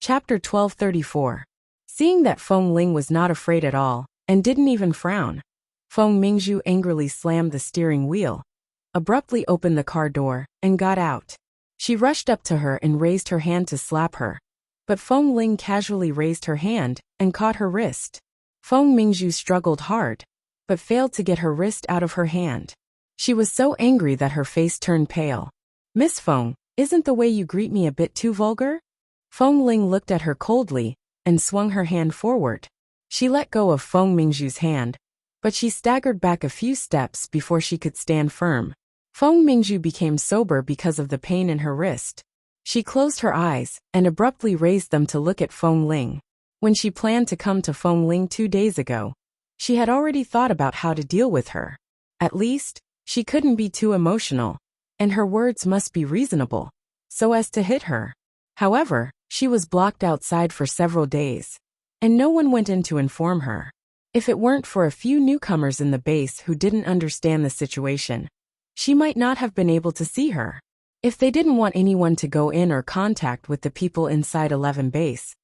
Chapter 1234. Seeing that Feng Ling was not afraid at all, and didn't even frown, Feng Mingzhu angrily slammed the steering wheel, abruptly opened the car door, and got out. She rushed up to her and raised her hand to slap her. But Feng Ling casually raised her hand and caught her wrist. Feng Mingzhu struggled hard, but failed to get her wrist out of her hand. She was so angry that her face turned pale. "Miss Feng, isn't the way you greet me a bit too vulgar?" Feng Ling looked at her coldly and swung her hand forward. She let go of Feng Mingzhu's hand, but she staggered back a few steps before she could stand firm. Feng Mingzhu became sober because of the pain in her wrist. She closed her eyes and abruptly raised them to look at Feng Ling. When she planned to come to Feng Ling 2 days ago, she had already thought about how to deal with her. At least, she couldn't be too emotional, and her words must be reasonable, so as to hit her. However, she was blocked outside for several days, and no one went in to inform her. If it weren't for a few newcomers in the base who didn't understand the situation, she might not have been able to see her. If they didn't want anyone to go in or contact with the people inside 11 base,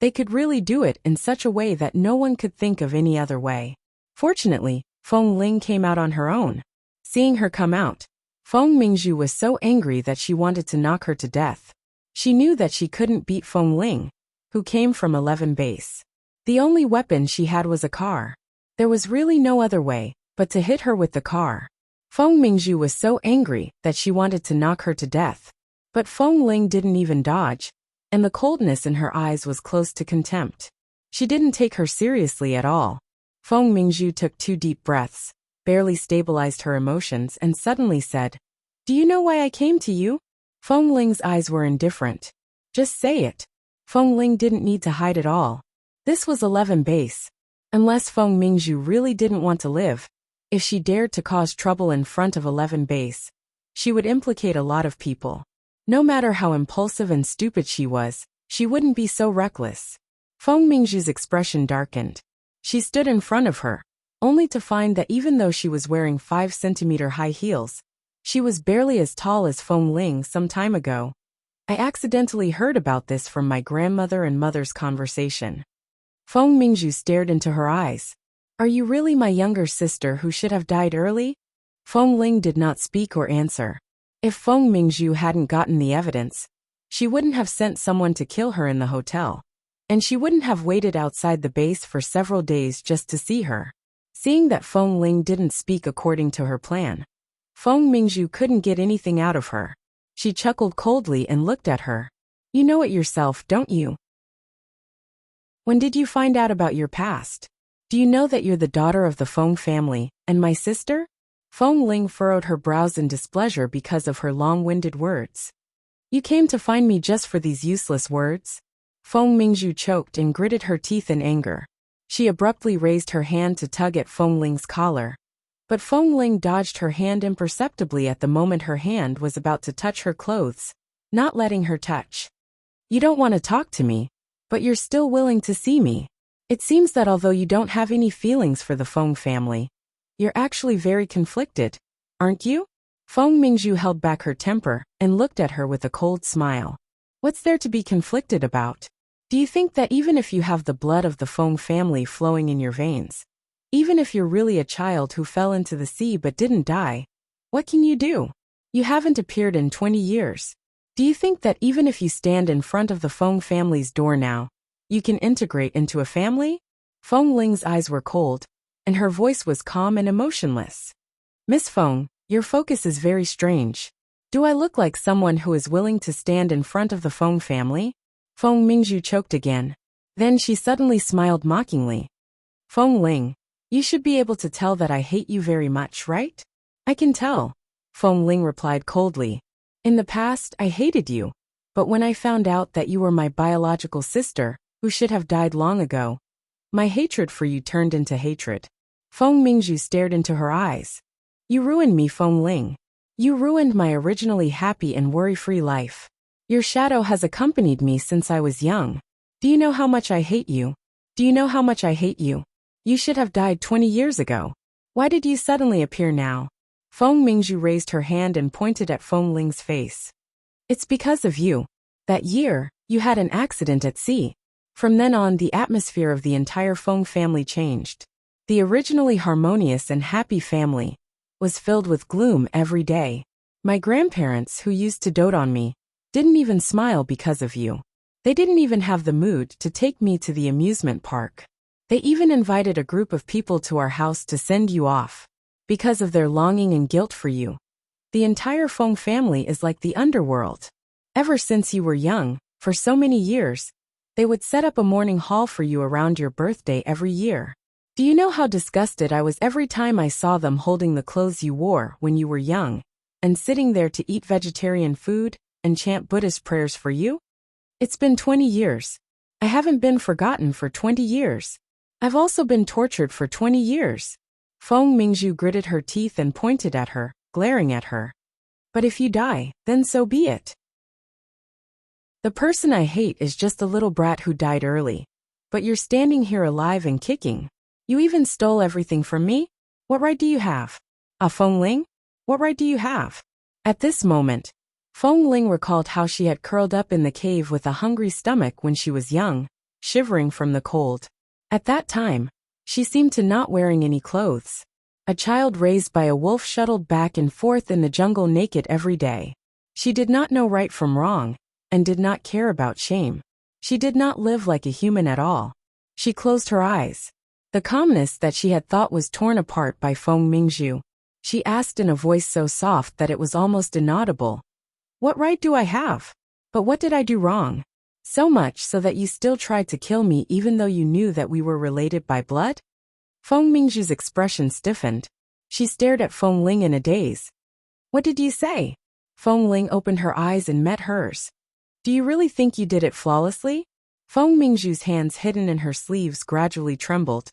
they could really do it in such a way that no one could think of any other way. Fortunately, Feng Ling came out on her own. Seeing her come out, Feng Mingzhu was so angry that she wanted to knock her to death. She knew that she couldn't beat Feng Ling, who came from 11 base. The only weapon she had was a car. There was really no other way but to hit her with the car. Feng Mingzhu was so angry that she wanted to knock her to death. But Feng Ling didn't even dodge, and the coldness in her eyes was close to contempt. She didn't take her seriously at all. Feng Mingzhu took 2 deep breaths, barely stabilized her emotions, and suddenly said, "Do you know why I came to you?" Feng Ling's eyes were indifferent. "Just say it." Feng Ling didn't need to hide at all. This was 11 base. Unless Feng Mingzhu really didn't want to live, if she dared to cause trouble in front of 11 base, she would implicate a lot of people. No matter how impulsive and stupid she was, she wouldn't be so reckless. Feng Mingzhu's expression darkened. She stood in front of her, only to find that even though she was wearing 5-centimeter high heels, she was barely as tall as Feng Ling some time ago. "I accidentally heard about this from my grandmother and mother's conversation." Feng Mingzhu stared into her eyes. "Are you really my younger sister who should have died early?" Feng Ling did not speak or answer. If Feng Mingzhu hadn't gotten the evidence, she wouldn't have sent someone to kill her in the hotel, and she wouldn't have waited outside the base for several days just to see her. Seeing that Feng Ling didn't speak according to her plan, Feng Mingzhu couldn't get anything out of her. She chuckled coldly and looked at her. "You know it yourself, don't you? When did you find out about your past? Do you know that you're the daughter of the Feng family, and my sister?" Feng Ling furrowed her brows in displeasure because of her long-winded words. "You came to find me just for these useless words?" Feng Mingzhu choked and gritted her teeth in anger. She abruptly raised her hand to tug at Feng Ling's collar. But Feng Ling dodged her hand imperceptibly at the moment her hand was about to touch her clothes, not letting her touch. "You don't want to talk to me, but you're still willing to see me. It seems that although you don't have any feelings for the Feng family, you're actually very conflicted, aren't you?" Feng Mingzhu held back her temper and looked at her with a cold smile. "What's there to be conflicted about? Do you think that even if you have the blood of the Feng family flowing in your veins, even if you're really a child who fell into the sea but didn't die, what can you do? You haven't appeared in 20 years. Do you think that even if you stand in front of the Feng family's door now, you can integrate into a family?" Feng Ling's eyes were cold, and her voice was calm and emotionless. "Miss Feng, your focus is very strange. Do I look like someone who is willing to stand in front of the Feng family?" Feng Mingzhu choked again. Then she suddenly smiled mockingly. "Feng Ling, you should be able to tell that I hate you very much, right?" "I can tell," Feng Ling replied coldly. "In the past, I hated you, but when I found out that you were my biological sister, who should have died long ago, my hatred for you turned into hatred." Feng Mingzhu stared into her eyes. "You ruined me, Feng Ling. You ruined my originally happy and worry-free life. Your shadow has accompanied me since I was young. Do you know how much I hate you? Do you know how much I hate you? You should have died 20 years ago. Why did you suddenly appear now?" Feng Mingzhu raised her hand and pointed at Feng Ling's face. "It's because of you. That year, You had an accident at sea. From then on, the atmosphere of the entire Feng family changed. The originally harmonious and happy family was filled with gloom every day. My grandparents, who used to dote on me, didn't even smile because of you. They didn't even have the mood to take me to the amusement park. They even invited a group of people to our house to send you off because of their longing and guilt for you. The entire Feng family is like the underworld. Ever since you were young, for so many years, they would set up a morning hall for you around your birthday every year. Do you know how disgusted I was every time I saw them holding the clothes you wore when you were young, and sitting there to eat vegetarian food and chant Buddhist prayers for you? It's been 20 years. I haven't been forgotten for 20 years. I've also been tortured for 20 years. Feng Mingzhu gritted her teeth and pointed at her, glaring at her. But if you die, then so be it. The person I hate is just a little brat who died early. But you're standing here alive and kicking. You even stole everything from me? What right do you have? Feng Ling? What right do you have? At this moment, Feng Ling recalled how she had curled up in the cave with a hungry stomach when she was young, shivering from the cold. At that time, she seemed to not wearing any clothes. A child raised by a wolf shuttled back and forth in the jungle naked every day. She did not know right from wrong, and did not care about shame. She did not live like a human at all. She closed her eyes. The calmness that she had thought was torn apart by Feng Mingzhu. She asked in a voice so soft that it was almost inaudible. What right do I have? But what did I do wrong? So much so that you still tried to kill me even though you knew that we were related by blood? Feng Mingzhu's expression stiffened. She stared at Feng Ling in a daze. What did you say? Feng Ling opened her eyes and met hers. Do you really think you did it flawlessly? Feng Mingzhu's hands hidden in her sleeves gradually trembled.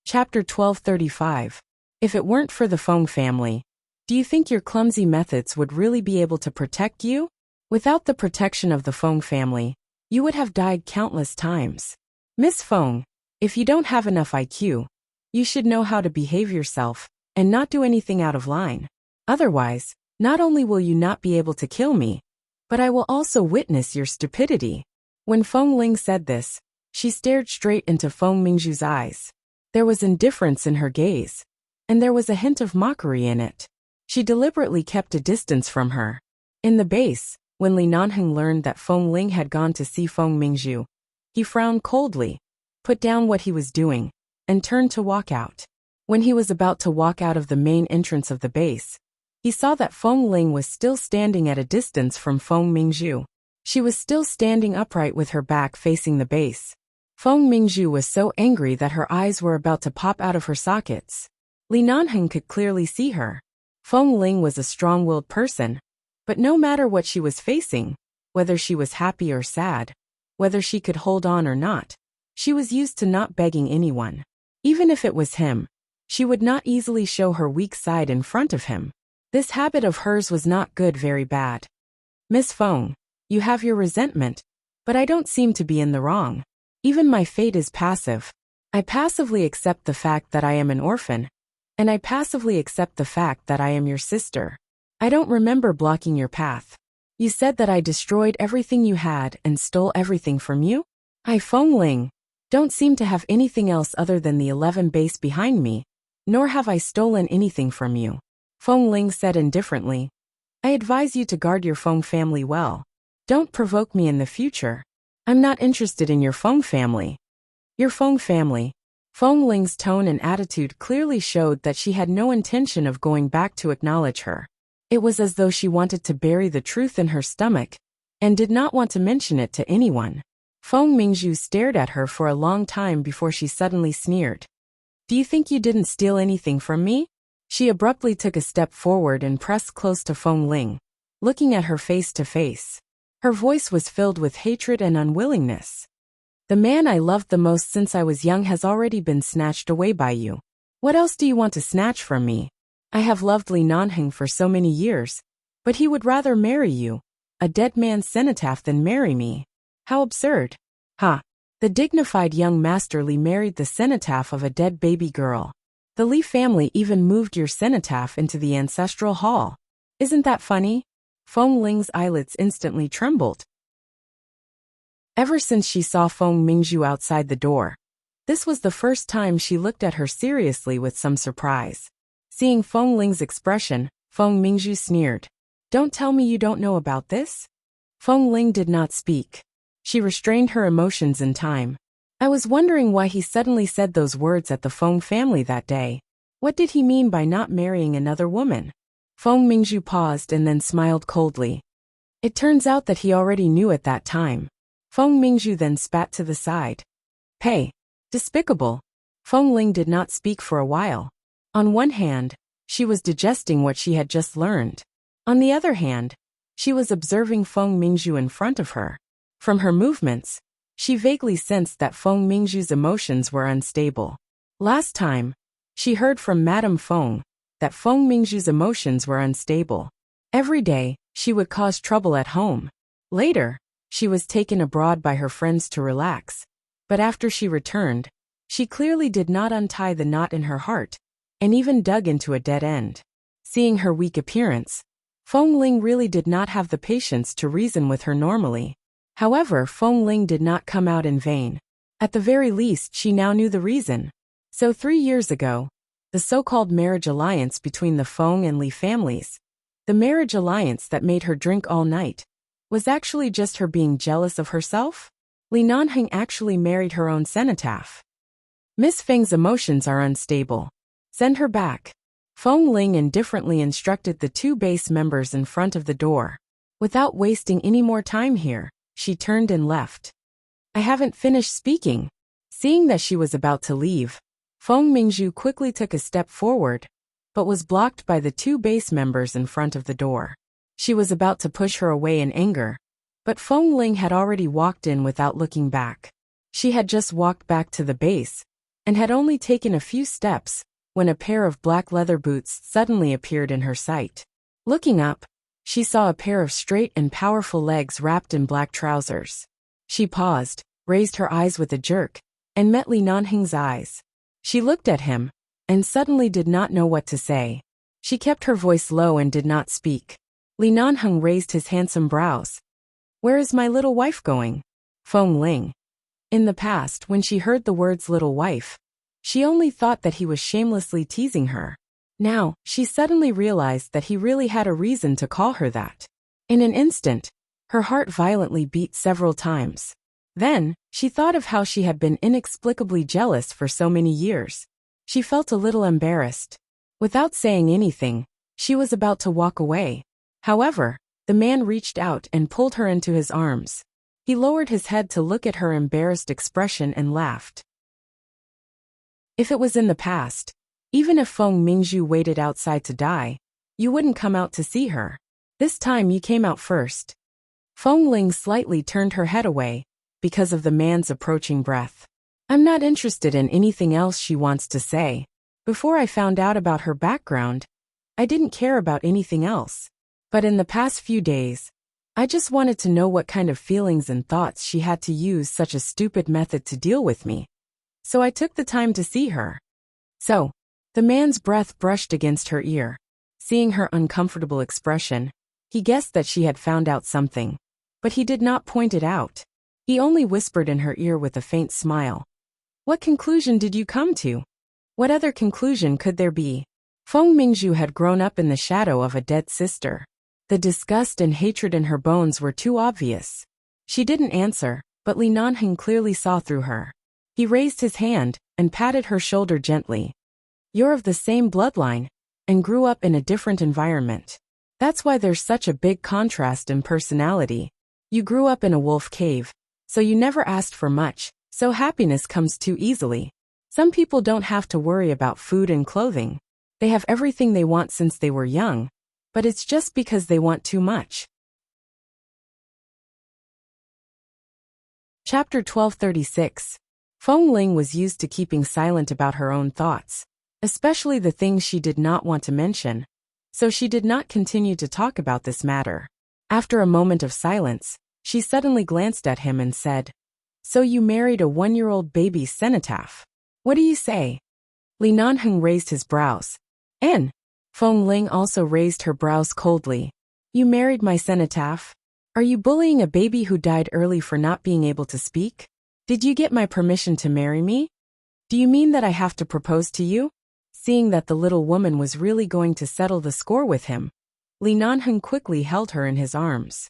Chapter 1235. If it weren't for the Feng family, do you think your clumsy methods would really be able to protect you? Without the protection of the Feng family, you would have died countless times. Miss Feng, if you don't have enough IQ, you should know how to behave yourself and not do anything out of line. Otherwise, not only will you not be able to kill me, but I will also witness your stupidity. When Feng Ling said this, she stared straight into Feng Mingzhu's eyes. There was indifference in her gaze, and there was a hint of mockery in it. She deliberately kept a distance from her. In the base, when Li Nanheng learned that Feng Ling had gone to see Feng Mingzhu, he frowned coldly, put down what he was doing, and turned to walk out. When he was about to walk out of the main entrance of the base, he saw that Feng Ling was still standing at a distance from Feng Mingzhu. She was still standing upright with her back facing the base. Feng Mingzhu was so angry that her eyes were about to pop out of her sockets. Li Nanheng could clearly see her. Feng Ling was a strong-willed person, but no matter what she was facing, whether she was happy or sad, whether she could hold on or not, she was used to not begging anyone. Even if it was him, she would not easily show her weak side in front of him. This habit of hers was not good, very bad. Miss Feng, you have your resentment, but I don't seem to be in the wrong. Even my fate is passive. I passively accept the fact that I am an orphan, and I passively accept the fact that I am your sister. I don't remember blocking your path. You said that I destroyed everything you had and stole everything from you? I, Feng Ling, don't seem to have anything else other than the 11 base behind me, nor have I stolen anything from you. Feng Ling said indifferently. I advise you to guard your Feng family well. Don't provoke me in the future. I'm not interested in your Feng family. Your Feng family. Feng Ling's tone and attitude clearly showed that she had no intention of going back to acknowledge her. It was as though she wanted to bury the truth in her stomach, and did not want to mention it to anyone. Feng Mingzhu stared at her for a long time before she suddenly sneered. Do you think you didn't steal anything from me? She abruptly took a step forward and pressed close to Feng Ling, looking at her face to face. Her voice was filled with hatred and unwillingness. The man I loved the most since I was young has already been snatched away by you. What else do you want to snatch from me? I have loved Li Nanheng for so many years, but he would rather marry you, a dead man's cenotaph, than marry me. How absurd. Ha! The dignified young Master Li married the cenotaph of a dead baby girl. The Li family even moved your cenotaph into the ancestral hall. Isn't that funny? Feng Ling's eyelids instantly trembled. Ever since she saw Feng Mingzhu outside the door, this was the first time she looked at her seriously with some surprise. Seeing Feng Ling's expression, Feng Mingzhu sneered. "Don't tell me you don't know about this?" Feng Ling did not speak. She restrained her emotions in time. I was wondering why he suddenly said those words at the Feng family that day. What did he mean by not marrying another woman? Feng Mingzhu paused and then smiled coldly. It turns out that he already knew at that time. Feng Mingzhu then spat to the side. "Hey, despicable." Feng Ling did not speak for a while. On one hand, she was digesting what she had just learned. On the other hand, she was observing Feng Mingzhu in front of her. From her movements, she vaguely sensed that Feng Mingzhu's emotions were unstable. Last time, she heard from Madame Feng that Feng Mingzhu's emotions were unstable. Every day, she would cause trouble at home. Later, she was taken abroad by her friends to relax. But after she returned, she clearly did not untie the knot in her heart, and even dug into a dead end. Seeing her weak appearance, Feng Ling really did not have the patience to reason with her normally. However, Feng Ling did not come out in vain. At the very least, she now knew the reason. So 3 years ago, the so-called marriage alliance between the Feng and Li families, the marriage alliance that made her drink all night, was actually just her being jealous of herself? Li Nanheng actually married her own cenotaph. Miss Feng's emotions are unstable. Send her back. Feng Ling indifferently instructed the 2 base members in front of the door. Without wasting any more time here, she turned and left. I haven't finished speaking. Seeing that she was about to leave, Feng Mingzhu quickly took a step forward, but was blocked by the 2 base members in front of the door. She was about to push her away in anger, but Feng Ling had already walked in without looking back. She had just walked back to the base, and had only taken a few steps, when a pair of black leather boots suddenly appeared in her sight. Looking up, she saw a pair of straight and powerful legs wrapped in black trousers. She paused, raised her eyes with a jerk, and met Li Nanheng's eyes. She looked at him, and suddenly did not know what to say. She kept her voice low and did not speak. Li Nanheng raised his handsome brows. Where is my little wife going? Feng Ling. In the past, when she heard the words little wife, she only thought that he was shamelessly teasing her. Now, she suddenly realized that he really had a reason to call her that. In an instant, her heart violently beat several times. Then, she thought of how she had been inexplicably jealous for so many years. She felt a little embarrassed. Without saying anything, she was about to walk away. However, the man reached out and pulled her into his arms. He lowered his head to look at her embarrassed expression and laughed. If it was in the past, even if Feng Mingzhu waited outside to die, you wouldn't come out to see her. This time you came out first. Feng Ling slightly turned her head away, because of the man's approaching breath. I'm not interested in anything else she wants to say. Before I found out about her background, I didn't care about anything else. But in the past few days, I just wanted to know what kind of feelings and thoughts she had to use such a stupid method to deal with me. So I took the time to see her. So, the man's breath brushed against her ear. Seeing her uncomfortable expression, he guessed that she had found out something. But he did not point it out. He only whispered in her ear with a faint smile. What conclusion did you come to? What other conclusion could there be? Feng Mingzhu had grown up in the shadow of a dead sister. The disgust and hatred in her bones were too obvious. She didn't answer, but Li Nanheng clearly saw through her. He raised his hand and patted her shoulder gently. You're of the same bloodline, and grew up in a different environment. That's why there's such a big contrast in personality. You grew up in a wolf cave, so you never asked for much, so happiness comes too easily. Some people don't have to worry about food and clothing. They have everything they want since they were young, but it's just because they want too much. Chapter 1236. Feng Ling was used to keeping silent about her own thoughts, especially the things she did not want to mention, so she did not continue to talk about this matter. After a moment of silence, she suddenly glanced at him and said, So you married a 1-year-old baby cenotaph. What do you say? Li Nanheng raised his brows. Feng Ling also raised her brows coldly. You married my cenotaph? Are you bullying a baby who died early for not being able to speak? Did you get my permission to marry me? Do you mean that I have to propose to you? Seeing that the little woman was really going to settle the score with him, Li Nanheng quickly held her in his arms.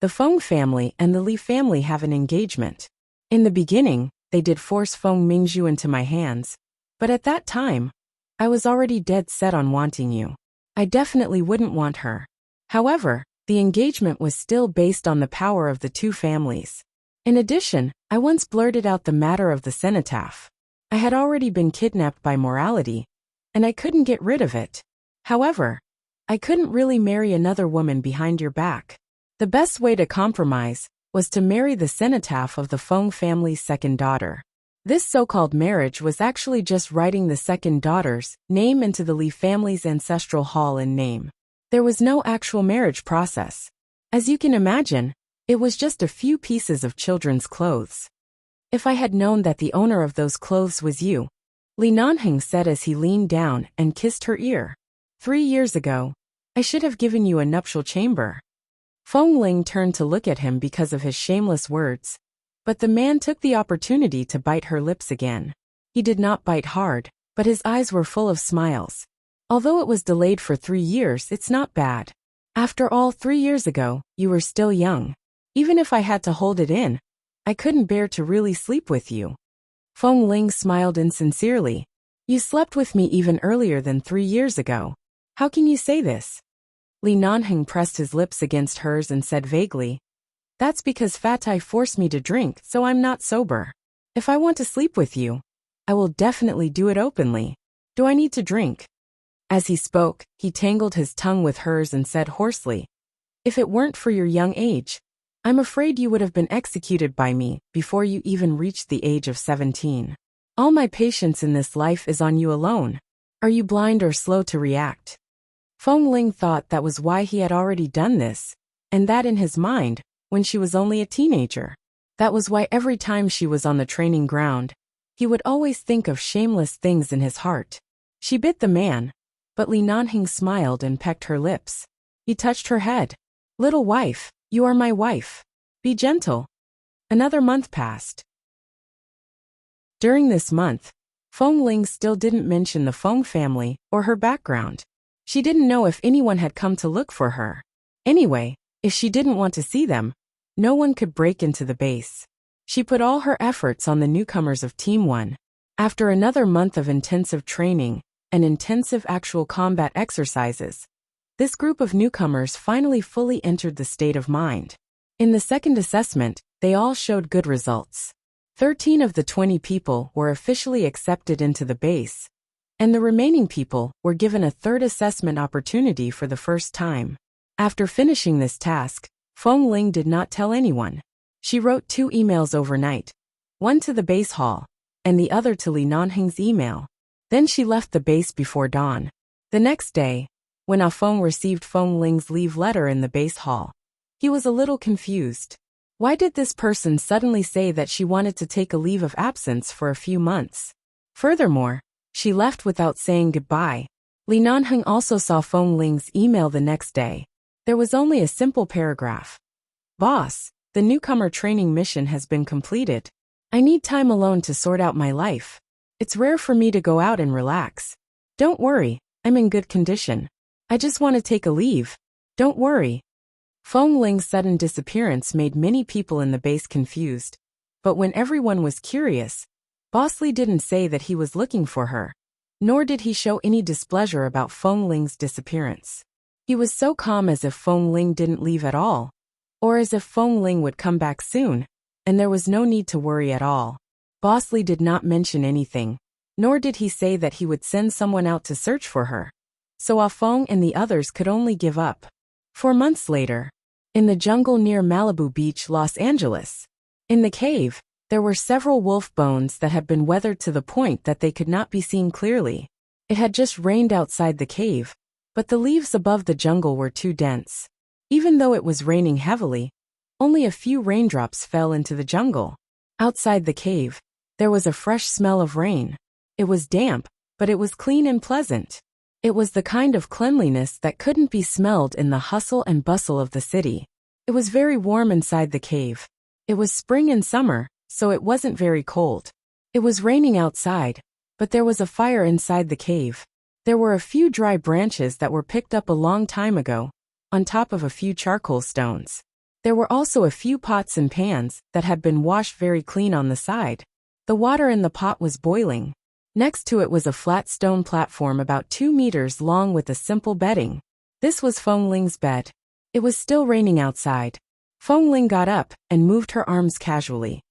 The Feng family and the Li family have an engagement. In the beginning, they did force Feng Mingzhu into my hands, but at that time, I was already dead set on wanting you. I definitely wouldn't want her. However, the engagement was still based on the power of the two families. In addition, I once blurted out the matter of the cenotaph. I had already been kidnapped by morality, and I couldn't get rid of it. However, I couldn't really marry another woman behind your back. The best way to compromise was to marry the cenotaph of the Feng family's second daughter. This so-called marriage was actually just writing the second daughter's name into the Li family's ancestral hall in name. There was no actual marriage process. As you can imagine, it was just a few pieces of children's clothes. If I had known that the owner of those clothes was you, Li Nanheng said as he leaned down and kissed her ear. 3 years ago, I should have given you a nuptial chamber. Feng Ling turned to look at him because of his shameless words, but the man took the opportunity to bite her lips again. He did not bite hard, but his eyes were full of smiles. Although it was delayed for 3 years, it's not bad. After all, 3 years ago, you were still young. Even if I had to hold it in, I couldn't bear to really sleep with you. Feng Ling smiled insincerely. You slept with me even earlier than 3 years ago. How can you say this? Li Nanheng pressed his lips against hers and said vaguely, That's because Fatai forced me to drink, so I'm not sober. If I want to sleep with you, I will definitely do it openly. Do I need to drink? As he spoke, he tangled his tongue with hers and said hoarsely, If it weren't for your young age, I'm afraid you would have been executed by me before you even reached the age of 17. All my patience in this life is on you alone. Are you blind or slow to react? Feng Ling thought that was why he had already done this, and that in his mind, when she was only a teenager. That was why every time she was on the training ground, he would always think of shameless things in his heart. She bit the man, but Li Nanheng smiled and pecked her lips. He touched her head. Little wife, you are my wife. Be gentle. Another month passed. During this month, Feng Ling still didn't mention the Feng family or her background. She didn't know if anyone had come to look for her. Anyway, if she didn't want to see them, no one could break into the base. She put all her efforts on the newcomers of Team 1. After another month of intensive training and intensive actual combat exercises, this group of newcomers finally fully entered the state of mind. In the second assessment, they all showed good results. 13 of the 20 people were officially accepted into the base, and the remaining people were given a third assessment opportunity for the first time. After finishing this task, Feng Ling did not tell anyone. She wrote 2 emails overnight, one to the base hall, and the other to Li Nanheng's email. Then she left the base before dawn. The next day, when Ah Feng received Feng Ling's leave letter in the base hall, he was a little confused. Why did this person suddenly say that she wanted to take a leave of absence for a few months? Furthermore, she left without saying goodbye. Li Nanheng also saw Feng Ling's email the next day. There was only a simple paragraph. Boss, the newcomer training mission has been completed. I need time alone to sort out my life. It's rare for me to go out and relax. Don't worry, I'm in good condition. I just want to take a leave. Don't worry. Feng Ling's sudden disappearance made many people in the base confused. But when everyone was curious, Boss Li didn't say that he was looking for her, nor did he show any displeasure about Feng Ling's disappearance. He was so calm as if Feng Ling didn't leave at all, or as if Feng Ling would come back soon, and there was no need to worry at all. Boss Li did not mention anything, nor did he say that he would send someone out to search for her. So Ah Feng and the others could only give up. 4 months later, in the jungle near Malibu Beach, Los Angeles, in the cave, there were several wolf bones that had been weathered to the point that they could not be seen clearly. It had just rained outside the cave, but the leaves above the jungle were too dense. Even though it was raining heavily, only a few raindrops fell into the jungle. Outside the cave, there was a fresh smell of rain. It was damp, but it was clean and pleasant. It was the kind of cleanliness that couldn't be smelled in the hustle and bustle of the city. It was very warm inside the cave. It was spring and summer, so it wasn't very cold. It was raining outside, but there was a fire inside the cave. There were a few dry branches that were picked up a long time ago, on top of a few charcoal stones. There were also a few pots and pans that had been washed very clean on the side. The water in the pot was boiling. Next to it was a flat stone platform about 2 meters long with a simple bedding. This was Feng Ling's bed. It was still raining outside. Feng Ling got up and moved her arms casually.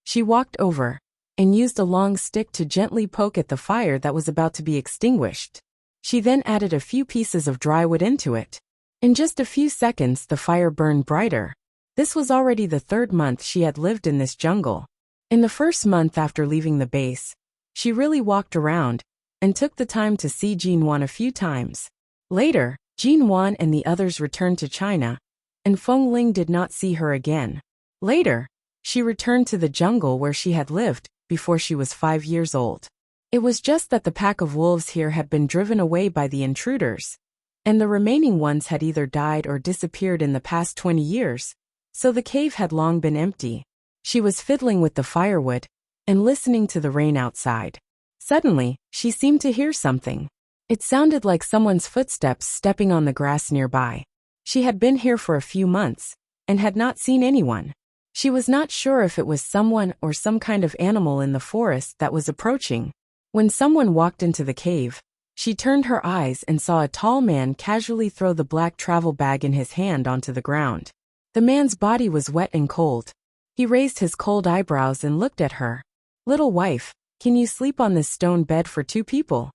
She walked over and used a long stick to gently poke at the fire that was about to be extinguished. She then added a few pieces of dry wood into it. In just a few seconds the fire burned brighter. This was already the 3rd month she had lived in this jungle. In the first month after leaving the base, she really walked around and took the time to see Jinwan a few times. Later, Jinwan and the others returned to China, and Feng Ling did not see her again. Later, she returned to the jungle where she had lived before she was 5 years old. It was just that the pack of wolves here had been driven away by the intruders, and the remaining ones had either died or disappeared in the past 20 years, so the cave had long been empty. She was fiddling with the firewood and listening to the rain outside. Suddenly, she seemed to hear something. It sounded like someone's footsteps stepping on the grass nearby. She had been here for a few months and had not seen anyone. She was not sure if it was someone or some kind of animal in the forest that was approaching. When someone walked into the cave, she turned her eyes and saw a tall man casually throw the black travel bag in his hand onto the ground. The man's body was wet and cold. He raised his cold eyebrows and looked at her. "Little wife, can you sleep on this stone bed for 2 people?"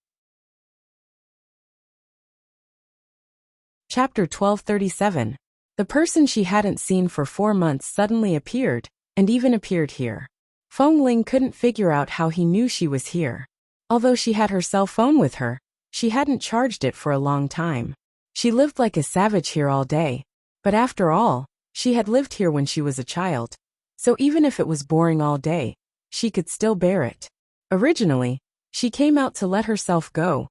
Chapter 1237. The person she hadn't seen for 4 months suddenly appeared, and even appeared here. Feng Ling couldn't figure out how he knew she was here. Although she had her cell phone with her, she hadn't charged it for a long time. She lived like a savage here all day, but after all, she had lived here when she was a child. So even if it was boring all day, she could still bear it. Originally, she came out to let herself go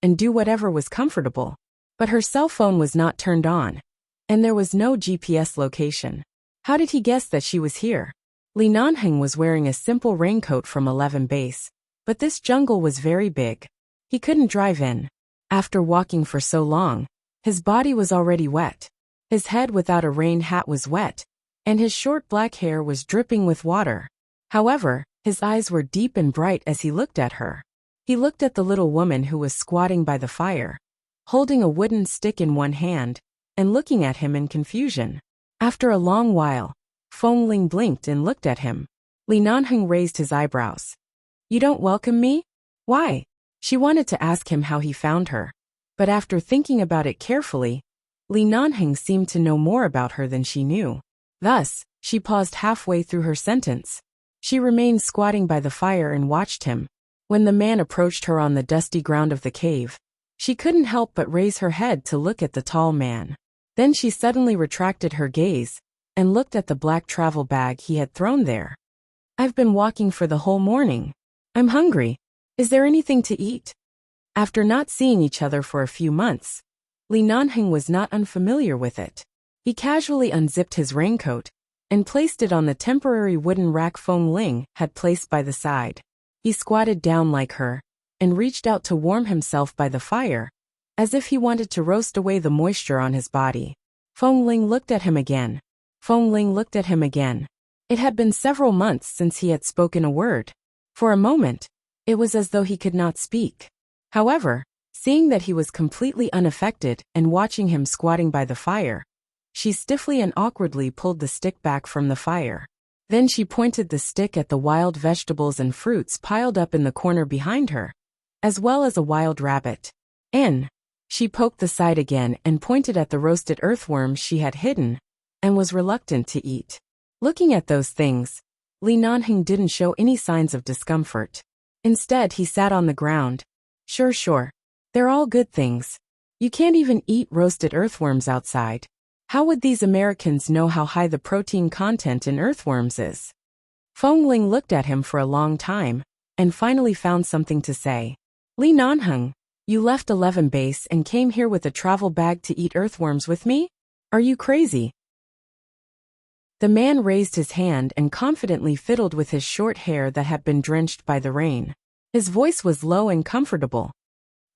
and do whatever was comfortable. But her cell phone was not turned on, and there was no GPS location. How did he guess that she was here? Li Nanheng was wearing a simple raincoat from 11 base, but this jungle was very big. He couldn't drive in. After walking for so long, his body was already wet. His head without a rain hat was wet, and his short black hair was dripping with water. However, his eyes were deep and bright as he looked at her. He looked at the little woman who was squatting by the fire, holding a wooden stick in one hand, and looking at him in confusion. After a long while, Feng Ling blinked and looked at him. Li Nanheng raised his eyebrows. "You don't welcome me? Why?" She wanted to ask him how he found her, but after thinking about it carefully, Li Nanheng seemed to know more about her than she knew. Thus, she paused halfway through her sentence. She remained squatting by the fire and watched him. When the man approached her on the dusty ground of the cave, she couldn't help but raise her head to look at the tall man. Then she suddenly retracted her gaze and looked at the black travel bag he had thrown there. "I've been walking for the whole morning. I'm hungry. Is there anything to eat?" After not seeing each other for a few months, Li Nanheng was not unfamiliar with it. He casually unzipped his raincoat and placed it on the temporary wooden rack Feng Ling had placed by the side. He squatted down like her and reached out to warm himself by the fire, as if he wanted to roast away the moisture on his body. Feng Ling looked at him again. Feng Ling looked at him again. It had been several months since he had spoken a word. For a moment, it was as though he could not speak. However, seeing that he was completely unaffected and watching him squatting by the fire, she stiffly and awkwardly pulled the stick back from the fire. Then she pointed the stick at the wild vegetables and fruits piled up in the corner behind her, as well as a wild rabbit. She poked the side again and pointed at the roasted earthworms she had hidden and was reluctant to eat. Looking at those things, Li Nanheng didn't show any signs of discomfort. Instead, he sat on the ground. Sure. They're all good things. You can't even eat roasted earthworms outside. How would these Americans know how high the protein content in earthworms is?" Feng Ling looked at him for a long time and finally found something to say. "Li Nanheng, You left 11 base and came here with a travel bag to eat earthworms with me? Are you crazy? The man raised his hand and confidently fiddled with his short hair that had been drenched by the rain. His voice was low and comfortable.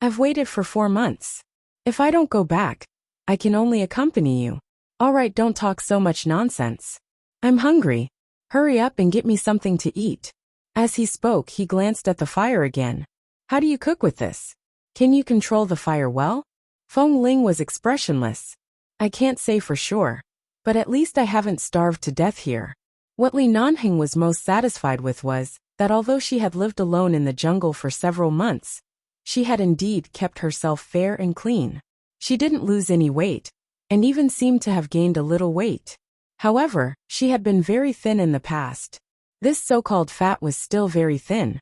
I've waited for 4 months. If I don't go back, I can only accompany you. All right, don't talk so much nonsense. I'm hungry. Hurry up and get me something to eat. As he spoke, he glanced at the fire again. How do you cook with this? Can you control the fire well? Feng Ling was expressionless. I can't say for sure, but at least I haven't starved to death here. What Li Nanheng was most satisfied with was that although she had lived alone in the jungle for several months, she had indeed kept herself fair and clean. She didn't lose any weight, and even seemed to have gained a little weight. However, she had been very thin in the past. This so-called fat was still very thin,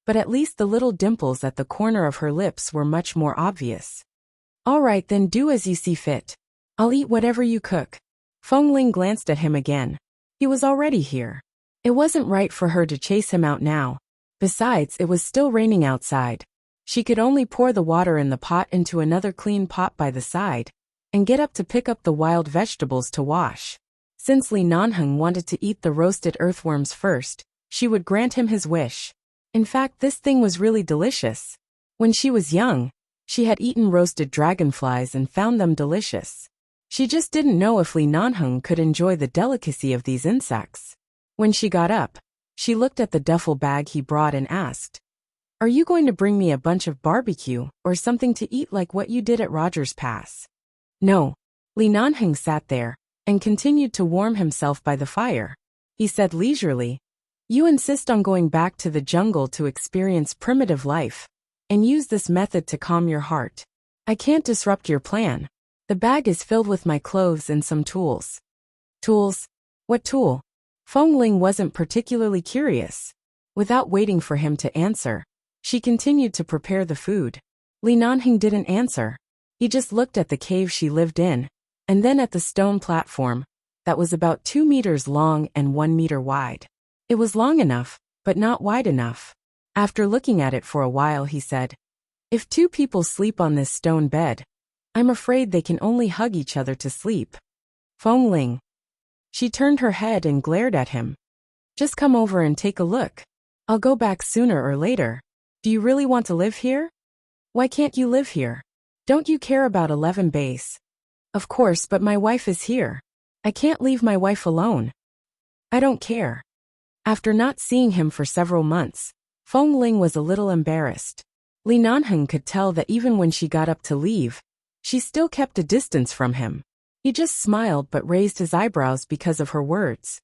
but at least the little dimples at the corner of her lips were much more obvious. All right, then do as you see fit. I'll eat whatever you cook. Feng Ling glanced at him again. He was already here. It wasn't right for her to chase him out now. Besides, it was still raining outside. She could only pour the water in the pot into another clean pot by the side, and get up to pick up the wild vegetables to wash. Since Li Nanheng wanted to eat the roasted earthworms first, she would grant him his wish. In fact, this thing was really delicious. When she was young, she had eaten roasted dragonflies and found them delicious. She just didn't know if Li Nanheng could enjoy the delicacy of these insects. When she got up, she looked at the duffel bag he brought and asked, "Are you going to bring me a bunch of barbecue or something to eat like what you did at Rogers Pass?" No. Li Nanheng sat there and continued to warm himself by the fire. He said leisurely, "You insist on going back to the jungle to experience primitive life, and use this method to calm your heart. I can't disrupt your plan. The bag is filled with my clothes and some tools." Tools? What tool? Feng Ling wasn't particularly curious. Without waiting for him to answer, she continued to prepare the food. Li Nanheng didn't answer. He just looked at the cave she lived in, and then at the stone platform that was about 2 meters long and 1 meter wide. It was long enough, but not wide enough. After looking at it for a while, he said, "If 2 people sleep on this stone bed, I'm afraid they can only hug each other to sleep." Feng Ling. She turned her head and glared at him. "Just come over and take a look. I'll go back sooner or later. Do you really want to live here? Why can't you live here? Don't you care about 11 base? Of course, but my wife is here. I can't leave my wife alone. I don't care." After not seeing him for several months, Feng Ling was a little embarrassed. Li Nanheng could tell that even when she got up to leave, she still kept a distance from him. He just smiled but raised his eyebrows because of her words.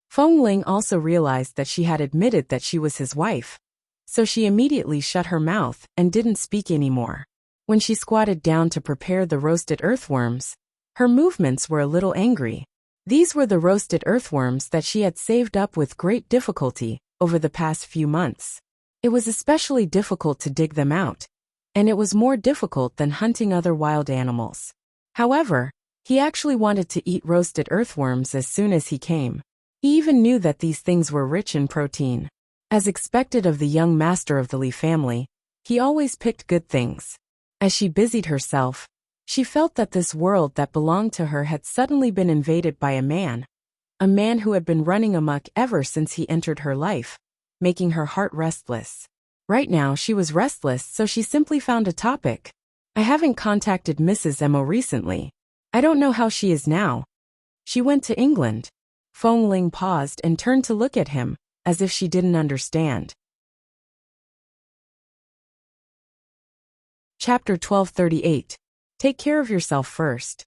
Feng Ling also realized that she had admitted that she was his wife, so she immediately shut her mouth and didn't speak anymore. When she squatted down to prepare the roasted earthworms, her movements were a little angry. These were the roasted earthworms that she had saved up with great difficulty over the past few months. It was especially difficult to dig them out, and it was more difficult than hunting other wild animals. However, he actually wanted to eat roasted earthworms as soon as he came. He even knew that these things were rich in protein. As expected of the young master of the Li family, he always picked good things. As she busied herself, she felt that this world that belonged to her had suddenly been invaded by a man who had been running amok ever since he entered her life, making her heart restless. Right now she was restless, so she simply found a topic. "I haven't contacted Mrs. Mo recently. I don't know how she is now. She went to England." Feng Ling paused and turned to look at him, as if she didn't understand. Chapter 1238. Take care of yourself first.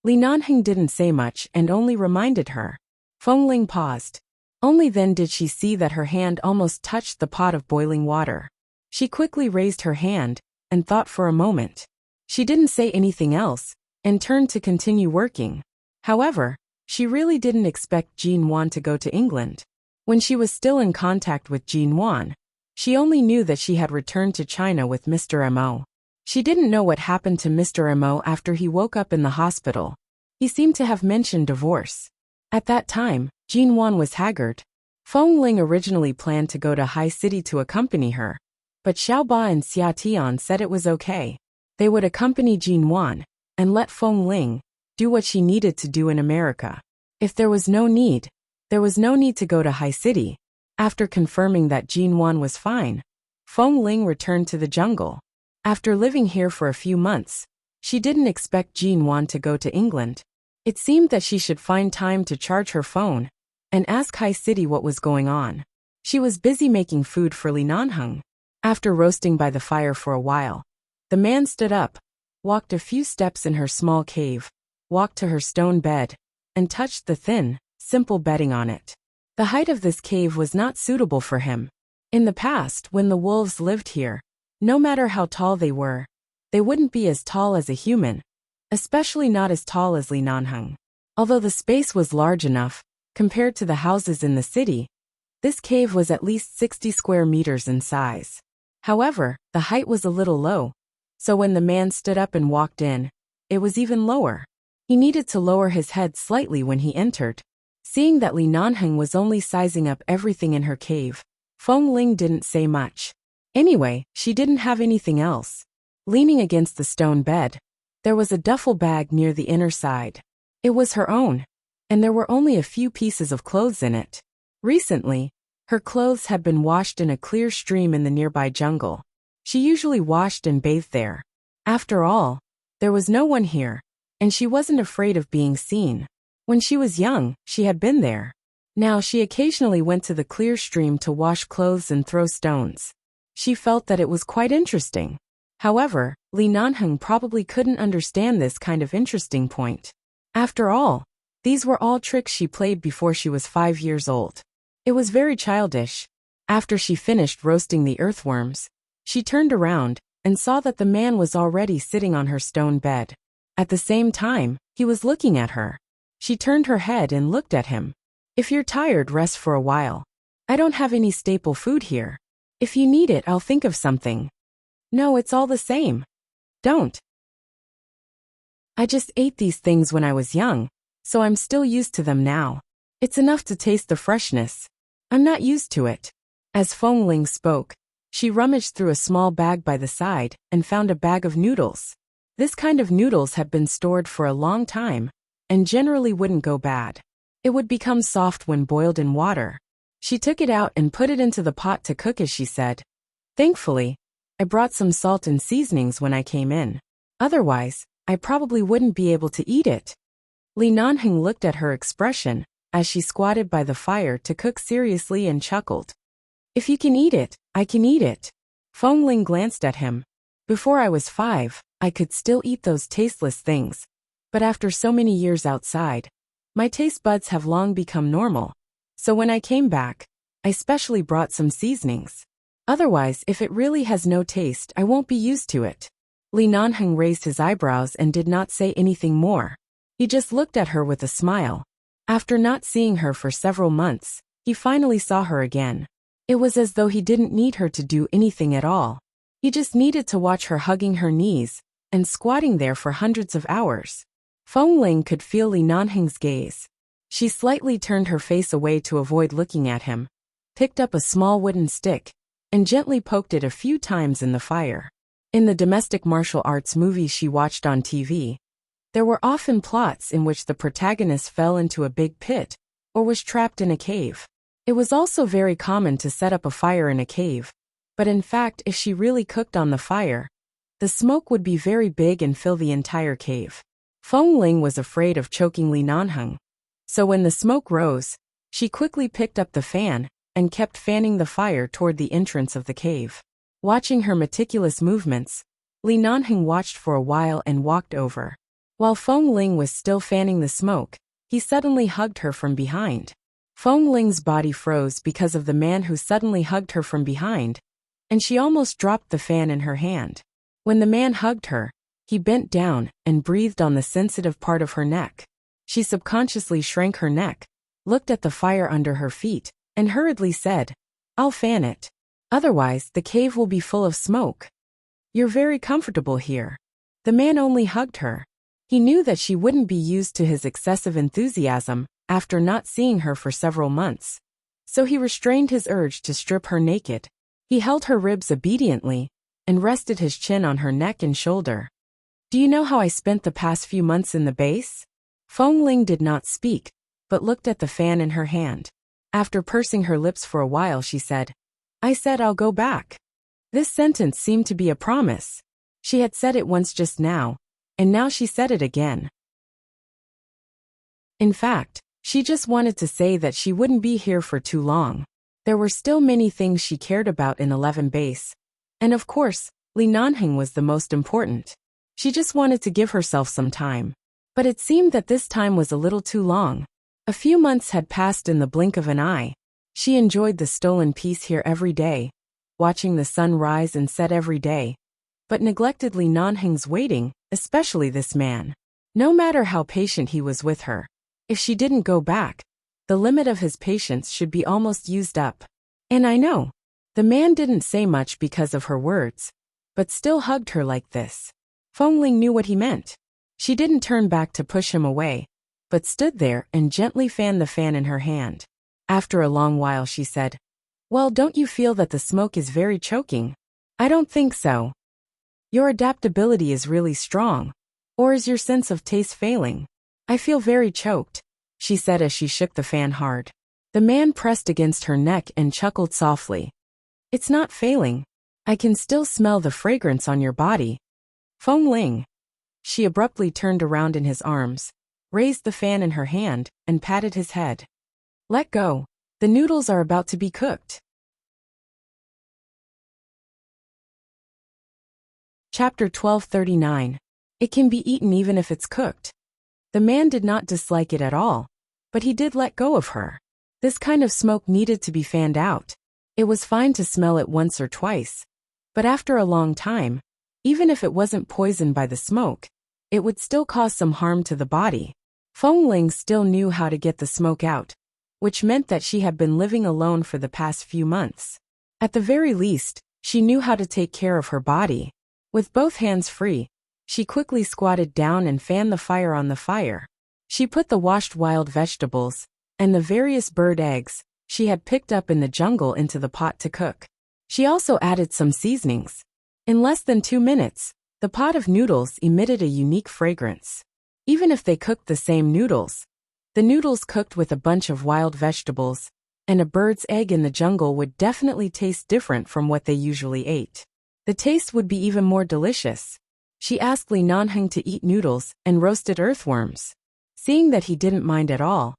Li Nanheng didn't say much and only reminded her. Feng Ling paused. Only then did she see that her hand almost touched the pot of boiling water. She quickly raised her hand and thought for a moment. She didn't say anything else and turned to continue working. However, she really didn't expect Jean Wan to go to England. When she was still in contact with Jean Wan, she only knew that she had returned to China with Mr. Mo. She didn't know what happened to Mr. Mo after he woke up in the hospital. He seemed to have mentioned divorce. At that time, Jean Wan was haggard. Feng Ling originally planned to go to High City to accompany her, But Xiaoba and Xia Tian said it was okay. They would accompany Jin Wan and let Feng Ling do what she needed to do in America. If there was no need to go to High City. After confirming that Jin Wan was fine, Feng Ling returned to the jungle. After living here for a few months, she didn't expect Jin Wan to go to England. It seemed that she should find time to charge her phone and ask High City what was going on. She was busy making food for Li Nanheng. After roasting by the fire for a while, the man stood up, walked a few steps in her small cave, walked to her stone bed, and touched the thin, simple bedding on it. The height of this cave was not suitable for him. In the past, when the wolves lived here, no matter how tall they were, they wouldn't be as tall as a human, especially not as tall as Li Nanheng. Although the space was large enough, compared to the houses in the city, this cave was at least 60 square meters in size. However, the height was a little low, so when the man stood up and walked in, it was even lower. He needed to lower his head slightly when he entered. Seeing that Li Nanheng was only sizing up everything in her cave, Feng Ling didn't say much. Anyway, she didn't have anything else. Leaning against the stone bed, there was a duffel bag near the inner side. It was her own, and there were only a few pieces of clothes in it. Recently, her clothes had been washed in a clear stream in the nearby jungle. She usually washed and bathed there. After all, there was no one here, and she wasn't afraid of being seen. When she was young, she had been there. Now she occasionally went to the clear stream to wash clothes and throw stones. She felt that it was quite interesting. However, Li Nanheng probably couldn't understand this kind of interesting point. After all, these were all tricks she played before she was 5 years old. It was very childish. After she finished roasting the earthworms, she turned around and saw that the man was already sitting on her stone bed. At the same time, he was looking at her. She turned her head and looked at him. If you're tired, rest for a while. I don't have any staple food here. If you need it, I'll think of something. No, it's all the same. Don't. I just ate these things when I was young, so I'm still used to them now. It's enough to taste the freshness. I'm not used to it. As Feng Ling spoke, she rummaged through a small bag by the side and found a bag of noodles. This kind of noodles had been stored for a long time and generally wouldn't go bad. It would become soft when boiled in water. She took it out and put it into the pot to cook as she said. Thankfully, I brought some salt and seasonings when I came in. Otherwise, I probably wouldn't be able to eat it. Li Nanheng looked at her expression as she squatted by the fire to cook seriously and chuckled. If you can eat it, I can eat it. Feng Ling glanced at him. Before I was 5, I could still eat those tasteless things. But after so many years outside, my taste buds have long become normal. So when I came back, I specially brought some seasonings. Otherwise, if it really has no taste, I won't be used to it. Li Nanheng raised his eyebrows and did not say anything more. He just looked at her with a smile. After not seeing her for several months, he finally saw her again. It was as though he didn't need her to do anything at all. He just needed to watch her hugging her knees and squatting there for hundreds of hours. Feng Ling could feel Li Nanheng's gaze. She slightly turned her face away to avoid looking at him, picked up a small wooden stick, and gently poked it a few times in the fire. In the domestic martial arts movies she watched on TV, there were often plots in which the protagonist fell into a big pit or was trapped in a cave. It was also very common to set up a fire in a cave, but in fact, if she really cooked on the fire, the smoke would be very big and fill the entire cave. Feng Ling was afraid of choking Li Nanheng, so when the smoke rose, she quickly picked up the fan and kept fanning the fire toward the entrance of the cave. Watching her meticulous movements, Li Nanheng watched for a while and walked over. While Feng Ling was still fanning the smoke, he suddenly hugged her from behind. Feng Ling's body froze because of the man who suddenly hugged her from behind, and she almost dropped the fan in her hand. When the man hugged her, he bent down and breathed on the sensitive part of her neck. She subconsciously shrank her neck, looked at the fire under her feet, and hurriedly said, "I'll fan it. Otherwise, the cave will be full of smoke. You're very comfortable here." The man only hugged her. He knew that she wouldn't be used to his excessive enthusiasm after not seeing her for several months. So he restrained his urge to strip her naked. He held her ribs obediently and rested his chin on her neck and shoulder. Do you know how I spent the past few months in the base? Feng Ling did not speak, but looked at the fan in her hand. After pursing her lips for a while, she said, I said I'll go back. This sentence seemed to be a promise. She had said it once just now, and now she said it again. In fact, she just wanted to say that she wouldn't be here for too long. There were still many things she cared about in 11 base. And of course, Li Nanheng was the most important. She just wanted to give herself some time. But it seemed that this time was a little too long. A few months had passed in the blink of an eye. She enjoyed the stolen peace here every day, watching the sun rise and set every day, but neglected Li Nanheng's waiting, especially this man. No matter how patient he was with her, if she didn't go back, the limit of his patience should be almost used up. And I know, the man didn't say much because of her words, but still hugged her like this. Feng Ling knew what he meant. She didn't turn back to push him away, but stood there and gently fanned the fan in her hand. After a long while she said, Well, don't you feel that the smoke is very choking? I don't think so. Your adaptability is really strong. Or is your sense of taste failing? I feel very choked, she said as she shook the fan hard. The man pressed against her neck and chuckled softly. It's not failing. I can still smell the fragrance on your body. Feng Ling. She abruptly turned around in his arms, raised the fan in her hand, and patted his head. Let go. The noodles are about to be cooked. Chapter 1239. It can be eaten even if it's cooked. The man did not dislike it at all, but he did let go of her. This kind of smoke needed to be fanned out. It was fine to smell it once or twice, but after a long time, even if it wasn't poisoned by the smoke, it would still cause some harm to the body. Feng Ling still knew how to get the smoke out, which meant that she had been living alone for the past few months. At the very least, she knew how to take care of her body. With both hands free, she quickly squatted down and fanned the fire on the fire. She put the washed wild vegetables and the various bird eggs she had picked up in the jungle into the pot to cook. She also added some seasonings. In less than 2 minutes, the pot of noodles emitted a unique fragrance. Even if they cooked the same noodles, the noodles cooked with a bunch of wild vegetables and a bird's egg in the jungle would definitely taste different from what they usually ate. The taste would be even more delicious. She asked Li Nanheng to eat noodles and roasted earthworms. Seeing that he didn't mind at all,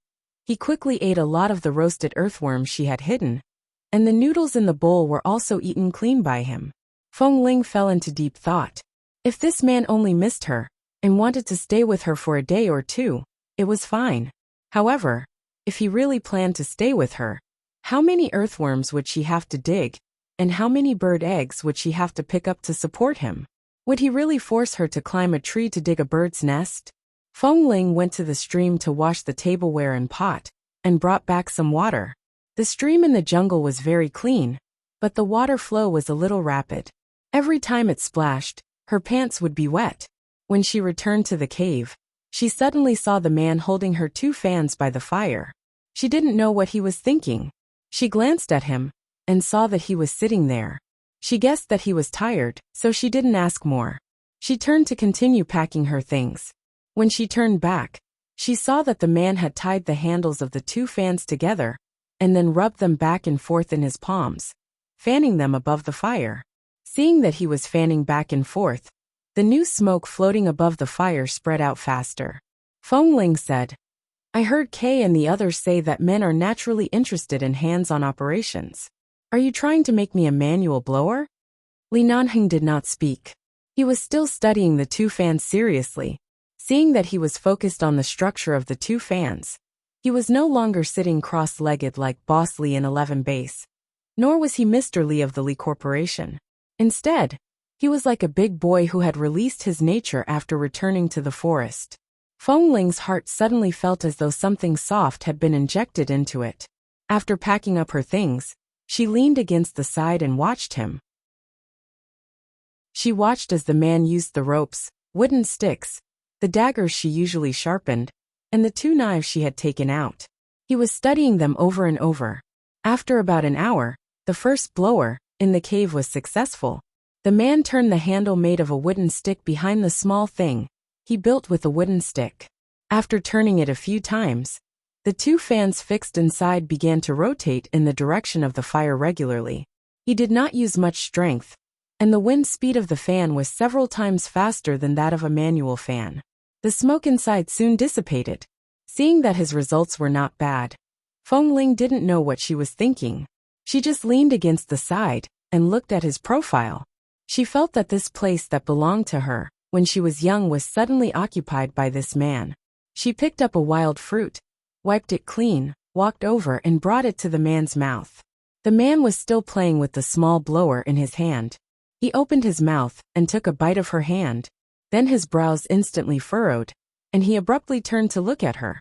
he quickly ate a lot of the roasted earthworms she had hidden, and the noodles in the bowl were also eaten clean by him. Feng Ling fell into deep thought. If this man only missed her and wanted to stay with her for a day or two, it was fine. However, if he really planned to stay with her, how many earthworms would she have to dig, and how many bird eggs would she have to pick up to support him? Would he really force her to climb a tree to dig a bird's nest? Feng Ling went to the stream to wash the tableware and pot, and brought back some water. The stream in the jungle was very clean, but the water flow was a little rapid. Every time it splashed, her pants would be wet. When she returned to the cave, she suddenly saw the man holding her 2 fans by the fire. She didn't know what he was thinking. She glanced at him, and saw that he was sitting there. She guessed that he was tired, so she didn't ask more. She turned to continue packing her things. When she turned back, she saw that the man had tied the handles of the 2 fans together, and then rubbed them back and forth in his palms, fanning them above the fire. Seeing that he was fanning back and forth, the new smoke floating above the fire spread out faster. Feng Ling said, I heard Kay and the others say that men are naturally interested in hands-on operations. Are you trying to make me a manual blower? Li Nanheng did not speak. He was still studying the 2 fans seriously. Seeing that he was focused on the structure of the 2 fans, he was no longer sitting cross-legged like Boss Li in 11 base. Nor was he Mr. Li of the Li Corporation. Instead, he was like a big boy who had released his nature after returning to the forest. Feng Ling's heart suddenly felt as though something soft had been injected into it. After packing up her things, she leaned against the side and watched him. She watched as the man used the ropes, wooden sticks, the daggers she usually sharpened, and the 2 knives she had taken out. He was studying them over and over. After about an hour, the first blower, in the cave was successful. The man turned the handle made of a wooden stick behind the small thing he built with a wooden stick. After turning it a few times, the two fans fixed inside began to rotate in the direction of the fire regularly. He did not use much strength, and the wind speed of the fan was several times faster than that of a manual fan. The smoke inside soon dissipated. Seeing that his results were not bad, Feng Ling didn't know what she was thinking. She just leaned against the side and looked at his profile. She felt that this place that belonged to her when she was young was suddenly occupied by this man. She picked up a wild fruit, wiped it clean, walked over and brought it to the man's mouth. The man was still playing with the small blower in his hand. He opened his mouth and took a bite of her hand. Then his brows instantly furrowed, and he abruptly turned to look at her,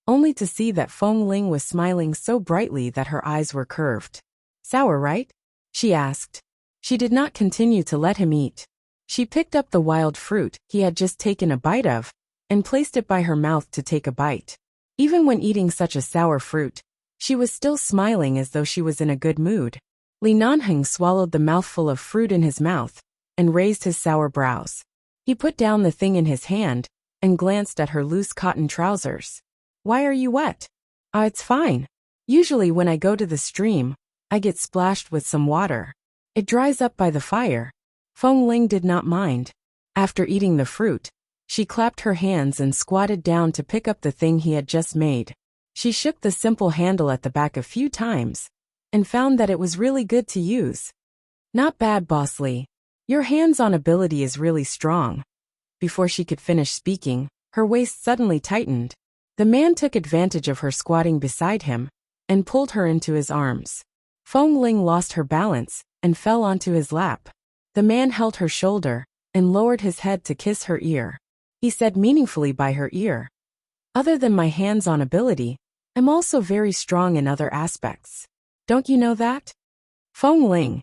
only to see that Feng Ling was smiling so brightly that her eyes were curved. "Sour, right?" she asked. She did not continue to let him eat. She picked up the wild fruit he had just taken a bite of and placed it by her mouth to take a bite. Even when eating such a sour fruit, she was still smiling as though she was in a good mood. Li Nanheng swallowed the mouthful of fruit in his mouth and raised his sour brows. He put down the thing in his hand and glanced at her loose cotton trousers. "Why are you wet?" It's fine. Usually when I go to the stream, I get splashed with some water. It dries up by the fire." Feng Ling did not mind. After eating the fruit, she clapped her hands and squatted down to pick up the thing he had just made. She shook the simple handle at the back a few times and found that it was really good to use. "Not bad, Boss Lee. Your hands-on ability is really strong." Before she could finish speaking, her waist suddenly tightened. The man took advantage of her squatting beside him and pulled her into his arms. Feng Ling lost her balance and fell onto his lap. The man held her shoulder and lowered his head to kiss her ear. He said meaningfully by her ear, "Other than my hands-on ability, I'm also very strong in other aspects. Don't you know that?" Feng Ling.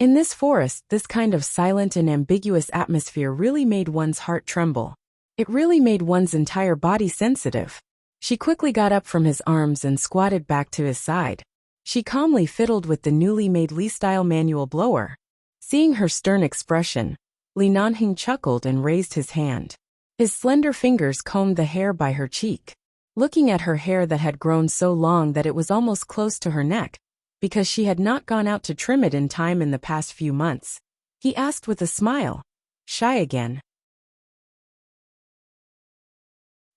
In this forest, this kind of silent and ambiguous atmosphere really made one's heart tremble. It really made one's entire body sensitive. She quickly got up from his arms and squatted back to his side. She calmly fiddled with the newly made Li-style manual blower. Seeing her stern expression, Li Nanheng chuckled and raised his hand. His slender fingers combed the hair by her cheek. Looking at her hair that had grown so long that it was almost close to her neck, because she had not gone out to trim it in time in the past few months, he asked with a smile, "Shy again?"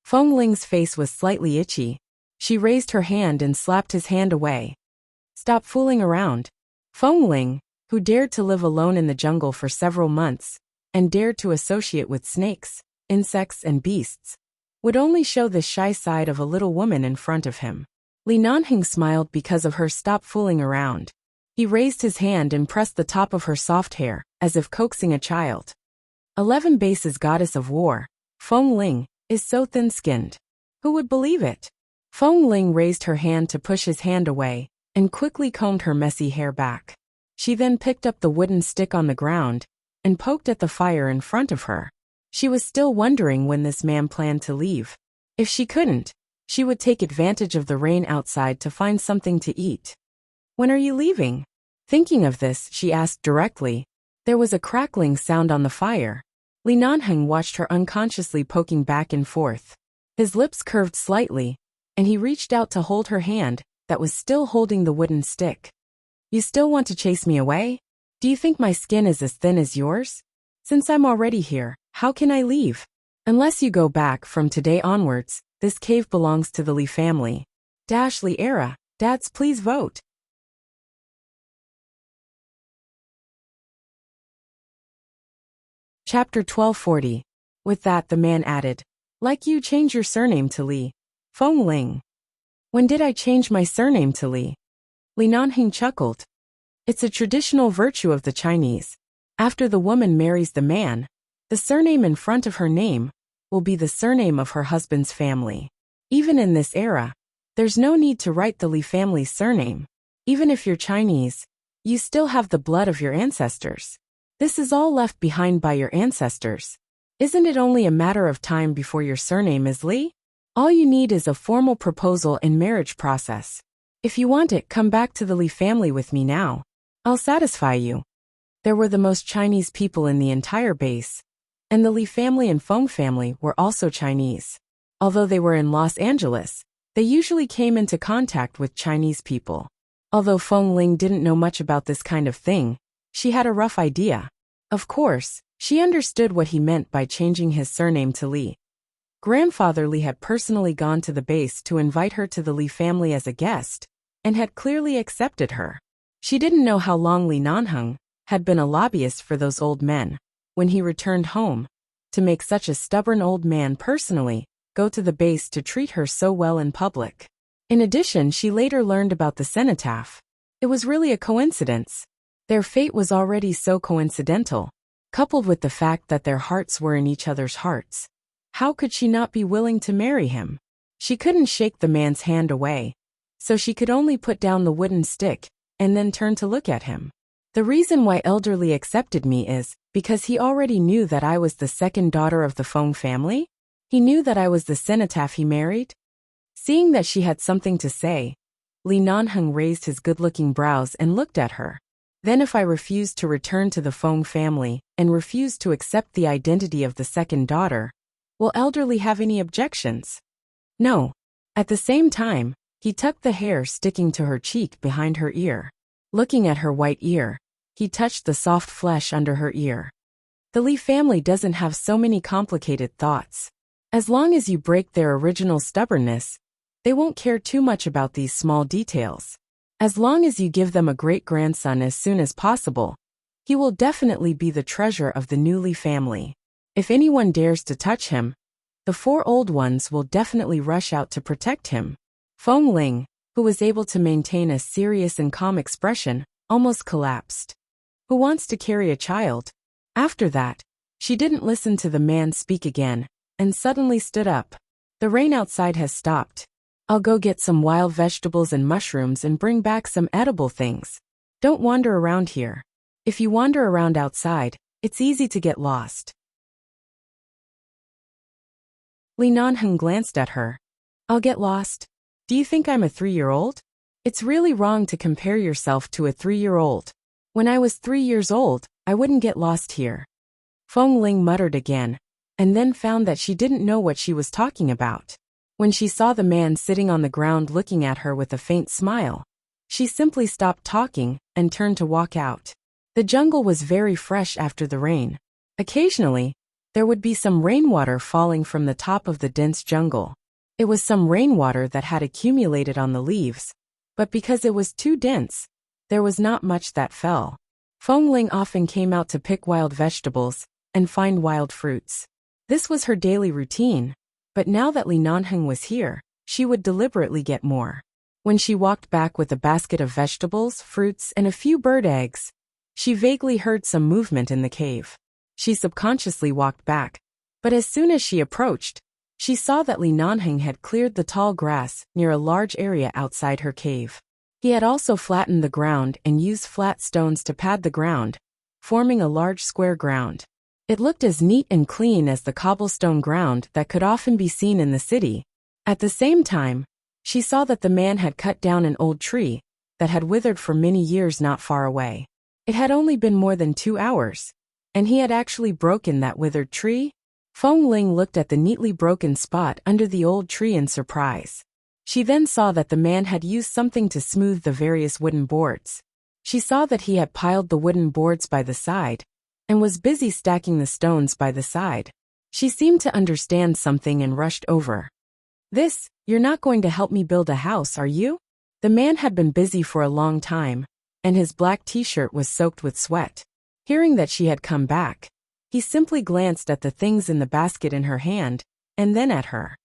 Feng Ling's face was slightly itchy. She raised her hand and slapped his hand away. "Stop fooling around." Feng Ling, who dared to live alone in the jungle for several months, and dared to associate with snakes, insects and beasts, would only show the shy side of a little woman in front of him. Li Nanheng smiled because of her "stop fooling around." He raised his hand and pressed the top of her soft hair, as if coaxing a child. 11 Bases Goddess of War, Feng Ling, is so thin-skinned. Who would believe it? Feng Ling raised her hand to push his hand away, and quickly combed her messy hair back. She then picked up the wooden stick on the ground and poked at the fire in front of her. She was still wondering when this man planned to leave. If she couldn't, she would take advantage of the rain outside to find something to eat. "When are you leaving?" Thinking of this, she asked directly. There was a crackling sound on the fire. Li Nanheng watched her unconsciously poking back and forth. His lips curved slightly, and he reached out to hold her hand that was still holding the wooden stick. "You still want to chase me away? Do you think my skin is as thin as yours? Since I'm already here, how can I leave? Unless you go back from today onwards, this cave belongs to the Li family. Li era, dads please vote." Chapter 1240. With that the man added, "Like you change your surname to Li." Feng Ling. "When did I change my surname to Li?" Li Nanheng chuckled. "It's a traditional virtue of the Chinese. After the woman marries the man, the surname in front of her name will be the surname of her husband's family. Even in this era, there's no need to write the Li family's surname. Even if you're Chinese, you still have the blood of your ancestors. This is all left behind by your ancestors. Isn't it only a matter of time before your surname is Li? All you need is a formal proposal and marriage process. If you want it, come back to the Li family with me now." I'll satisfy you. There were the most Chinese people in the entire base, and the Li family and Feng family were also Chinese. Although they were in Los Angeles, they usually came into contact with Chinese people. Although Feng Ling didn't know much about this kind of thing, she had a rough idea. Of course, she understood what he meant by changing his surname to Li. Grandfather Li had personally gone to the base to invite her to the Li family as a guest, and had clearly accepted her. She didn't know how long Li Nanheng had been a lobbyist for those old men, when he returned home, to make such a stubborn old man personally go to the base to treat her so well in public. In addition, she later learned about the cenotaph. It was really a coincidence. Their fate was already so coincidental, coupled with the fact that their hearts were in each other's hearts. How could she not be willing to marry him? She couldn't shake the man's hand away, so she could only put down the wooden stick and then turn to look at him. The reason why Elderly accepted me is because he already knew that I was the second daughter of the Feng family. He knew that I was the cenotaph he married. Seeing that she had something to say, Li Nanheng raised his good-looking brows and looked at her. Then if I refused to return to the Feng family and refused to accept the identity of the second daughter, will Elderly have any objections? No. At the same time, he tucked the hair sticking to her cheek behind her ear. Looking at her white ear, he touched the soft flesh under her ear. The Li family doesn't have so many complicated thoughts. As long as you break their original stubbornness, they won't care too much about these small details. As long as you give them a great-grandson as soon as possible, he will definitely be the treasure of the new Li family. If anyone dares to touch him, the four old ones will definitely rush out to protect him. Feng Ling, who was able to maintain a serious and calm expression, almost collapsed. Who wants to carry a child? After that, she didn't listen to the man speak again, and suddenly stood up. The rain outside has stopped. I'll go get some wild vegetables and mushrooms and bring back some edible things. Don't wander around here. If you wander around outside, it's easy to get lost. Li Nanheng glanced at her. I'll get lost? Do you think I'm a 3-year-old? It's really wrong to compare yourself to a 3-year-old. When I was 3 years old, I wouldn't get lost here. Feng Ling muttered again, and then found that she didn't know what she was talking about. When she saw the man sitting on the ground looking at her with a faint smile, she simply stopped talking and turned to walk out. The jungle was very fresh after the rain. Occasionally, there would be some rainwater falling from the top of the dense jungle. It was some rainwater that had accumulated on the leaves, but because it was too dense, there was not much that fell. Feng Ling often came out to pick wild vegetables and find wild fruits. This was her daily routine, but now that Li Nanheng was here, she would deliberately get more. When she walked back with a basket of vegetables, fruits, and a few bird eggs, she vaguely heard some movement in the cave. She subconsciously walked back, but as soon as she approached, she saw that Li Nanheng had cleared the tall grass near a large area outside her cave. He had also flattened the ground and used flat stones to pad the ground, forming a large square ground. It looked as neat and clean as the cobblestone ground that could often be seen in the city. At the same time, she saw that the man had cut down an old tree that had withered for many years not far away. It had only been more than 2 hours, and he had actually broken that withered tree. Feng Ling looked at the neatly broken spot under the old tree in surprise. She then saw that the man had used something to smooth the various wooden boards. She saw that he had piled the wooden boards by the side, and was busy stacking the stones by the side. She seemed to understand something and rushed over. You're not going to help me build a house, are you? The man had been busy for a long time, and his black t-shirt was soaked with sweat. Hearing that she had come back, he simply glanced at the things in the basket in her hand, and then at her.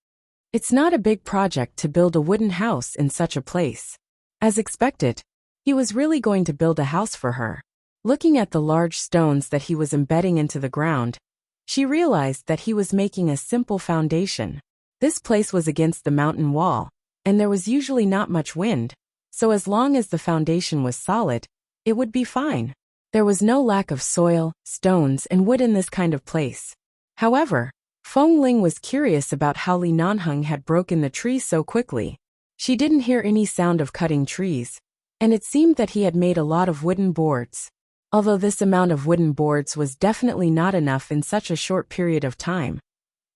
It's not a big project to build a wooden house in such a place. As expected, he was really going to build a house for her. Looking at the large stones that he was embedding into the ground, she realized that he was making a simple foundation. This place was against the mountain wall, and there was usually not much wind, so as long as the foundation was solid, it would be fine. There was no lack of soil, stones, and wood in this kind of place. However, Feng Ling was curious about how Li Nanheng had broken the tree so quickly. She didn't hear any sound of cutting trees, and it seemed that he had made a lot of wooden boards. Although this amount of wooden boards was definitely not enough in such a short period of time.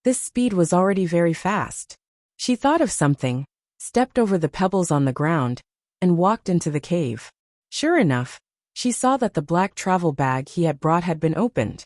This speed was already very fast. She thought of something, stepped over the pebbles on the ground, and walked into the cave. Sure enough, she saw that the black travel bag he had brought had been opened.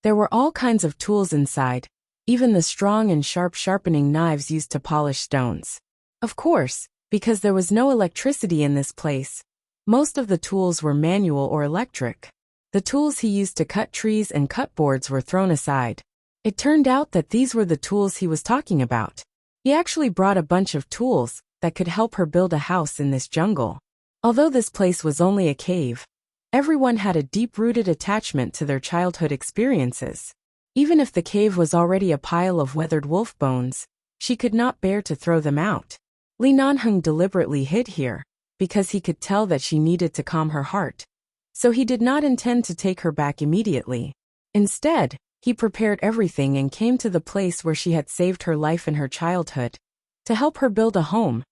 There were all kinds of tools inside, even the strong and sharp sharpening knives used to polish stones. Of course, because there was no electricity in this place, most of the tools were manual or electric. The tools he used to cut trees and cut boards were thrown aside. It turned out that these were the tools he was talking about. He actually brought a bunch of tools that could help her build a house in this jungle. Although this place was only a cave, everyone had a deep-rooted attachment to their childhood experiences. Even if the cave was already a pile of weathered wolf bones, she could not bear to throw them out. Li Nanheng deliberately hid here, because he could tell that she needed to calm her heart. So he did not intend to take her back immediately. Instead, he prepared everything and came to the place where she had saved her life in her childhood, to help her build a home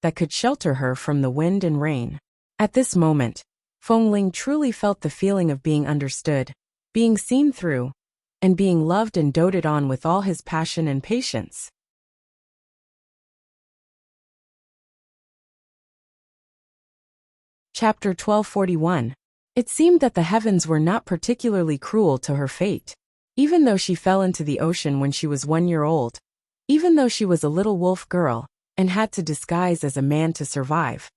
that could shelter her from the wind and rain. At this moment, Feng Ling truly felt the feeling of being understood, being seen through, and being loved and doted on with all his passion and patience. Chapter 1241. It seemed that the heavens were not particularly cruel to her fate. Even though she fell into the ocean when she was 1 year old, even though she was a little wolf girl and had to disguise as a man to survive,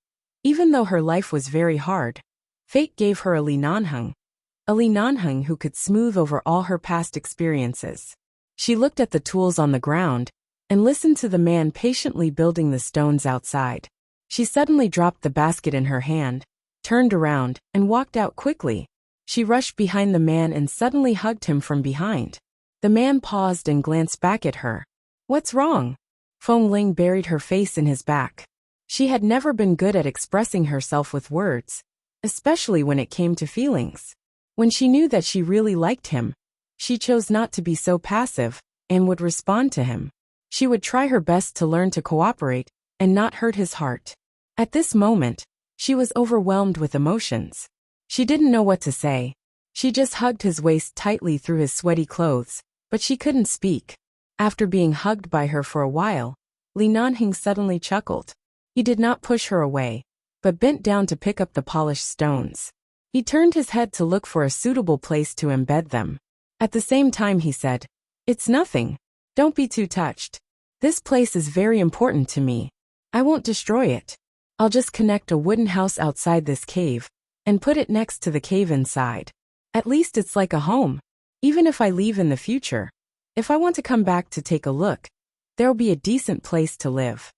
even though her life was very hard, fate gave her a Li Nanheng who could smooth over all her past experiences. She looked at the tools on the ground and listened to the man patiently building the stones outside. She suddenly dropped the basket in her hand, turned around, and walked out quickly. She rushed behind the man and suddenly hugged him from behind. The man paused and glanced back at her. "What's wrong?" Feng Ling buried her face in his back. She had never been good at expressing herself with words, especially when it came to feelings. When she knew that she really liked him, she chose not to be so passive and would respond to him. She would try her best to learn to cooperate and not hurt his heart. At this moment, she was overwhelmed with emotions. She didn't know what to say. She just hugged his waist tightly through his sweaty clothes, but she couldn't speak. After being hugged by her for a while, Li Nanheng suddenly chuckled. He did not push her away, but bent down to pick up the polished stones. He turned his head to look for a suitable place to embed them. At the same time he said, "It's nothing. Don't be too touched. This place is very important to me. I won't destroy it. I'll just connect a wooden house outside this cave and put it next to the cave inside. At least it's like a home. Even if I leave in the future, if I want to come back to take a look, there'll be a decent place to live."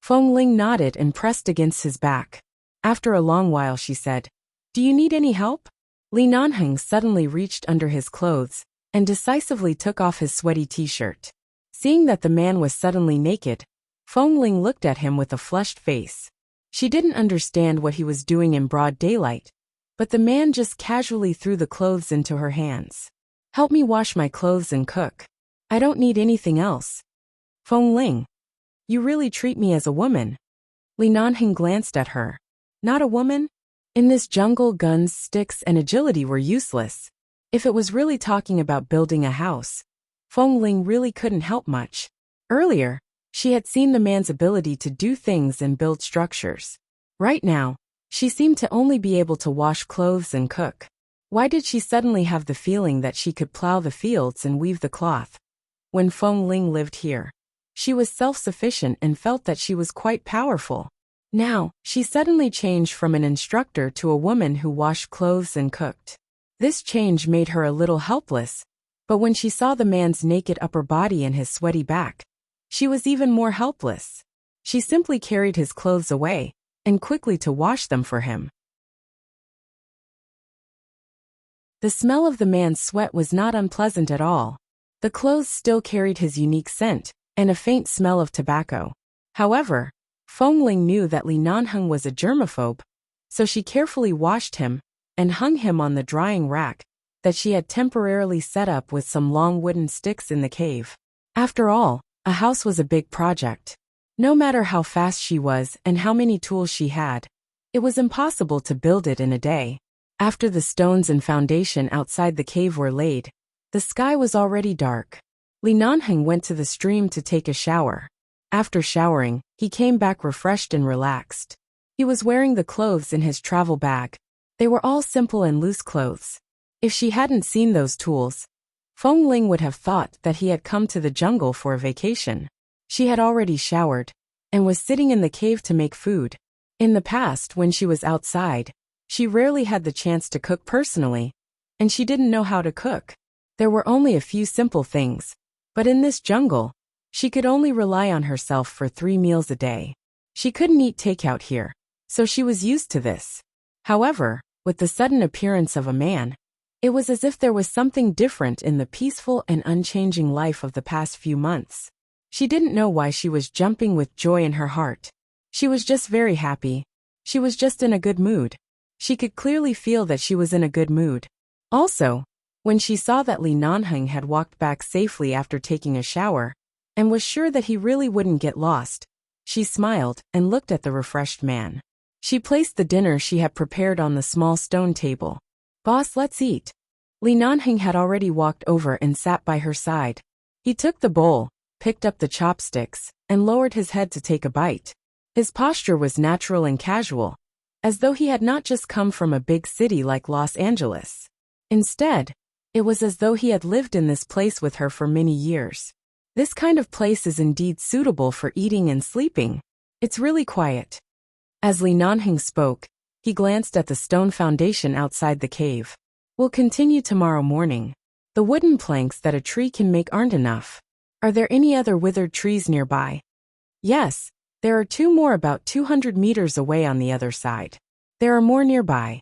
Feng Ling nodded and pressed against his back. After a long while she said, "Do you need any help?" Li Nanheng suddenly reached under his clothes and decisively took off his sweaty t-shirt. Seeing that the man was suddenly naked, Feng Ling looked at him with a flushed face. She didn't understand what he was doing in broad daylight, but the man just casually threw the clothes into her hands. "Help me wash my clothes and cook. I don't need anything else." "Feng Ling, you really treat me as a woman." Li Nanheng glanced at her. "Not a woman?" In this jungle, guns, sticks, and agility were useless. If it was really talking about building a house, Feng Ling really couldn't help much. Earlier, she had seen the man's ability to do things and build structures. Right now, she seemed to only be able to wash clothes and cook. Why did she suddenly have the feeling that she could plow the fields and weave the cloth? When Feng Ling lived here, she was self-sufficient and felt that she was quite powerful. Now, she suddenly changed from an instructor to a woman who washed clothes and cooked. This change made her a little helpless, but when she saw the man's naked upper body and his sweaty back, she was even more helpless. She simply carried his clothes away and quickly to wash them for him. The smell of the man's sweat was not unpleasant at all. The clothes still carried his unique scent and a faint smell of tobacco. However, Feng Ling knew that Li Nanheng was a germaphobe, so she carefully washed him and hung him on the drying rack that she had temporarily set up with some long wooden sticks in the cave. After all, a house was a big project. No matter how fast she was and how many tools she had, it was impossible to build it in a day. After the stones and foundation outside the cave were laid, the sky was already dark. Li Nanheng went to the stream to take a shower. After showering, he came back refreshed and relaxed. He was wearing the clothes in his travel bag. They were all simple and loose clothes. If she hadn't seen those tools, Feng Ling would have thought that he had come to the jungle for a vacation. She had already showered and was sitting in the cave to make food. In the past, when she was outside, she rarely had the chance to cook personally, and she didn't know how to cook. There were only a few simple things, but in this jungle, she could only rely on herself for 3 meals a day. She couldn't eat takeout here, so she was used to this. However, with the sudden appearance of a man, it was as if there was something different in the peaceful and unchanging life of the past few months. She didn't know why she was jumping with joy in her heart. She was just very happy. She was just in a good mood. She could clearly feel that she was in a good mood. Also, when she saw that Li Nanheng had walked back safely after taking a shower, and was sure that he really wouldn't get lost, she smiled and looked at the refreshed man. She placed the dinner she had prepared on the small stone table. "Boss, let's eat." Li Nanheng had already walked over and sat by her side. He took the bowl, picked up the chopsticks, and lowered his head to take a bite. His posture was natural and casual, as though he had not just come from a big city like Los Angeles. Instead, it was as though he had lived in this place with her for many years. This kind of place is indeed suitable for eating and sleeping. It's really quiet. As Li Nanheng spoke, he glanced at the stone foundation outside the cave. "We'll continue tomorrow morning. The wooden planks that a tree can make aren't enough. Are there any other withered trees nearby?" "Yes. There are 2 more about 200 meters away on the other side. There are more nearby."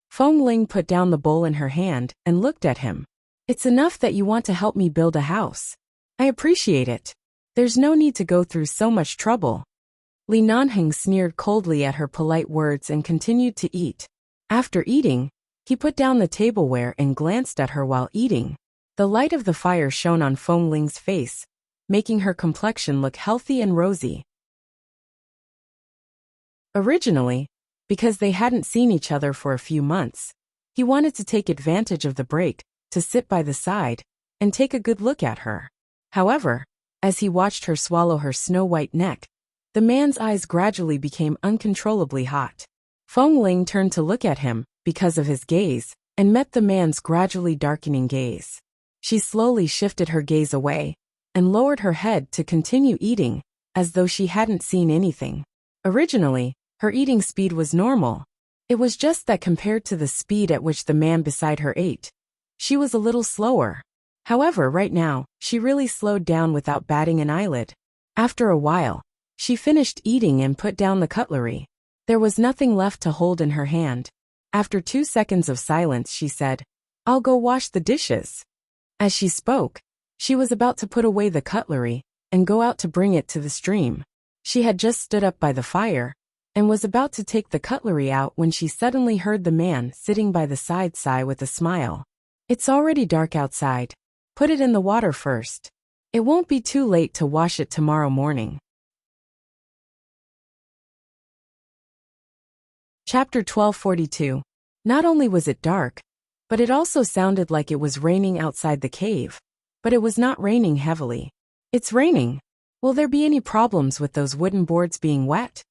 Feng Ling put down the bowl in her hand and looked at him. "It's enough that you want to help me build a house. I appreciate it. There's no need to go through so much trouble." Li Nanheng sneered coldly at her polite words and continued to eat. After eating, he put down the tableware and glanced at her while eating. The light of the fire shone on Feng Ling's face, making her complexion look healthy and rosy. Originally, because they hadn't seen each other for a few months, he wanted to take advantage of the break, to sit by the side, and take a good look at her. However, as he watched her swallow her snow-white neck, the man's eyes gradually became uncontrollably hot. Feng Ling turned to look at him, because of his gaze, and met the man's gradually darkening gaze. She slowly shifted her gaze away, and lowered her head to continue eating, as though she hadn't seen anything. Originally, her eating speed was normal. It was just that compared to the speed at which the man beside her ate, she was a little slower. However, right now, she really slowed down without batting an eyelid. After a while, she finished eating and put down the cutlery. There was nothing left to hold in her hand. After 2 seconds of silence, she said, "I'll go wash the dishes." As she spoke, she was about to put away the cutlery and go out to bring it to the stream. She had just stood up by the fire and was about to take the cutlery out when she suddenly heard the man sitting by the side sigh with a smile. "It's already dark outside. Put it in the water first. It won't be too late to wash it tomorrow morning." Chapter 1242. Not only was it dark, but it also sounded like it was raining outside the cave. But it was not raining heavily. "It's raining. Will there be any problems with those wooden boards being wet?"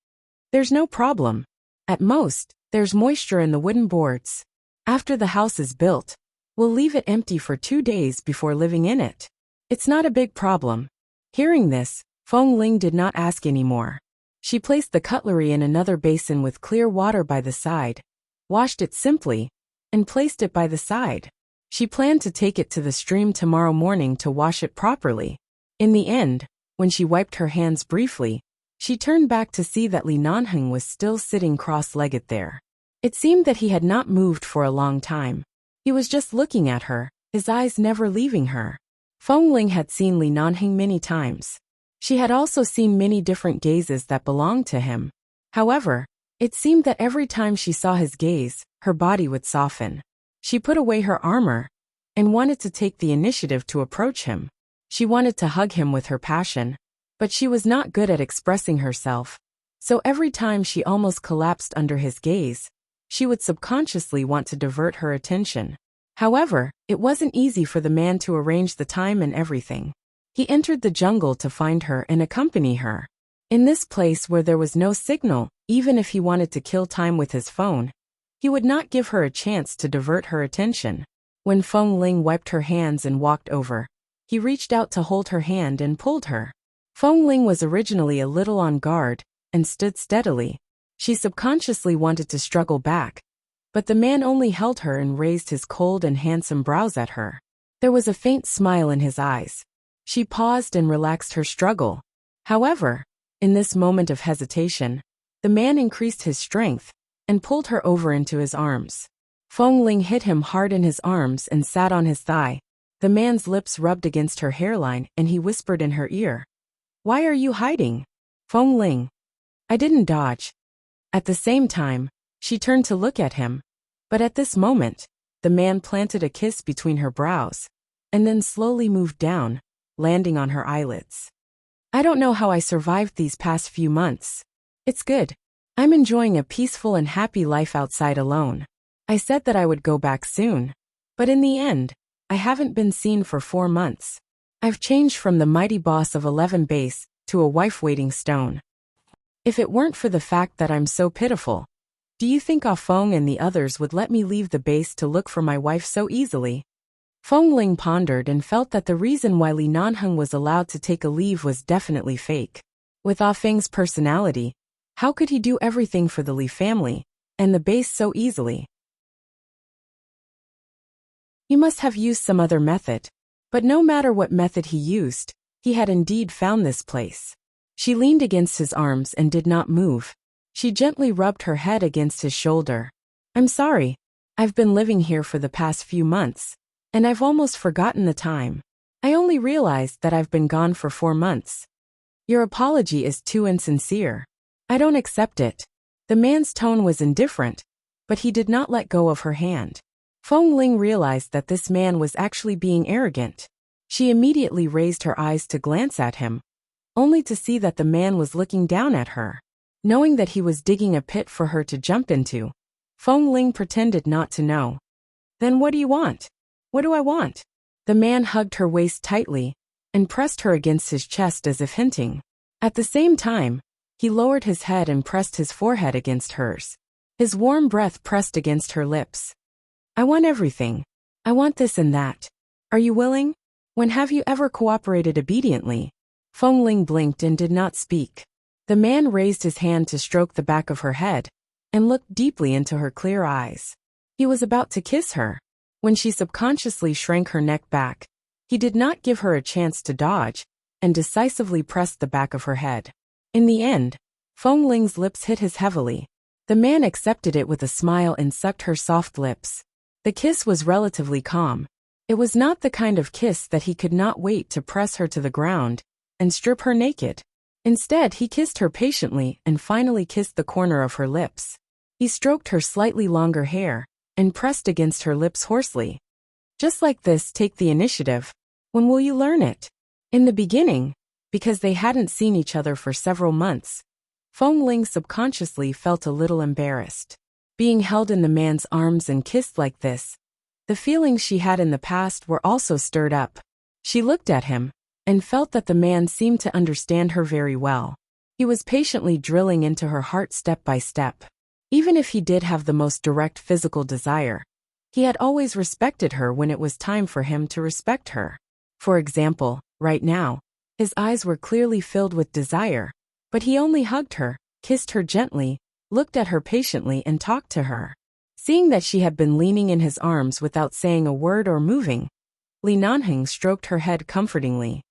"There's no problem. At most, there's moisture in the wooden boards. After the house is built, we'll leave it empty for 2 days before living in it. It's not a big problem." Hearing this, Feng Ling did not ask any more. She placed the cutlery in another basin with clear water by the side, washed it simply, and placed it by the side. She planned to take it to the stream tomorrow morning to wash it properly. In the end, when she wiped her hands briefly, she turned back to see that Li Nanheng was still sitting cross-legged there. It seemed that he had not moved for a long time. He was just looking at her, his eyes never leaving her. Feng Ling had seen Li Nanheng many times. She had also seen many different gazes that belonged to him. However, it seemed that every time she saw his gaze, her body would soften. She put away her armor and wanted to take the initiative to approach him. She wanted to hug him with her passion, But she was not good at expressing herself, so every time she almost collapsed under his gaze, she would subconsciously want to divert her attention. However, it wasn't easy for the man to arrange the time and everything. He entered the jungle to find her and accompany her. In this place where there was no signal, even if he wanted to kill time with his phone, he would not give her a chance to divert her attention. When Feng Ling wiped her hands and walked over, he reached out to hold her hand and pulled her. Feng Ling was originally a little on guard and stood steadily. She subconsciously wanted to struggle back, but the man only held her and raised his cold and handsome brows at her. There was a faint smile in his eyes. She paused and relaxed her struggle. However, in this moment of hesitation, the man increased his strength and pulled her over into his arms. Feng Ling hit him hard in his arms and sat on his thigh. The man's lips rubbed against her hairline and he whispered in her ear, "Why are you hiding, Feng Ling?" "I didn't dodge." At the same time, she turned to look at him, but at this moment, the man planted a kiss between her brows, and then slowly moved down, landing on her eyelids. "I don't know how I survived these past few months. It's good. I'm enjoying a peaceful and happy life outside alone. I said that I would go back soon, but in the end, I haven't been seen for 4 months. I've changed from the mighty boss of 11 base to a wife-waiting stone. If it weren't for the fact that I'm so pitiful, do you think Ah Feng and the others would let me leave the base to look for my wife so easily?" Feng Ling pondered and felt that the reason why Li Nanheng was allowed to take a leave was definitely fake. With Ah Feng's personality, how could he do everything for the Li family and the base so easily? He must have used some other method, but no matter what method he used, he had indeed found this place. She leaned against his arms and did not move. She gently rubbed her head against his shoulder. "I'm sorry. I've been living here for the past few months, and I've almost forgotten the time. I only realized that I've been gone for 4 months. Your apology is too insincere. I don't accept it." The man's tone was indifferent, but he did not let go of her hand. Feng Ling realized that this man was actually being arrogant. She immediately raised her eyes to glance at him, only to see that the man was looking down at her. Knowing that he was digging a pit for her to jump into, Feng Ling pretended not to know. "Then what do you want?" "What do I want?" The man hugged her waist tightly and pressed her against his chest as if hinting. At the same time, he lowered his head and pressed his forehead against hers. His warm breath pressed against her lips. "I want everything. I want this and that. Are you willing? When have you ever cooperated obediently?" Feng Ling blinked and did not speak. The man raised his hand to stroke the back of her head and looked deeply into her clear eyes. He was about to kiss her when she subconsciously shrank her neck back. He did not give her a chance to dodge and decisively pressed the back of her head. In the end, Feng Ling's lips hit his heavily. The man accepted it with a smile and sucked her soft lips. The kiss was relatively calm. It was not the kind of kiss that he could not wait to press her to the ground and strip her naked. Instead, he kissed her patiently and finally kissed the corner of her lips. He stroked her slightly longer hair and pressed against her lips hoarsely. "Just like this, take the initiative. When will you learn it?" In the beginning, because they hadn't seen each other for several months, Feng Ling subconsciously felt a little embarrassed. Being held in the man's arms and kissed like this, the feelings she had in the past were also stirred up. She looked at him and felt that the man seemed to understand her very well. He was patiently drilling into her heart step by step. Even if he did have the most direct physical desire, he had always respected her when it was time for him to respect her. For example, right now, his eyes were clearly filled with desire, but he only hugged her, kissed her gently, looked at her patiently and talked to her. Seeing that she had been leaning in his arms without saying a word or moving, Li Nanheng stroked her head comfortingly.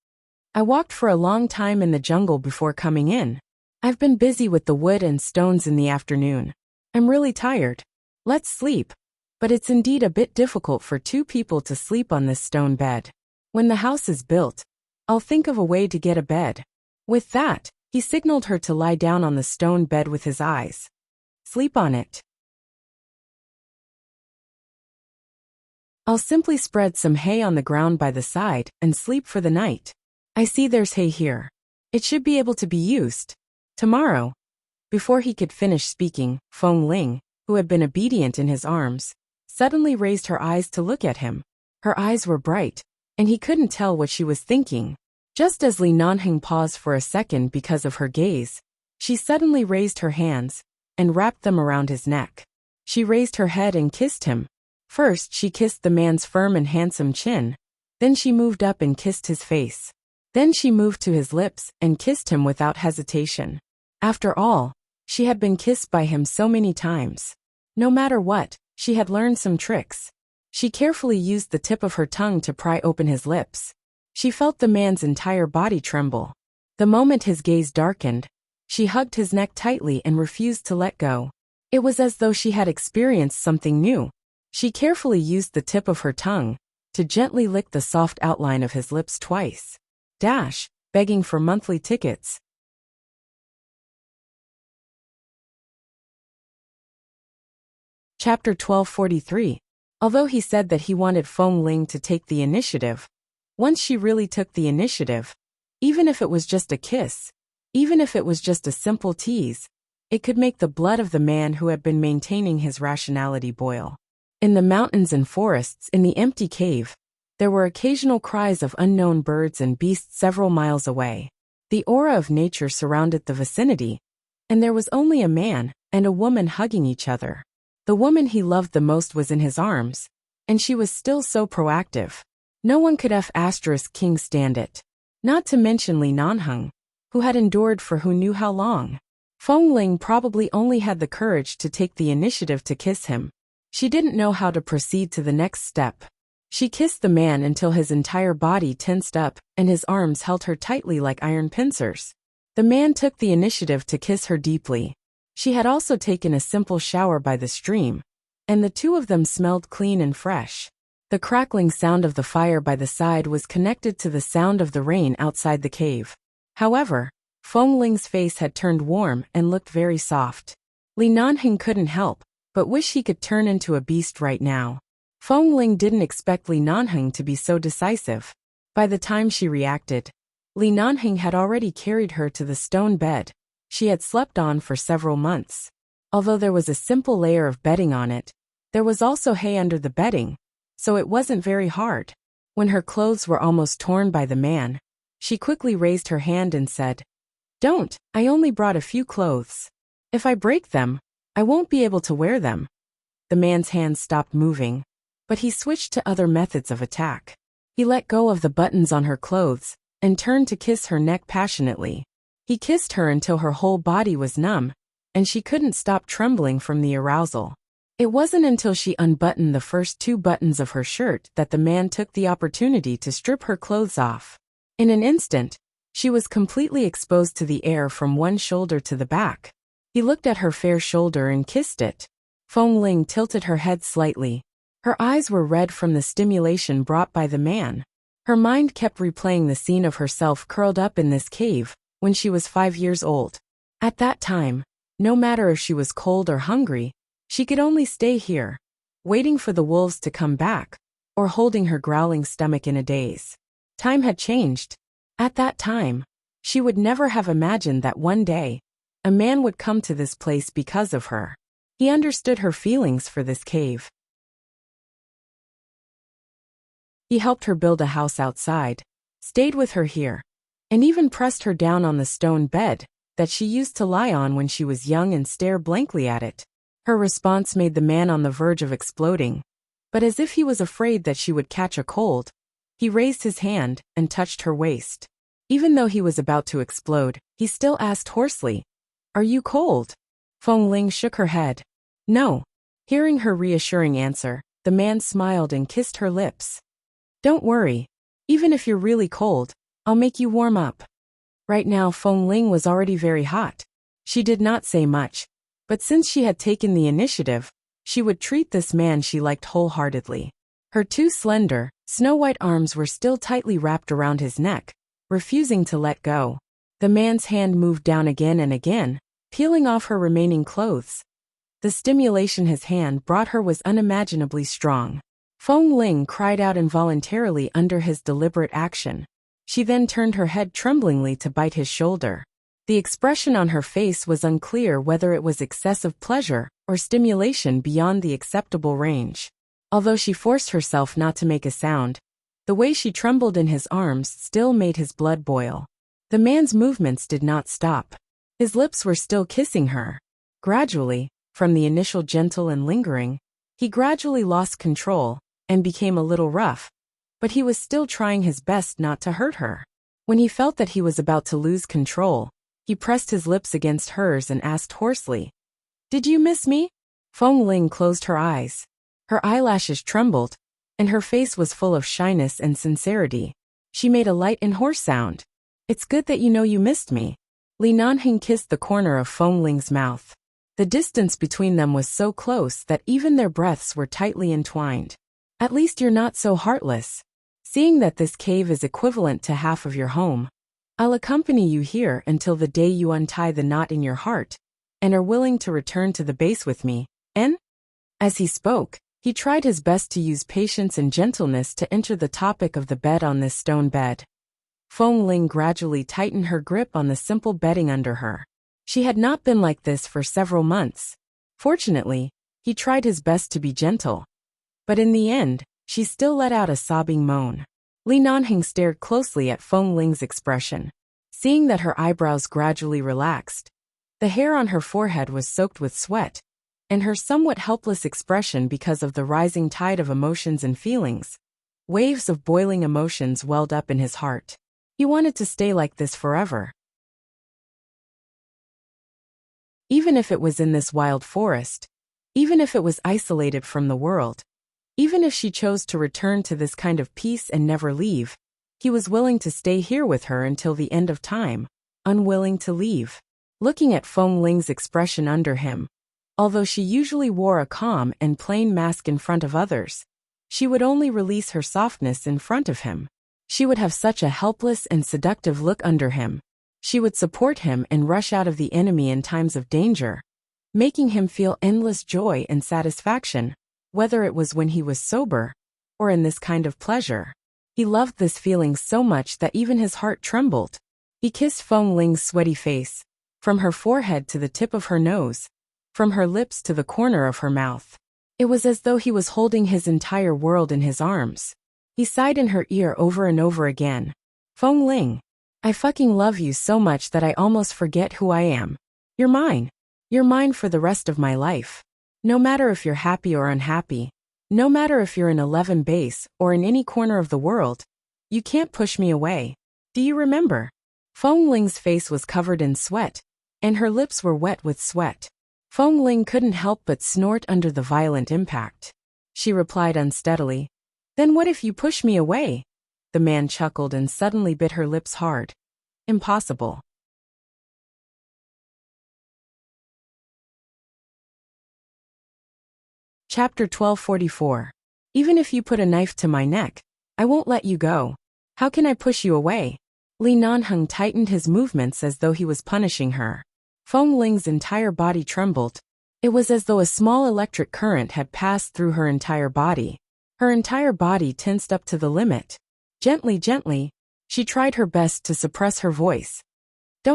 "I walked for a long time in the jungle before coming in. I've been busy with the wood and stones in the afternoon. I'm really tired. Let's sleep." But it's indeed a bit difficult for 2 people to sleep on this stone bed. When the house is built, I'll think of a way to get a bed. With that, he signaled her to lie down on the stone bed with his eyes. "Sleep on it. I'll simply spread some hay on the ground by the side and sleep for the night. I see there's hay here." It should be able to be used tomorrow. Before he could finish speaking, Feng Ling, who had been obedient in his arms, suddenly raised her eyes to look at him. Her eyes were bright, and he couldn't tell what she was thinking. Just as Li Nanheng paused for a second because of her gaze, she suddenly raised her hands and wrapped them around his neck. She raised her head and kissed him. First she kissed the man's firm and handsome chin, then she moved up and kissed his face. Then she moved to his lips and kissed him without hesitation. After all, she had been kissed by him so many times. No matter what, she had learned some tricks. She carefully used the tip of her tongue to pry open his lips. She felt the man's entire body tremble. The moment his gaze darkened, she hugged his neck tightly and refused to let go. It was as though she had experienced something new. She carefully used the tip of her tongue to gently lick the soft outline of his lips twice. Begging for monthly tickets. Chapter 1243. Although he said that he wanted Feng Ling to take the initiative, once she really took the initiative, even if it was just a kiss, even if it was just a simple tease, it could make the blood of the man who had been maintaining his rationality boil. In the mountains and forests, in the empty cave, there were occasional cries of unknown birds and beasts several miles away. The aura of nature surrounded the vicinity, and there was only a man and a woman hugging each other. The woman he loved the most was in his arms, and she was still so proactive. No one could King stand it. Not to mention Li Nanheng, who had endured for who knew how long. Feng Ling probably only had the courage to take the initiative to kiss him. She didn't know how to proceed to the next step. She kissed the man until his entire body tensed up and his arms held her tightly like iron pincers. The man took the initiative to kiss her deeply. She had also taken a simple shower by the stream, and the two of them smelled clean and fresh. The crackling sound of the fire by the side was connected to the sound of the rain outside the cave. However, Feng Ling's face had turned warm and looked very soft. Li Nanheng couldn't help but wish he could turn into a beast right now. Feng Ling didn't expect Li Nanheng to be so decisive. By the time she reacted, Li Nanheng had already carried her to the stone bed she had slept on for several months. Although there was a simple layer of bedding on it, there was also hay under the bedding, so it wasn't very hard. When her clothes were almost torn by the man, she quickly raised her hand and said, "Don't, I only brought a few clothes. If I break them, I won't be able to wear them." The man's hands stopped moving, but he switched to other methods of attack. He let go of the buttons on her clothes and turned to kiss her neck passionately. He kissed her until her whole body was numb, and she couldn't stop trembling from the arousal. It wasn't until she unbuttoned the first two buttons of her shirt that the man took the opportunity to strip her clothes off. In an instant, she was completely exposed to the air from one shoulder to the back. He looked at her fair shoulder and kissed it. Feng Ling tilted her head slightly. Her eyes were red from the stimulation brought by the man. Her mind kept replaying the scene of herself curled up in this cave when she was 5 years old. At that time, no matter if she was cold or hungry, she could only stay here, waiting for the wolves to come back, or holding her growling stomach in a daze. Time had changed. At that time, she would never have imagined that one day, a man would come to this place because of her. He understood her feelings for this cave. He helped her build a house outside, stayed with her here, and even pressed her down on the stone bed that she used to lie on when she was young and stare blankly at it. Her response made the man on the verge of exploding, but as if he was afraid that she would catch a cold, he raised his hand and touched her waist. Even though he was about to explode, he still asked hoarsely, "Are you cold?" Feng Ling shook her head. "No." Hearing her reassuring answer, the man smiled and kissed her lips. "Don't worry. Even if you're really cold, I'll make you warm up." Right now Feng Ling was already very hot. She did not say much, but since she had taken the initiative, she would treat this man she liked wholeheartedly. Her two slender, snow-white arms were still tightly wrapped around his neck, refusing to let go. The man's hand moved down again and again, peeling off her remaining clothes. The stimulation his hand brought her was unimaginably strong. Feng Ling cried out involuntarily under his deliberate action. She then turned her head tremblingly to bite his shoulder. The expression on her face was unclear whether it was excessive pleasure or stimulation beyond the acceptable range. Although she forced herself not to make a sound, the way she trembled in his arms still made his blood boil. The man's movements did not stop. His lips were still kissing her. Gradually, from the initial gentle and lingering, he gradually lost control and became a little rough, but he was still trying his best not to hurt her. When he felt that he was about to lose control, he pressed his lips against hers and asked hoarsely, "Did you miss me?" Feng Ling closed her eyes. Her eyelashes trembled, and her face was full of shyness and sincerity. She made a light and hoarse sound. "It's good that you know you missed me." Li Nanheng kissed the corner of Feng Ling's mouth. The distance between them was so close that even their breaths were tightly entwined. "At least you're not so heartless. Seeing that this cave is equivalent to half of your home, I'll accompany you here until the day you untie the knot in your heart and are willing to return to the base with me, en?" As he spoke, he tried his best to use patience and gentleness to enter the topic of the bed on this stone bed. Feng Ling gradually tightened her grip on the simple bedding under her. She had not been like this for several months. Fortunately, he tried his best to be gentle. But in the end, she still let out a sobbing moan. Li Nanheng stared closely at Feng Ling's expression. Seeing that her eyebrows gradually relaxed, the hair on her forehead was soaked with sweat, and her somewhat helpless expression because of the rising tide of emotions and feelings. Waves of boiling emotions welled up in his heart. He wanted to stay like this forever. Even if it was in this wild forest, even if it was isolated from the world, even if she chose to return to this kind of peace and never leave, he was willing to stay here with her until the end of time, unwilling to leave. Looking at Feng Ling's expression under him, although she usually wore a calm and plain mask in front of others, she would only release her softness in front of him. She would have such a helpless and seductive look under him. She would support him and rush out of the enemy in times of danger, making him feel endless joy and satisfaction, whether it was when he was sober or in this kind of pleasure. He loved this feeling so much that even his heart trembled. He kissed Feng Ling's sweaty face, from her forehead to the tip of her nose, from her lips to the corner of her mouth. It was as though he was holding his entire world in his arms. He sighed in her ear over and over again. "Feng Ling, I fucking love you so much that I almost forget who I am. You're mine. You're mine for the rest of my life. No matter if you're happy or unhappy, no matter if you're in 11 base or in any corner of the world, you can't push me away. Do you remember?" Feng Ling's face was covered in sweat, and her lips were wet with sweat. Feng Ling couldn't help but snort under the violent impact. She replied unsteadily, "Then what if you push me away?" The man chuckled and suddenly bit her lips hard. "Impossible." Chapter 1244. Even if you put a knife to my neck, I won't let you go. How can I push you away? Li Nanheng tightened his movements as though he was punishing her. Feng Ling's entire body trembled. It was as though a small electric current had passed through her entire body. Her entire body tensed up to the limit. Gently, gently, she tried her best to suppress her voice.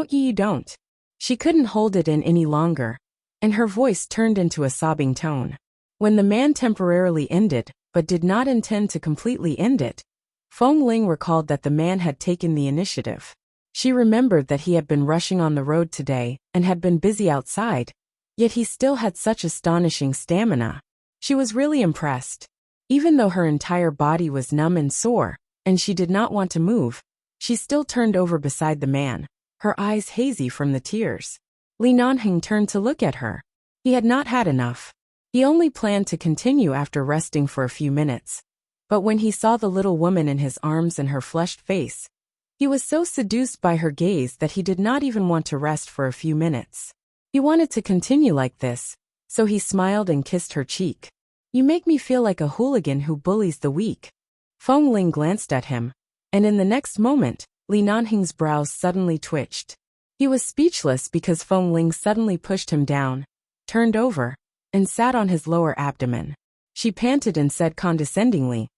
You don't." She couldn't hold it in any longer, and her voice turned into a sobbing tone. When the man temporarily ended, but did not intend to completely end it, Feng Ling recalled that the man had taken the initiative. She remembered that he had been rushing on the road today and had been busy outside, yet he still had such astonishing stamina. She was really impressed. Even though her entire body was numb and sore, and she did not want to move, she still turned over beside the man, her eyes hazy from the tears. Li Nanheng turned to look at her. He had not had enough. He only planned to continue after resting for a few minutes. But when he saw the little woman in his arms and her flushed face, he was so seduced by her gaze that he did not even want to rest for a few minutes. He wanted to continue like this, so he smiled and kissed her cheek. "You make me feel like a hooligan who bullies the weak." Feng Ling glanced at him, and in the next moment, Li Nanheng's brows suddenly twitched. He was speechless because Feng Ling suddenly pushed him down, turned over, and sat on his lower abdomen. She panted and said condescendingly,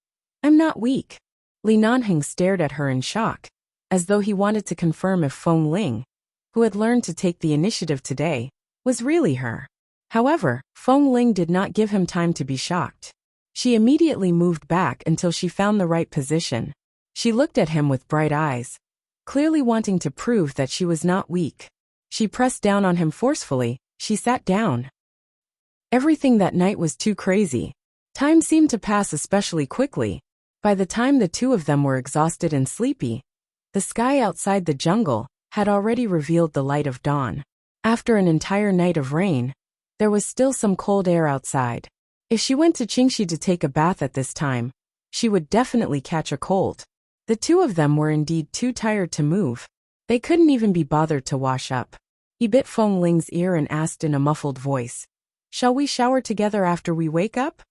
"I'm not weak." Li Nanheng stared at her in shock. as though he wanted to confirm if Feng Ling, who had learned to take the initiative today, was really her. However, Feng Ling did not give him time to be shocked. She immediately moved back until she found the right position. She looked at him with bright eyes, clearly wanting to prove that she was not weak. She pressed down on him forcefully. She sat down. Everything that night was too crazy. Time seemed to pass especially quickly. By the time the two of them were exhausted and sleepy, the sky outside the jungle had already revealed the light of dawn. After an entire night of rain, there was still some cold air outside. If she went to Qingxi to take a bath at this time, she would definitely catch a cold. The two of them were indeed too tired to move. They couldn't even be bothered to wash up. He bit Feng Ling's ear and asked in a muffled voice, "Shall we shower together after we wake up?"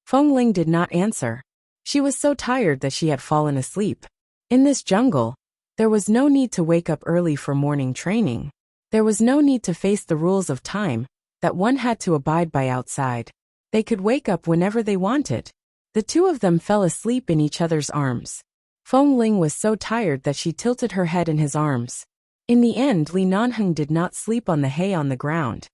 Feng Ling did not answer. She was so tired that she had fallen asleep. In this jungle, there was no need to wake up early for morning training. There was no need to face the rules of time that one had to abide by outside. They could wake up whenever they wanted. The two of them fell asleep in each other's arms. Feng Ling was so tired that she tilted her head in his arms. In the end, Li Nanheng did not sleep on the hay on the ground.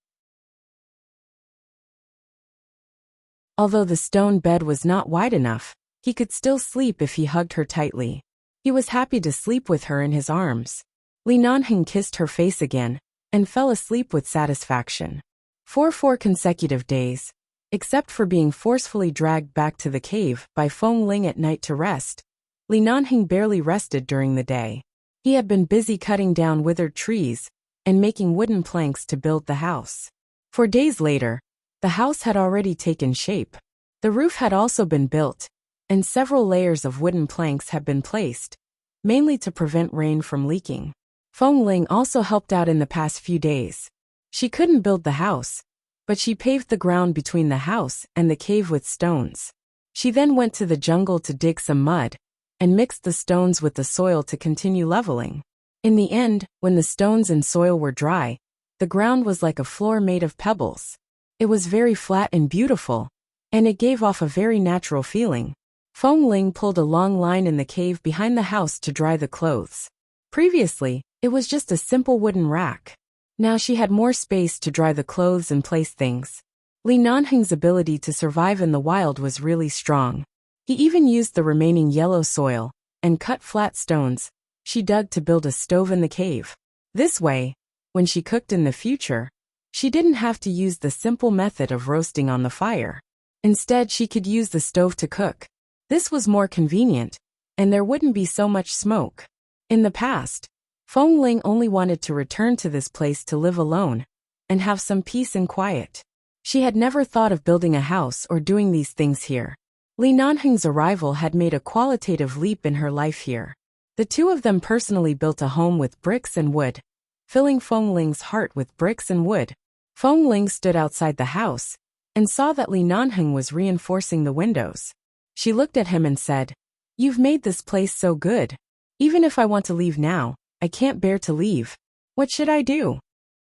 Although the stone bed was not wide enough, he could still sleep if he hugged her tightly. He was happy to sleep with her in his arms. Li Nanheng kissed her face again and fell asleep with satisfaction. For 4 consecutive days, except for being forcefully dragged back to the cave by Feng Ling at night to rest, Li Nanheng barely rested during the day. He had been busy cutting down withered trees and making wooden planks to build the house. 4 days later, the house had already taken shape. The roof had also been built, and several layers of wooden planks had been placed, mainly to prevent rain from leaking. Feng Ling also helped out in the past few days. She couldn't build the house, but she paved the ground between the house and the cave with stones. She then went to the jungle to dig some mud and mixed the stones with the soil to continue leveling. In the end, when the stones and soil were dry, the ground was like a floor made of pebbles. It was very flat and beautiful, and it gave off a very natural feeling. Feng Ling pulled a long line in the cave behind the house to dry the clothes. Previously, it was just a simple wooden rack. Now she had more space to dry the clothes and place things. Li Nanheng's ability to survive in the wild was really strong. He even used the remaining yellow soil and cut flat stones she dug to build a stove in the cave. This way, when she cooked in the future, she didn't have to use the simple method of roasting on the fire. Instead, she could use the stove to cook. This was more convenient, and there wouldn't be so much smoke. In the past, Feng Ling only wanted to return to this place to live alone and have some peace and quiet. She had never thought of building a house or doing these things here. Li Nanheng's arrival had made a qualitative leap in her life here. The two of them personally built a home with bricks and wood, filling Feng Ling's heart with bricks and wood. Feng Ling stood outside the house and saw that Li Nanheng was reinforcing the windows. She looked at him and said, "You've made this place so good. Even if I want to leave now, I can't bear to leave. What should I do?"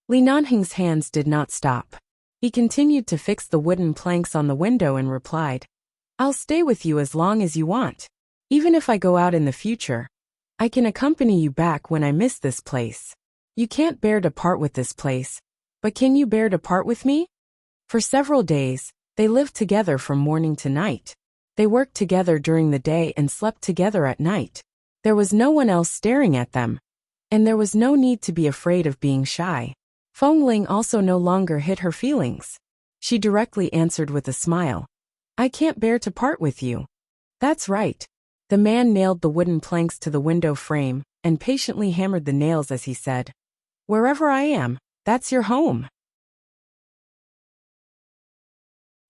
Li Nanheng's hands did not stop. He continued to fix the wooden planks on the window and replied, "I'll stay with you as long as you want. Even if I go out in the future, I can accompany you back when I miss this place. You can't bear to part with this place, but can you bear to part with me?" For several days, they lived together from morning to night. They worked together during the day and slept together at night. There was no one else staring at them, and there was no need to be afraid of being shy. Feng Ling also no longer hid her feelings. She directly answered with a smile, "I can't bear to part with you." "That's right." The man nailed the wooden planks to the window frame and patiently hammered the nails as he said, "Wherever I am, that's your home.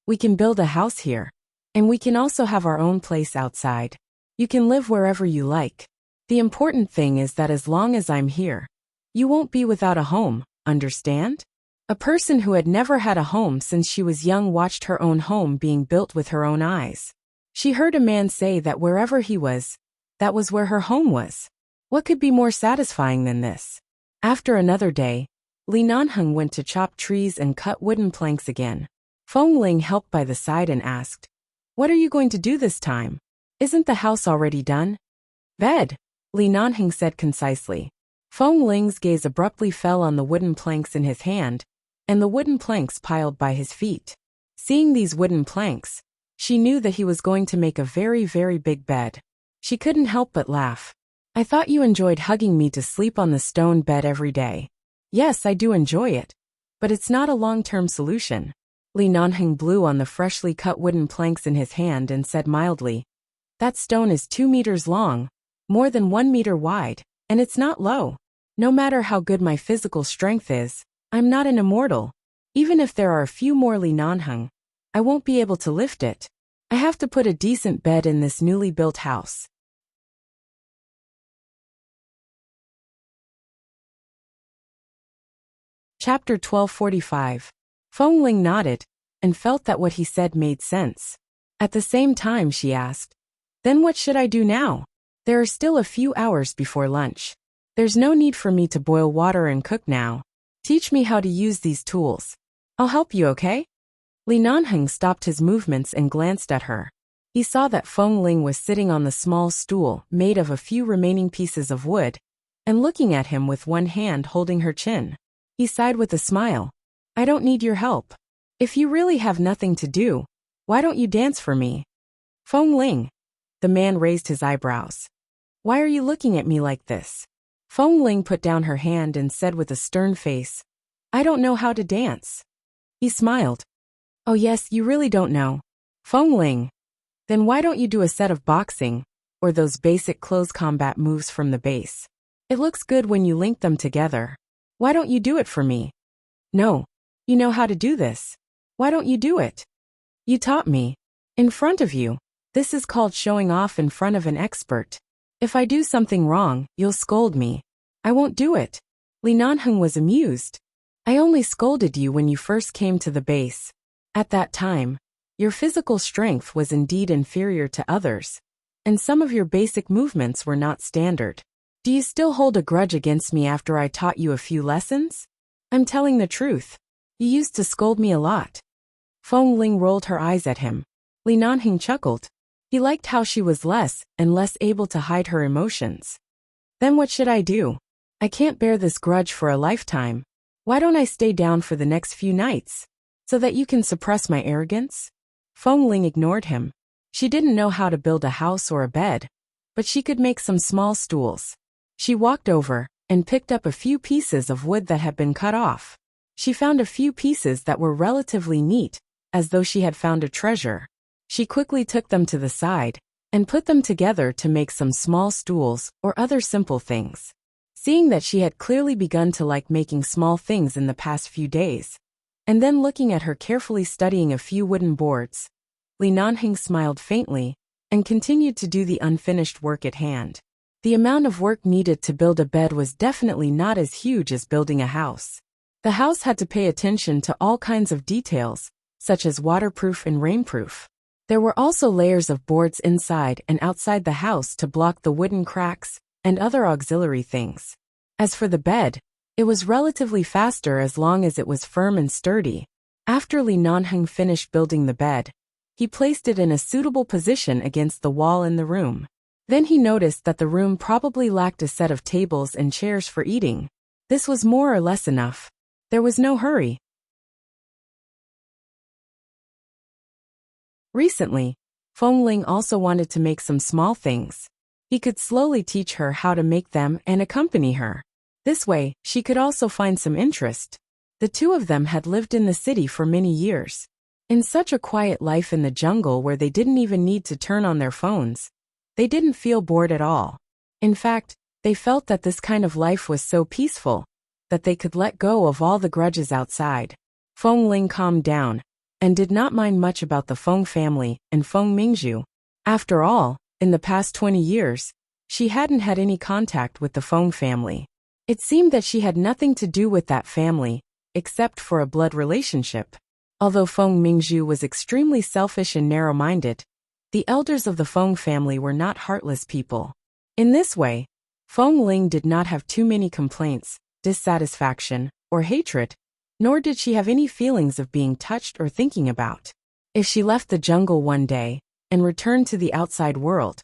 We can build a house here, and we can also have our own place outside. You can live wherever you like. The important thing is that as long as I'm here, you won't be without a home, understand?" A person who had never had a home since she was young watched her own home being built with her own eyes. She heard a man say that wherever he was, that was where her home was. What could be more satisfying than this? After another day, Li Nanheng went to chop trees and cut wooden planks again. Feng Ling helped by the side and asked, "What are you going to do this time? Isn't the house already done?" "Bed," Li Nanheng said concisely. Feng Ling's gaze abruptly fell on the wooden planks in his hand, and the wooden planks piled by his feet. Seeing these wooden planks, she knew that he was going to make a very, very big bed. She couldn't help but laugh. I thought you enjoyed hugging me to sleep on the stone bed every day. Yes, I do enjoy it. But it's not a long-term solution. Li Nanheng blew on the freshly cut wooden planks in his hand and said mildly, that stone is 2 meters long, more than 1 meter wide, and it's not low. No matter how good my physical strength is, I'm not an immortal. Even if there are a few more Li Nanheng, I won't be able to lift it. I have to put a decent bed in this newly built house. Chapter 1245. Feng Ling nodded, and felt that what he said made sense. At the same time she asked, then what should I do now? There are still a few hours before lunch. There's no need for me to boil water and cook now. Teach me how to use these tools. I'll help you, okay? Li Nanheng stopped his movements and glanced at her. He saw that Feng Ling was sitting on the small stool made of a few remaining pieces of wood, and looking at him with one hand holding her chin. He sighed with a smile. I don't need your help. If you really have nothing to do, why don't you dance for me? Feng Ling. The man raised his eyebrows. Why are you looking at me like this? Feng Ling put down her hand and said with a stern face, I don't know how to dance. He smiled. Oh yes, you really don't know. Feng Ling. Then why don't you do a set of boxing, or those basic close combat moves from the base? It looks good when you link them together. Why don't you do it for me? No. You know how to do this. Why don't you do it? You taught me. In front of you. This is called showing off in front of an expert. If I do something wrong, you'll scold me. I won't do it. Li Nanheng was amused. I only scolded you when you first came to the base. At that time, your physical strength was indeed inferior to others, and some of your basic movements were not standard. Do you still hold a grudge against me after I taught you a few lessons? I'm telling the truth. You used to scold me a lot. Feng Ling rolled her eyes at him. Li Nanheng chuckled. He liked how she was less and less able to hide her emotions. Then what should I do? I can't bear this grudge for a lifetime. Why don't I stay down for the next few nights? So that you can suppress my arrogance? Feng Ling ignored him. She didn't know how to build a house or a bed, but she could make some small stools. She walked over and picked up a few pieces of wood that had been cut off. She found a few pieces that were relatively neat, as though she had found a treasure. She quickly took them to the side and put them together to make some small stools or other simple things. Seeing that she had clearly begun to like making small things in the past few days, and then looking at her carefully studying a few wooden boards, Li Nanheng smiled faintly and continued to do the unfinished work at hand. The amount of work needed to build a bed was definitely not as huge as building a house. The house had to pay attention to all kinds of details, such as waterproof and rainproof. There were also layers of boards inside and outside the house to block the wooden cracks and other auxiliary things. As for the bed, it was relatively faster as long as it was firm and sturdy. After Li Nanheng finished building the bed, he placed it in a suitable position against the wall in the room. Then he noticed that the room probably lacked a set of tables and chairs for eating. This was more or less enough. There was no hurry. Recently, Feng Ling also wanted to make some small things. He could slowly teach her how to make them and accompany her. This way, she could also find some interest. The two of them had lived in the city for many years. In such a quiet life in the jungle where they didn't even need to turn on their phones, they didn't feel bored at all. In fact, they felt that this kind of life was so peaceful that they could let go of all the grudges outside. Feng Ling calmed down and did not mind much about the Feng family and Feng Mingzhu. After all, in the past 20 years, she hadn't had any contact with the Feng family. It seemed that she had nothing to do with that family, except for a blood relationship. Although Feng Mingzhu was extremely selfish and narrow-minded, the elders of the Feng family were not heartless people. In this way, Feng Ling did not have too many complaints, dissatisfaction, or hatred, nor did she have any feelings of being touched or thinking about. If she left the jungle one day and returned to the outside world,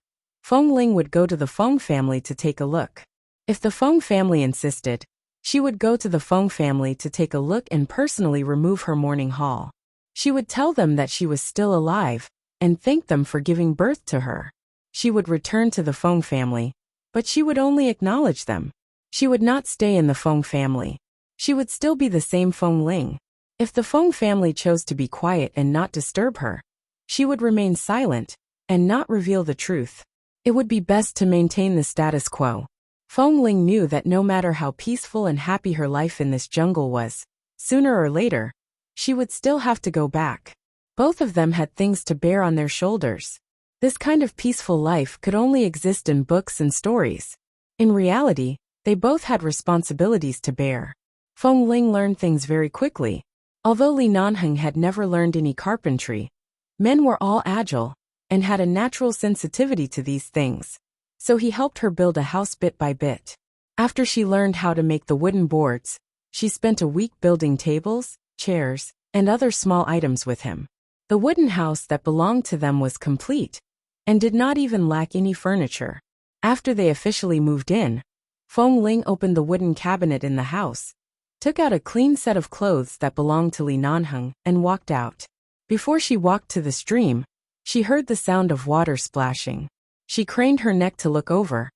Feng Ling would go to the Feng family to take a look. If the Feng family insisted, she would go to the Feng family to take a look and personally remove her mourning haul. She would tell them that she was still alive, and thank them for giving birth to her. She would return to the Feng family, but she would only acknowledge them. She would not stay in the Feng family. She would still be the same Feng Ling. If the Feng family chose to be quiet and not disturb her, she would remain silent and not reveal the truth. It would be best to maintain the status quo. Feng Ling knew that no matter how peaceful and happy her life in this jungle was, sooner or later, she would still have to go back. Both of them had things to bear on their shoulders. This kind of peaceful life could only exist in books and stories. In reality, they both had responsibilities to bear. Feng Ling learned things very quickly. Although Li Nanheng had never learned any carpentry, men were all agile and had a natural sensitivity to these things, so he helped her build a house bit by bit. After she learned how to make the wooden boards, she spent a week building tables, chairs, and other small items with him. The wooden house that belonged to them was complete and did not even lack any furniture. After they officially moved in, Feng Ling opened the wooden cabinet in the house, took out a clean set of clothes that belonged to Li Nanheng, and walked out. Before she walked to the stream, she heard the sound of water splashing. She craned her neck to look over,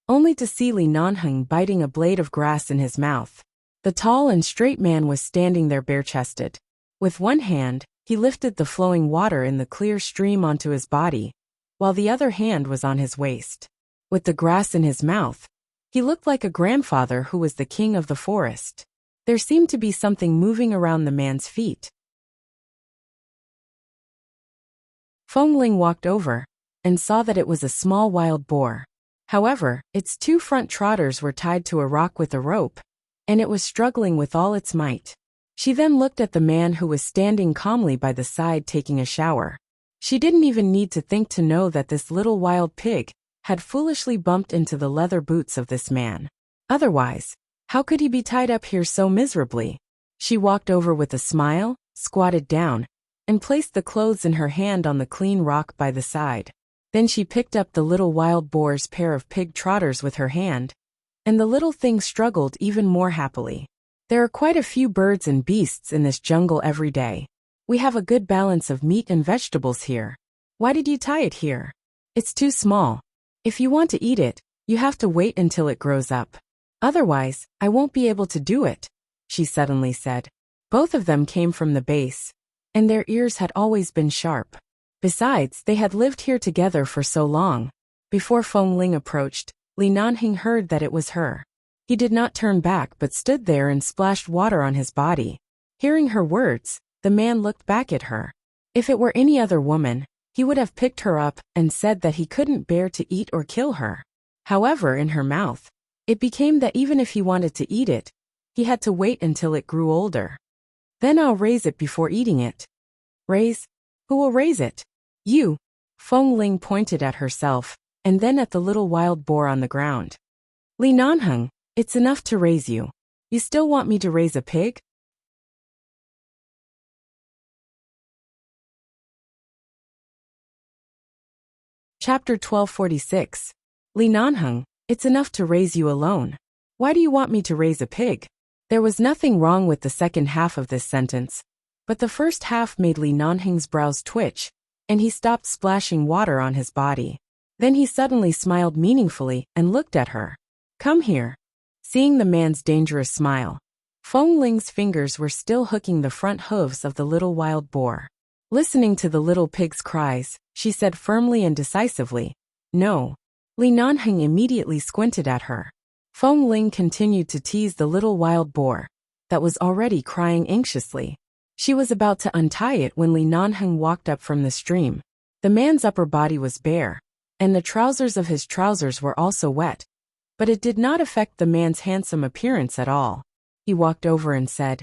only to see Li Nanheng biting a blade of grass in his mouth. The tall and straight man was standing there bare-chested. With one hand, he lifted the flowing water in the clear stream onto his body, while the other hand was on his waist. With the grass in his mouth, he looked like a grandfather who was the king of the forest. There seemed to be something moving around the man's feet. Feng Ling walked over and saw that it was a small wild boar. However, its two front trotters were tied to a rock with a rope, and it was struggling with all its might. She then looked at the man who was standing calmly by the side taking a shower. She didn't even need to think to know that this little wild pig had foolishly bumped into the leather boots of this man. Otherwise, how could he be tied up here so miserably? She walked over with a smile, squatted down, and placed the clothes in her hand on the clean rock by the side. Then she picked up the little wild boar's pair of pig trotters with her hand, and the little thing struggled even more happily. There are quite a few birds and beasts in this jungle every day. We have a good balance of meat and vegetables here. Why did you tie it here? It's too small. If you want to eat it, you have to wait until it grows up. Otherwise, I won't be able to do it, she suddenly said. Both of them came from the base, and their ears had always been sharp. Besides, they had lived here together for so long. Before Feng Ling approached, Li Nanheng heard that it was her. He did not turn back but stood there and splashed water on his body. Hearing her words, the man looked back at her. If it were any other woman, he would have picked her up and said that he couldn't bear to eat or kill her. However, in her mouth, it became that even if he wanted to eat it, he had to wait until it grew older. Then I'll raise it before eating it. Raise? Who will raise it? You. Feng Ling pointed at herself, and then at the little wild boar on the ground. Li Nanheng, it's enough to raise you. You still want me to raise a pig? Chapter 1246. Li Nanheng, it's enough to raise you alone. Why do you want me to raise a pig? There was nothing wrong with the second half of this sentence, but the first half made Li Nanheng's brows twitch, and he stopped splashing water on his body. Then he suddenly smiled meaningfully and looked at her. Come here. Seeing the man's dangerous smile, Feng Ling's fingers were still hooking the front hooves of the little wild boar. Listening to the little pig's cries, she said firmly and decisively, No. Li Nanheng immediately squinted at her. Feng Ling continued to tease the little wild boar, that was already crying anxiously. She was about to untie it when Li Nanheng walked up from the stream. The man's upper body was bare, and the trousers of his trousers were also wet, but it did not affect the man's handsome appearance at all. He walked over and said,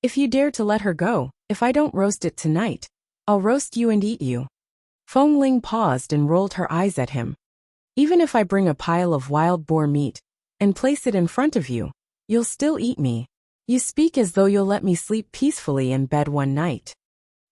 If you dare to let her go, if I don't roast it tonight, I'll roast you and eat you. Feng Ling paused and rolled her eyes at him. Even if I bring a pile of wild boar meat and place it in front of you, you'll still eat me. You speak as though you'll let me sleep peacefully in bed one night.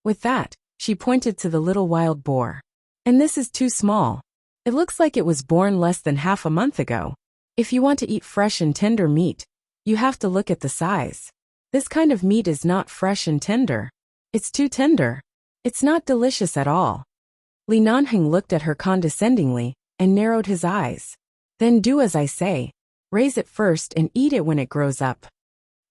With that, she pointed to the little wild boar. And this is too small. It looks like it was born less than half a month ago. If you want to eat fresh and tender meat, you have to look at the size. This kind of meat is not fresh and tender. It's too tender. It's not delicious at all. Li Nanheng looked at her condescendingly and narrowed his eyes. Then do as I say. Raise it first and eat it when it grows up.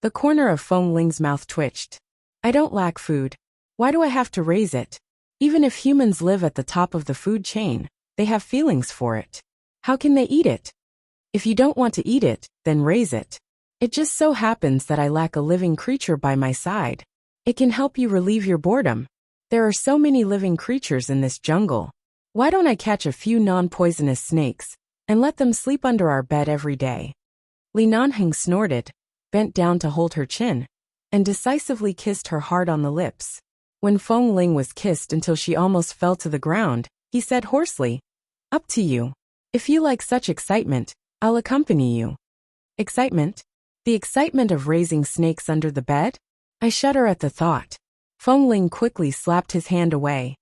The corner of Feng Ling's mouth twitched. I don't lack food. Why do I have to raise it? Even if humans live at the top of the food chain, they have feelings for it. How can they eat it? If you don't want to eat it, then raise it. It just so happens that I lack a living creature by my side. It can help you relieve your boredom. There are so many living creatures in this jungle. Why don't I catch a few non-poisonous snakes and let them sleep under our bed every day? Li Nanheng snorted, bent down to hold her chin, and decisively kissed her hard on the lips. When Feng Ling was kissed until she almost fell to the ground, he said hoarsely, Up to you. If you like such excitement, I'll accompany you. Excitement? The excitement of raising snakes under the bed? I shudder at the thought. Feng Ling quickly slapped his hand away.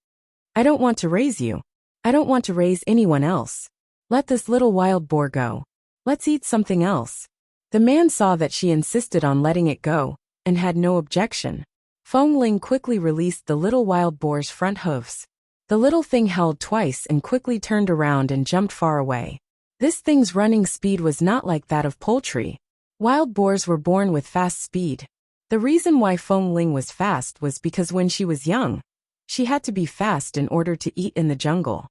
I don't want to raise you. I don't want to raise anyone else. Let this little wild boar go. Let's eat something else. The man saw that she insisted on letting it go, and had no objection. Feng Ling quickly released the little wild boar's front hooves. The little thing howled twice and quickly turned around and jumped far away. This thing's running speed was not like that of poultry. Wild boars were born with fast speed. The reason why Feng Ling was fast was because when she was young, she had to be fast in order to eat in the jungle.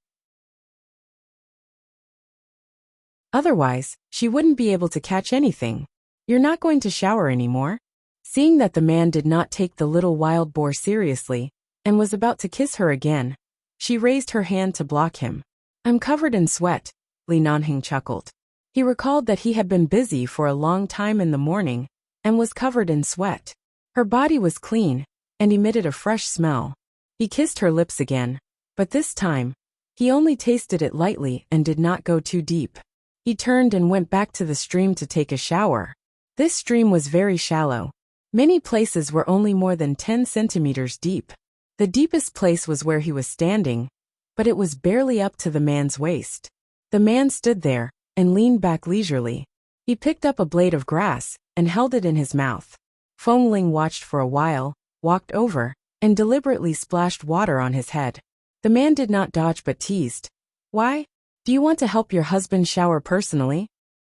Otherwise, she wouldn't be able to catch anything. You're not going to shower anymore? Seeing that the man did not take the little wild boar seriously, and was about to kiss her again, she raised her hand to block him. I'm covered in sweat, Li Nanheng chuckled. He recalled that he had been busy for a long time in the morning, and was covered in sweat. Her body was clean, and emitted a fresh smell. He kissed her lips again, but this time, he only tasted it lightly and did not go too deep. He turned and went back to the stream to take a shower. This stream was very shallow. Many places were only more than 10 centimeters deep. The deepest place was where he was standing, but it was barely up to the man's waist. The man stood there and leaned back leisurely. He picked up a blade of grass and held it in his mouth. Feng Ling watched for a while, walked over, and deliberately splashed water on his head. The man did not dodge but teased. Why? Do you want to help your husband shower personally?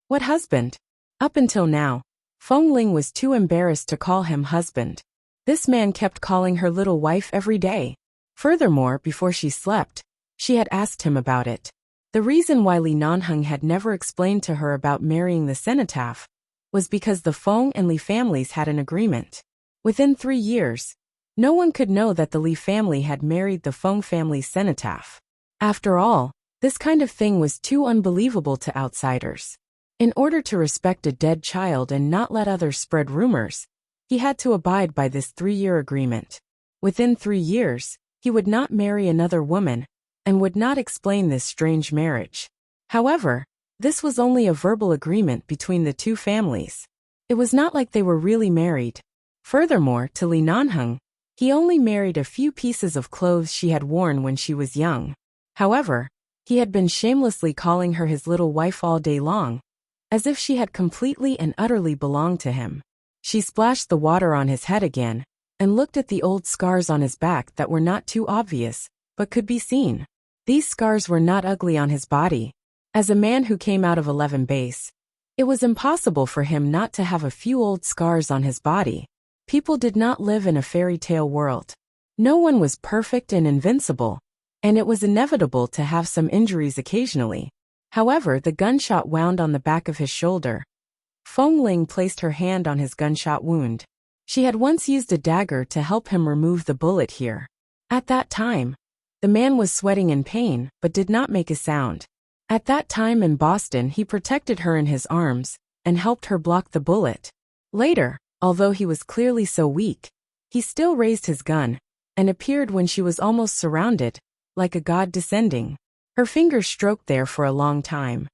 What husband? Up until now, Feng Ling was too embarrassed to call him husband. This man kept calling her little wife every day. Furthermore, before she slept, she had asked him about it. The reason why Li Nanheng had never explained to her about marrying the cenotaph was because the Feng and Li families had an agreement. Within 3 years, no one could know that the Li family had married the Feng family's cenotaph. After all, this kind of thing was too unbelievable to outsiders. In order to respect a dead child and not let others spread rumors, he had to abide by this 3-year agreement. Within 3 years, he would not marry another woman, and would not explain this strange marriage. However, this was only a verbal agreement between the two families. It was not like they were really married. Furthermore, to Li Nanheng, he only married a few pieces of clothes she had worn when she was young. However, he had been shamelessly calling her his little wife all day long, as if she had completely and utterly belonged to him. She splashed the water on his head again, and looked at the old scars on his back that were not too obvious, but could be seen. These scars were not ugly on his body. As a man who came out of 11 base, it was impossible for him not to have a few old scars on his body. People did not live in a fairy tale world. No one was perfect and invincible, and it was inevitable to have some injuries occasionally. However, the gunshot wound on the back of his shoulder. Feng Ling placed her hand on his gunshot wound. She had once used a dagger to help him remove the bullet here. At that time, the man was sweating in pain but did not make a sound. At that time in Boston, he protected her in his arms and helped her block the bullet. Later, although he was clearly so weak, he still raised his gun and appeared when she was almost surrounded, like a god descending. Her fingers stroked there for a long time.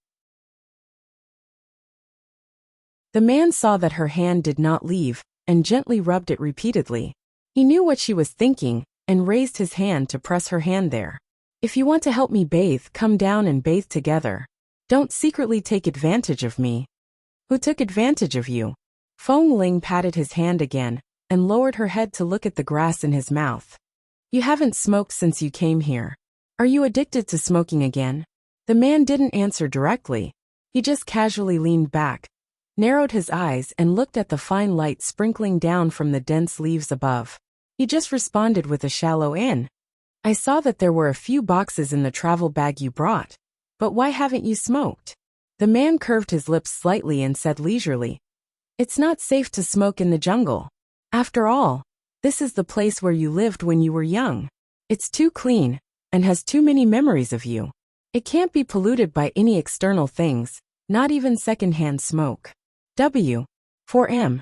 The man saw that her hand did not leave and gently rubbed it repeatedly. He knew what she was thinking and raised his hand to press her hand there. If you want to help me bathe, come down and bathe together. Don't secretly take advantage of me. Who took advantage of you? Feng Ling patted his hand again and lowered her head to look at the grass in his mouth. You haven't smoked since you came here. Are you addicted to smoking again? The man didn't answer directly. He just casually leaned back, narrowed his eyes and looked at the fine light sprinkling down from the dense leaves above. He just responded with a shallow "in." I saw that there were a few boxes in the travel bag you brought. But why haven't you smoked? The man curved his lips slightly and said leisurely, It's not safe to smoke in the jungle. After all, this is the place where you lived when you were young. It's too clean and has too many memories of you. It can't be polluted by any external things, not even secondhand smoke. W. 4M.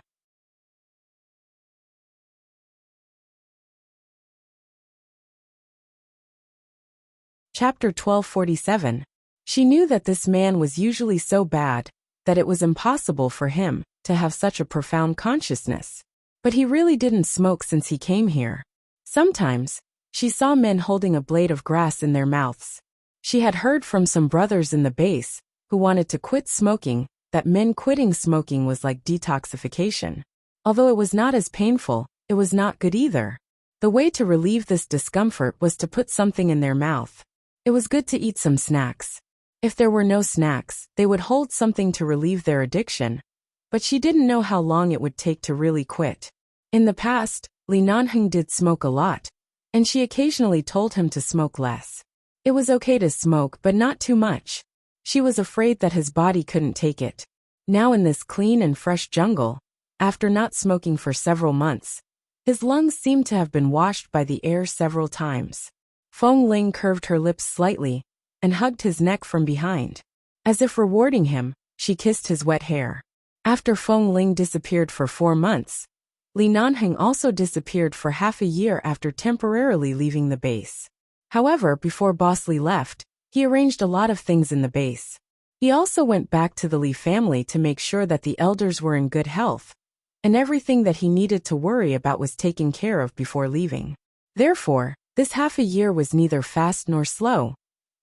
Chapter 1247. She knew that this man was usually so bad that it was impossible for him to have such a profound consciousness. But he really didn't smoke since he came here. Sometimes, she saw men holding a blade of grass in their mouths. She had heard from some brothers in the base who wanted to quit smoking that men quitting smoking was like detoxification. Although it was not as painful, it was not good either. The way to relieve this discomfort was to put something in their mouth. It was good to eat some snacks. If there were no snacks, they would hold something to relieve their addiction. But she didn't know how long it would take to really quit. In the past, Li Nanheng did smoke a lot, and she occasionally told him to smoke less. It was okay to smoke but not too much. She was afraid that his body couldn't take it. Now in this clean and fresh jungle, after not smoking for several months, his lungs seemed to have been washed by the air several times. Feng Ling curved her lips slightly and hugged his neck from behind. As if rewarding him, she kissed his wet hair. After Feng Ling disappeared for 4 months, Li Nanheng also disappeared for half a year after temporarily leaving the base. However, before Boss Li left, he arranged a lot of things in the base. He also went back to the Li family to make sure that the elders were in good health, and everything that he needed to worry about was taken care of before leaving. Therefore, this half a year was neither fast nor slow,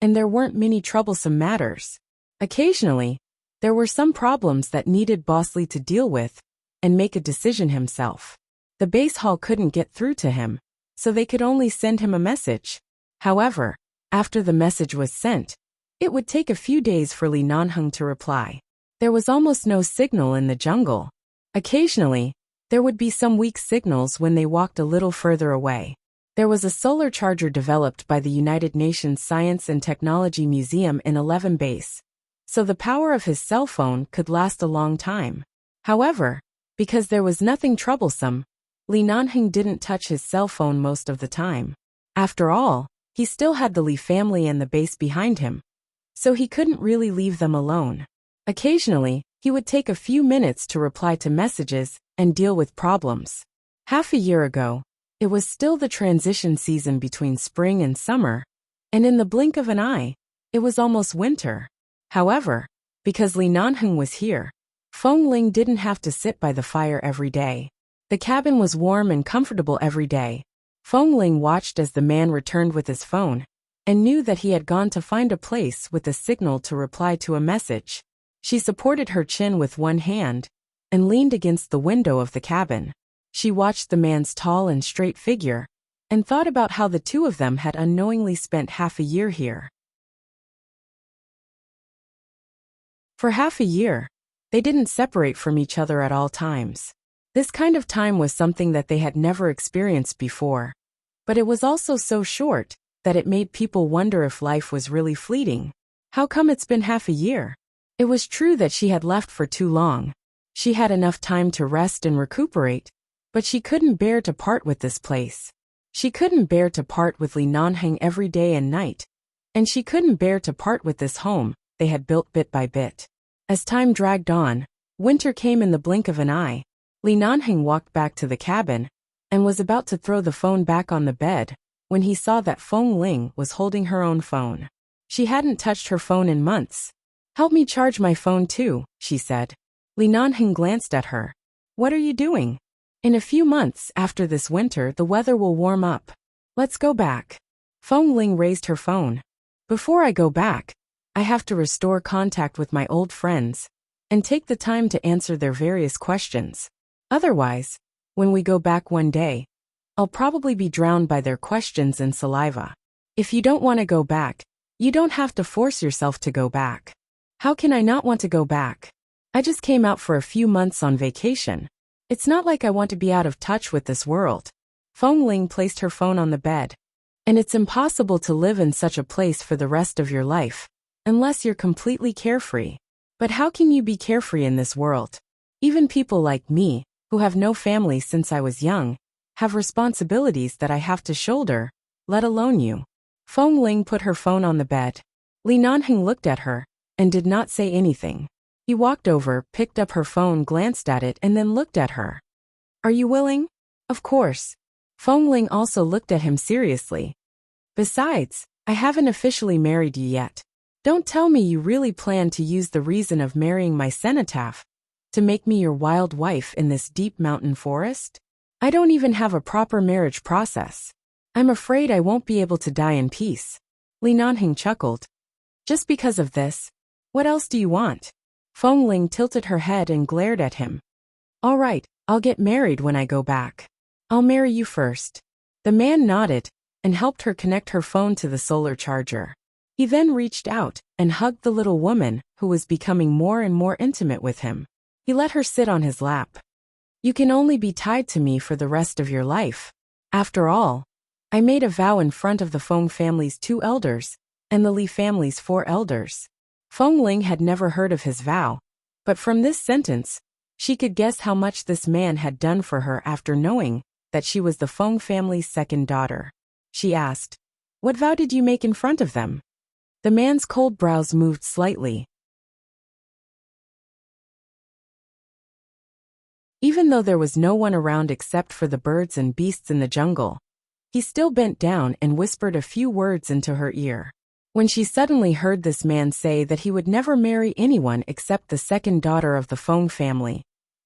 and there weren't many troublesome matters. Occasionally, there were some problems that needed Boss Li to deal with and make a decision himself. The base hall couldn't get through to him, so they could only send him a message. However, after the message was sent, it would take a few days for Li Nanheng to reply. There was almost no signal in the jungle. Occasionally, there would be some weak signals when they walked a little further away. There was a solar charger developed by the United Nations Science and Technology Museum in 11 Base, so the power of his cell phone could last a long time. However, because there was nothing troublesome, Li Nanheng didn't touch his cell phone most of the time. After all, he still had the Li family and the base behind him, so he couldn't really leave them alone. Occasionally, he would take a few minutes to reply to messages and deal with problems. Half a year ago, it was still the transition season between spring and summer, and in the blink of an eye, it was almost winter. However, because Li Nanheng was here, Feng Ling didn't have to sit by the fire every day. The cabin was warm and comfortable every day. Feng Ling watched as the man returned with his phone, and knew that he had gone to find a place with a signal to reply to a message. She supported her chin with one hand, and leaned against the window of the cabin. She watched the man's tall and straight figure, and thought about how the two of them had unknowingly spent half a year here. For half a year, they didn't separate from each other at all times. This kind of time was something that they had never experienced before. But it was also so short that it made people wonder if life was really fleeting. How come it's been half a year? It was true that she had left for too long. She had enough time to rest and recuperate, but she couldn't bear to part with this place. She couldn't bear to part with Li Nanheng every day and night, and she couldn't bear to part with this home they had built bit by bit. As time dragged on, winter came in the blink of an eye. Li Nanheng walked back to the cabin and was about to throw the phone back on the bed when he saw that Feng Ling was holding her own phone. She hadn't touched her phone in months. "Help me charge my phone too," she said. Li Nanheng glanced at her. "What are you doing? In a few months after this winter the weather will warm up. Let's go back." Feng Ling raised her phone. Before I go back, I have to restore contact with my old friends and take the time to answer their various questions. Otherwise, when we go back one day, I'll probably be drowned by their questions and saliva. If you don't want to go back, you don't have to force yourself to go back. How can I not want to go back? I just came out for a few months on vacation. It's not like I want to be out of touch with this world. Feng Ling placed her phone on the bed. And it's impossible to live in such a place for the rest of your life, unless you're completely carefree. But how can you be carefree in this world? Even people like me, who have no family since I was young, have responsibilities that I have to shoulder, let alone you. Feng Ling put her phone on the bed. Li Nanheng looked at her and did not say anything. He walked over, picked up her phone, glanced at it, and then looked at her. Are you willing? Of course. Feng Ling also looked at him seriously. Besides, I haven't officially married you yet. Don't tell me you really plan to use the reason of marrying my cenotaph to make me your wild wife in this deep mountain forest? I don't even have a proper marriage process. I'm afraid I won't be able to die in peace. Li Nanheng chuckled. Just because of this? What else do you want? Feng Ling tilted her head and glared at him. All right, I'll get married when I go back. I'll marry you first. The man nodded and helped her connect her phone to the solar charger. He then reached out and hugged the little woman, who was becoming more and more intimate with him. He let her sit on his lap. You can only be tied to me for the rest of your life. After all, I made a vow in front of the Feng family's 2 elders and the Li family's 4 elders. Feng Ling had never heard of his vow, but from this sentence, she could guess how much this man had done for her after knowing that she was the Feng family's 2nd daughter. She asked, "What vow did you make in front of them?" The man's cold brows moved slightly. Even though there was no one around except for the birds and beasts in the jungle, he still bent down and whispered a few words into her ear. When she suddenly heard this man say that he would never marry anyone except the 2nd daughter of the Feng family,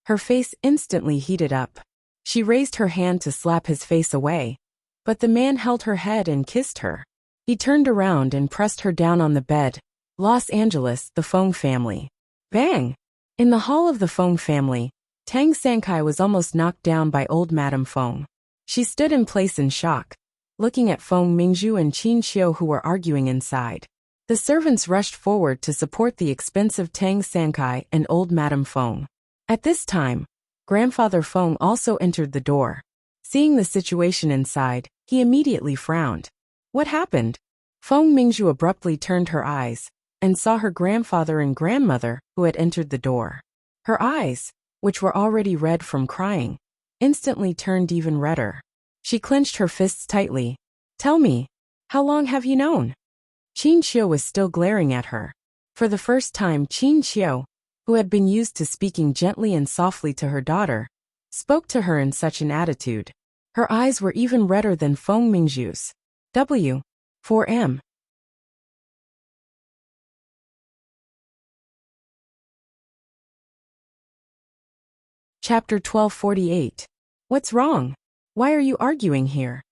her face instantly heated up. She raised her hand to slap his face away, but the man held her head and kissed her. He turned around and pressed her down on the bed. Los Angeles, the Feng family. Bang! In the hall of the Feng family, Tang Sankai was almost knocked down by old Madame Feng. She stood in place in shock, looking at Feng Mingzhu and Qin Xiu, who were arguing inside. The servants rushed forward to support the expensive Tang Sankai and old Madame Feng. At this time, Grandfather Feng also entered the door. Seeing the situation inside, he immediately frowned. What happened? Feng Mingzhu abruptly turned her eyes and saw her grandfather and grandmother, who had entered the door. Her eyes, which were already red from crying, instantly turned even redder. She clenched her fists tightly. Tell me, how long have you known? Qin Xiu was still glaring at her. For the first time, Qin Xiu, who had been used to speaking gently and softly to her daughter, spoke to her in such an attitude. Her eyes were even redder than Feng Mingzhu's. W4M. Chapter 1248. What's wrong? Why are you arguing here?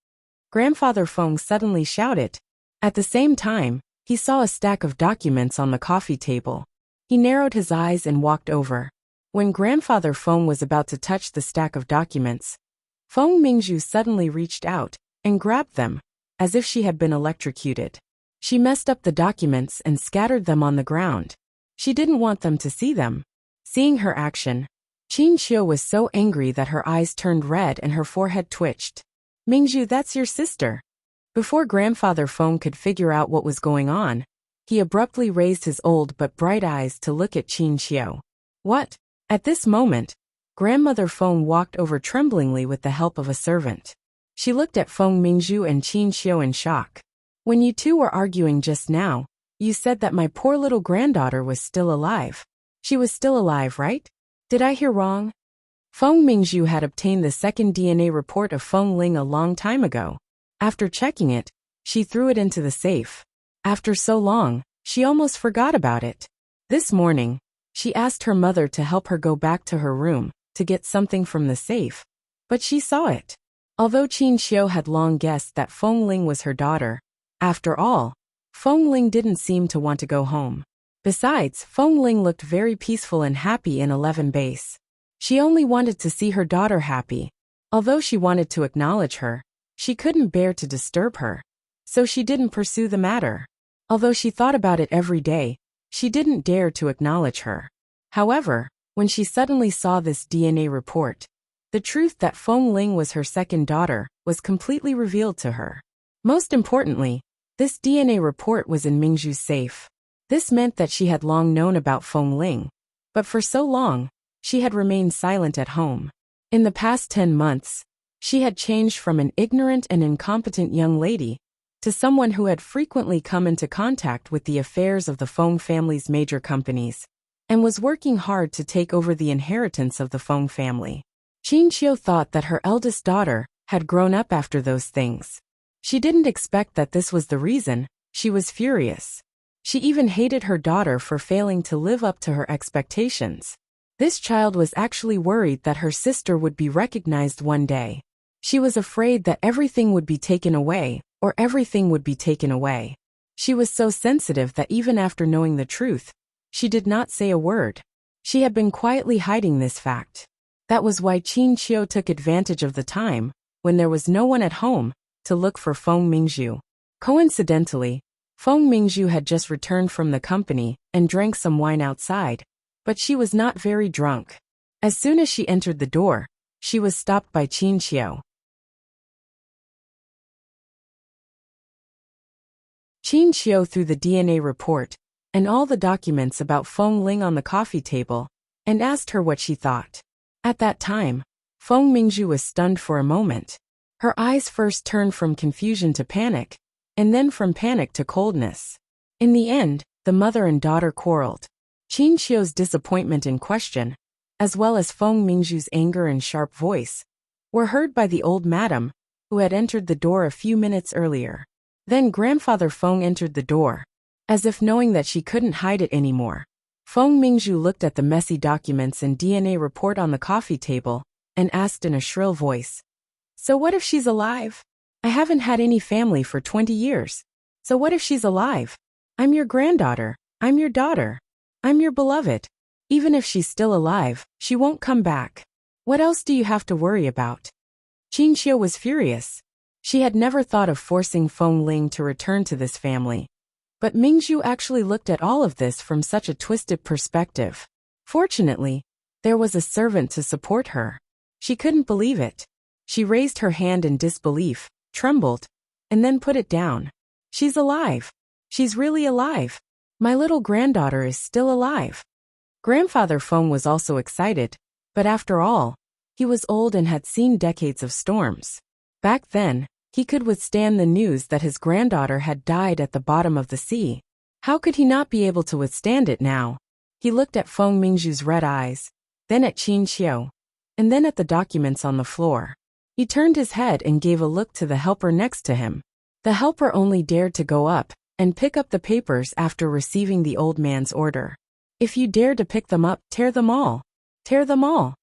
Grandfather Feng suddenly shouted. At the same time, he saw a stack of documents on the coffee table. He narrowed his eyes and walked over. When Grandfather Feng was about to touch the stack of documents, Feng Mingzhu suddenly reached out and grabbed them, as if she had been electrocuted. She messed up the documents and scattered them on the ground. She didn't want them to see them. Seeing her action, Qin Xiu was so angry that her eyes turned red and her forehead twitched. Mingzhu, that's your sister. Before Grandfather Feng could figure out what was going on, he abruptly raised his old but bright eyes to look at Qin Xiu. What? At this moment, Grandmother Feng walked over tremblingly with the help of a servant. She looked at Feng Mingzhu and Qin Xiu in shock. When you two were arguing just now, you said that my poor little granddaughter was still alive. She was still alive, right? Did I hear wrong? Feng Mingzhu had obtained the 2nd DNA report of Feng Ling a long time ago. After checking it, she threw it into the safe. After so long, she almost forgot about it. This morning, she asked her mother to help her go back to her room to get something from the safe, but she saw it. Although Qin Xiu had long guessed that Feng Ling was her daughter, After all, Feng Ling didn't seem to want to go home. Besides, Feng Ling looked very peaceful and happy in 11 base. She only wanted to see her daughter happy. Although she wanted to acknowledge her, she couldn't bear to disturb her. So she didn't pursue the matter. Although she thought about it every day, she didn't dare to acknowledge her. However, when she suddenly saw this DNA report, the truth that Feng Ling was her second daughter was completely revealed to her. Most importantly, this DNA report was in Mingzhu's safe. This meant that she had long known about Feng Ling, but for so long, she had remained silent at home. In the past 10 months, she had changed from an ignorant and incompetent young lady to someone who had frequently come into contact with the affairs of the Feng family's major companies and was working hard to take over the inheritance of the Feng family. Qin Qiu thought that her eldest daughter had grown up after those things. She didn't expect that this was the reason. She was furious. She even hated her daughter for failing to live up to her expectations. This child was actually worried that her sister would be recognized one day. She was afraid that everything would be taken away, or everything would be taken away. She was so sensitive that even after knowing the truth, she did not say a word. She had been quietly hiding this fact. That was why Qin Qiu took advantage of the time, when there was no one at home, to look for Feng Mingzhu. Coincidentally, Feng Mingzhu had just returned from the company and drank some wine outside, but she was not very drunk. As soon as she entered the door, she was stopped by Qin Qiu. Qin Qiu threw the DNA report and all the documents about Feng Ling on the coffee table and asked her what she thought. At that time, Feng Mingzhu was stunned for a moment. Her eyes first turned from confusion to panic, and then from panic to coldness. In the end, the mother and daughter quarreled. Qin Qiu's disappointment and question, as well as Feng Mingzhu's anger and sharp voice, were heard by the old madam, who had entered the door a few minutes earlier. Then grandfather Feng entered the door. As if knowing that she couldn't hide it anymore, Feng Mingzhu looked at the messy documents and DNA report on the coffee table and asked in a shrill voice, "So what if she's alive? I haven't had any family for 20 years. So what if she's alive? I'm your granddaughter. I'm your daughter. I'm your beloved. Even if she's still alive, she won't come back. What else do you have to worry about?" Qin Qiu was furious. She had never thought of forcing Feng Ling to return to this family. But Mingzhu actually looked at all of this from such a twisted perspective. Fortunately, there was a servant to support her. She couldn't believe it. She raised her hand in disbelief, trembled, and then put it down. "She's alive. She's really alive. My little granddaughter is still alive." Grandfather Feng was also excited, but after all, he was old and had seen decades of storms. Back then, he could withstand the news that his granddaughter had died at the bottom of the sea. How could he not be able to withstand it now? He looked at Feng Mingzhu's red eyes, then at Qin Qiu, and then at the documents on the floor. He turned his head and gave a look to the helper next to him. The helper only dared to go up and pick up the papers after receiving the old man's order. "If you dare to pick them up, tear them all. Tear them all."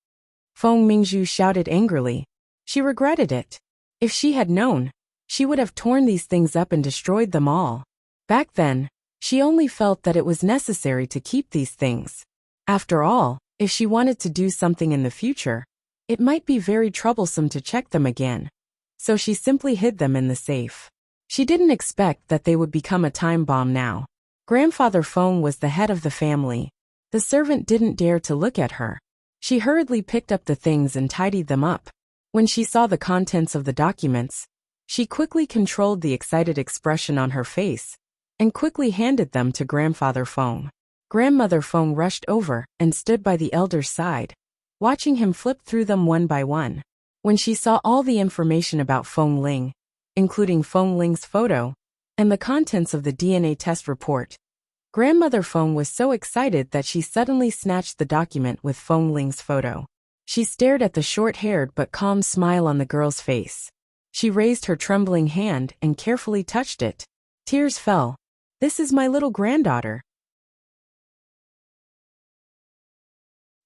Feng Mingzhu shouted angrily. She regretted it. If she had known, she would have torn these things up and destroyed them all. Back then, she only felt that it was necessary to keep these things. After all, if she wanted to do something in the future, it might be very troublesome to check them again. So she simply hid them in the safe. She didn't expect that they would become a time bomb now. Grandfather Feng was the head of the family. The servant didn't dare to look at her. She hurriedly picked up the things and tidied them up. When she saw the contents of the documents, she quickly controlled the excited expression on her face and quickly handed them to Grandfather Feng. Grandmother Feng rushed over and stood by the elder's side, watching him flip through them one by one. When she saw all the information about Feng Ling, including Feng Ling's photo and the contents of the DNA test report, Grandmother Feng was so excited that she suddenly snatched the document with Feng Ling's photo. She stared at the short-haired but calm smile on the girl's face. She raised her trembling hand and carefully touched it. Tears fell. "This is my little granddaughter."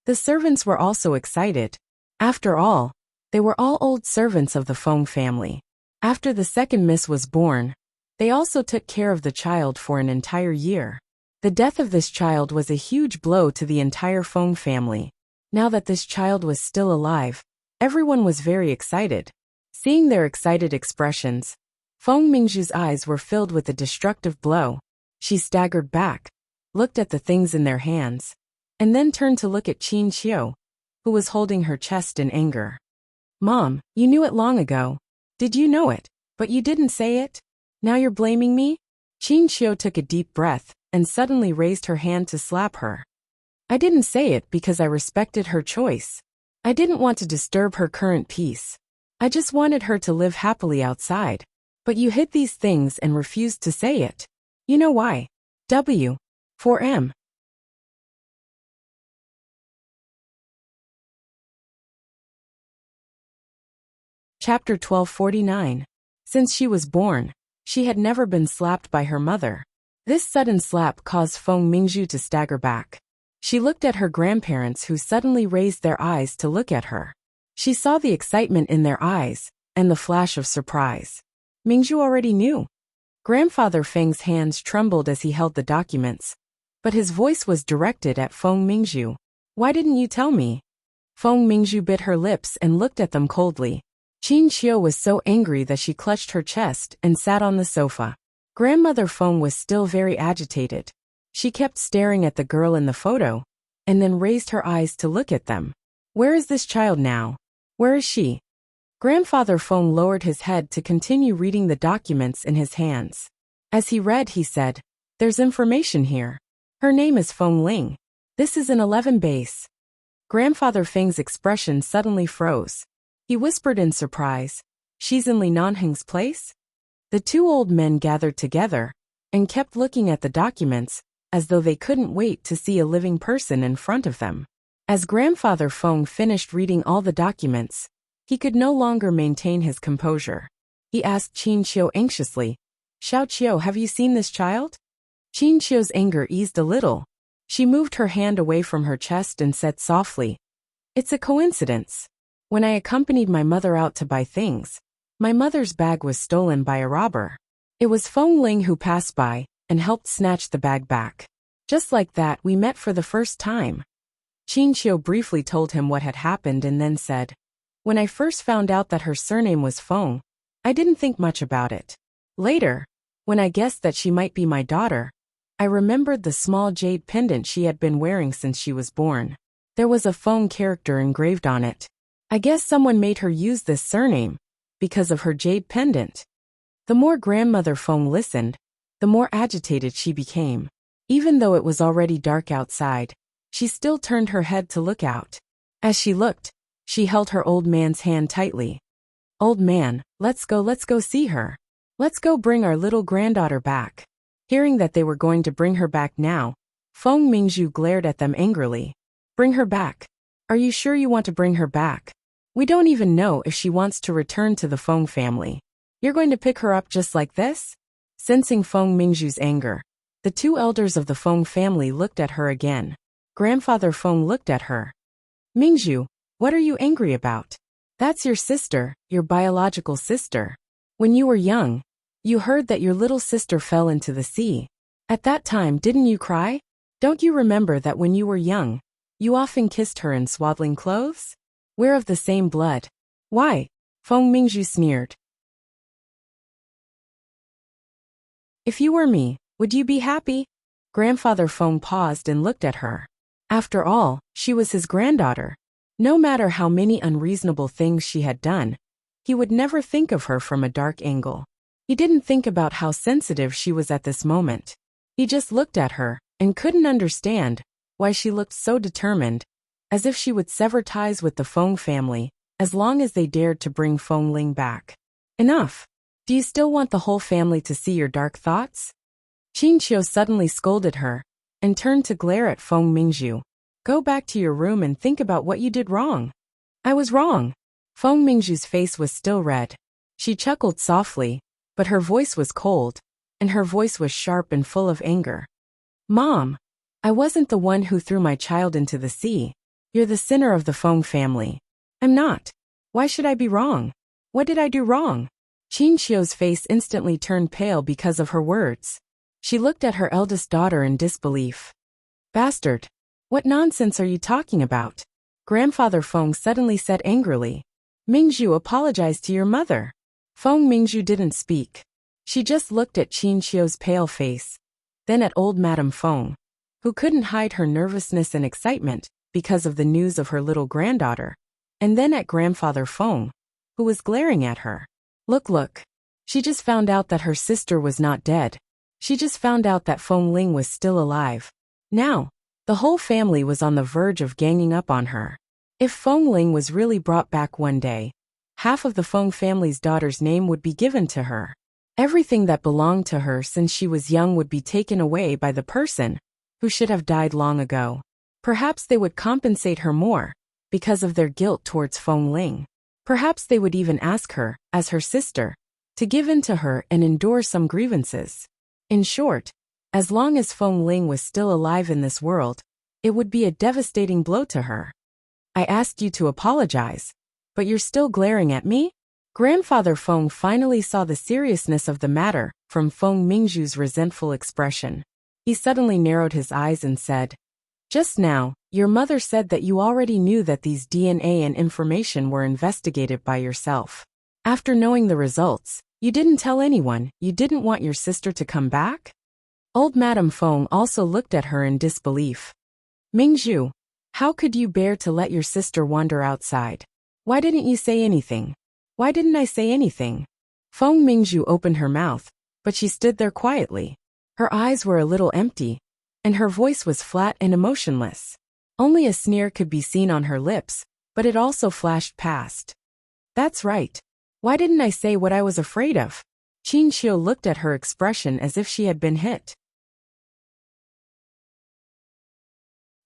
The servants were also excited. After all, they were all old servants of the Feng family. After the second miss was born, They also took care of the child for an entire year. The death of this child was a huge blow to the entire Feng family. Now that this child was still alive, everyone was very excited. Seeing their excited expressions, Feng Mingzhu's eyes were filled with a destructive blow. She staggered back, looked at the things in their hands, and then turned to look at Qin Qiu, who was holding her chest in anger. Mom, you knew it long ago. Did you know it, but you didn't say it? Now you're blaming me? Qin Qiu took a deep breath and suddenly raised her hand to slap her. I didn't say it because I respected her choice. I didn't want to disturb her current peace. I just wanted her to live happily outside. But you hid these things and refused to say it. You know why? W. 4M. Chapter 1249. Since she was born, she had never been slapped by her mother. This sudden slap caused Feng Mingzhu to stagger back. She looked at her grandparents, who suddenly raised their eyes to look at her. She saw the excitement in their eyes and the flash of surprise. Mingzhu already knew. Grandfather Feng's hands trembled as he held the documents, but his voice was directed at Feng Mingzhu. Why didn't you tell me? Feng Mingzhu bit her lips and looked at them coldly. Qin Qiu was so angry that she clutched her chest and sat on the sofa. Grandmother Feng was still very agitated. She kept staring at the girl in the photo, and then raised her eyes to look at them. Where is this child now? Where is she? Grandfather Feng lowered his head to continue reading the documents in his hands. As he read, he said, There's information here. Her name is Feng Ling. This is an 11 base. Grandfather Feng's expression suddenly froze. He whispered in surprise, She's in Li Nanheng's place? The two old men gathered together and kept looking at the documents as though they couldn't wait to see a living person in front of them. As Grandfather Feng finished reading all the documents, he could no longer maintain his composure. He asked Qin Qiu anxiously, Xiao Qiu, have you seen this child? Qin Qiu's anger eased a little. She moved her hand away from her chest and said softly, It's a coincidence. When I accompanied my mother out to buy things, my mother's bag was stolen by a robber. It was Feng Ling who passed by and helped snatch the bag back. Just like that, we met for the first time. Qin Qiu briefly told him what had happened and then said, When I first found out that her surname was Feng, I didn't think much about it. Later, when I guessed that she might be my daughter, I remembered the small jade pendant she had been wearing since she was born. There was a Feng character engraved on it. I guess someone made her use this surname because of her jade pendant. The more Grandmother Feng listened, the more agitated she became. Even though it was already dark outside, she still turned her head to look out. As she looked, she held her old man's hand tightly. Old man, let's go see her. Let's go bring our little granddaughter back. Hearing that they were going to bring her back now, Feng Mingzhu glared at them angrily. Bring her back. Are you sure you want to bring her back? We don't even know if she wants to return to the Feng family. You're going to pick her up just like this? Sensing Feng Mingzhu's anger, the two elders of the Feng family looked at her again. Grandfather Feng looked at her. Mingzhu, what are you angry about? That's your sister, your biological sister. When you were young, you heard that your little sister fell into the sea. At that time, didn't you cry? Don't you remember that when you were young, you often kissed her in swaddling clothes? We're of the same blood. Why? Feng Mingzhu sneered. If you were me, would you be happy? Grandfather Feng paused and looked at her. After all, she was his granddaughter. No matter how many unreasonable things she had done, he would never think of her from a dark angle. He didn't think about how sensitive she was at this moment. He just looked at her and couldn't understand why she looked so determined, as if she would sever ties with the Feng family as long as they dared to bring Feng Ling back. Enough. Do you still want the whole family to see your dark thoughts? Qin Qiu suddenly scolded her and turned to glare at Feng Mingzhu. Go back to your room and think about what you did wrong. I was wrong. Feng Mingzhu's face was still red. She chuckled softly, but her voice was cold, and her voice was sharp and full of anger. Mom, I wasn't the one who threw my child into the sea. You're the sinner of the Feng family. I'm not. Why should I be wrong? What did I do wrong? Qin Xiu's face instantly turned pale because of her words. She looked at her eldest daughter in disbelief. Bastard! What nonsense are you talking about? Grandfather Feng suddenly said angrily. Mingzhu, apologize to your mother. Feng Mingzhu didn't speak. She just looked at Qin Xiu's pale face, then at old Madame Feng, who couldn't hide her nervousness and excitement because of the news of her little granddaughter, and then at Grandfather Feng, who was glaring at her. Look. She just found out that her sister was not dead. She just found out that Feng Ling was still alive. Now, the whole family was on the verge of ganging up on her. If Feng Ling was really brought back one day, half of the Feng family's daughter's name would be given to her. Everything that belonged to her since she was young would be taken away by the person who should have died long ago. Perhaps they would compensate her more because of their guilt towards Feng Ling. Perhaps they would even ask her, as her sister, to give in to her and endure some grievances. In short, as long as Feng Ling was still alive in this world, it would be a devastating blow to her. I asked you to apologize, but you're still glaring at me? Grandfather Feng finally saw the seriousness of the matter from Feng Mingzhu's resentful expression. He suddenly narrowed his eyes and said, Just now, your mother said that you already knew that these DNA and information were investigated by yourself. After knowing the results, you didn't tell anyone. You didn't want your sister to come back? Old Madame Feng also looked at her in disbelief. Mingzhu, how could you bear to let your sister wander outside? Why didn't you say anything? Why didn't I say anything? Feng Mingzhu opened her mouth, but she stood there quietly. Her eyes were a little empty, and her voice was flat and emotionless. Only a sneer could be seen on her lips, but it also flashed past. That's right. Why didn't I say what I was afraid of? Qin Xiu looked at her expression as if she had been hit.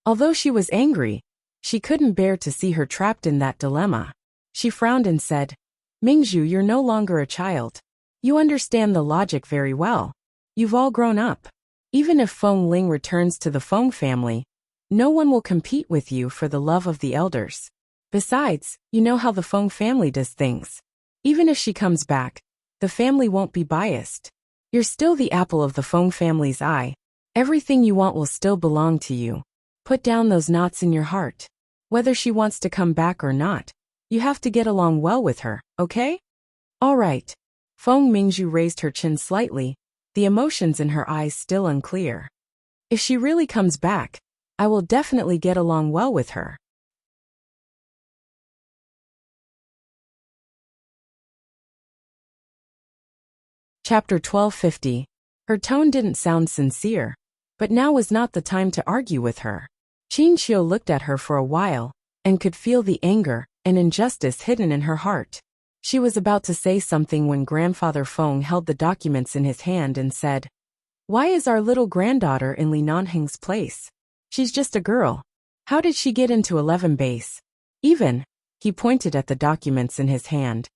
Although she was angry, she couldn't bear to see her trapped in that dilemma. She frowned and said, Mingzhu, you're no longer a child. You understand the logic very well. You've all grown up. Even if Feng Ling returns to the Feng family, no one will compete with you for the love of the elders. Besides, you know how the Feng family does things. Even if she comes back, the family won't be biased. You're still the apple of the Feng family's eye. Everything you want will still belong to you. Put down those knots in your heart. Whether she wants to come back or not, you have to get along well with her, okay? All right. Feng Mingzhu raised her chin slightly, the emotions in her eyes still unclear. If she really comes back, I will definitely get along well with her. Chapter 1250. Her tone didn't sound sincere, but now was not the time to argue with her. Qin Xiu looked at her for a while, and could feel the anger and injustice hidden in her heart. She was about to say something when Grandfather Feng held the documents in his hand and said, Why is our little granddaughter in Li Nanheng's place? She's just a girl. How did she get into 11 base? Even, he pointed at the documents in his hand.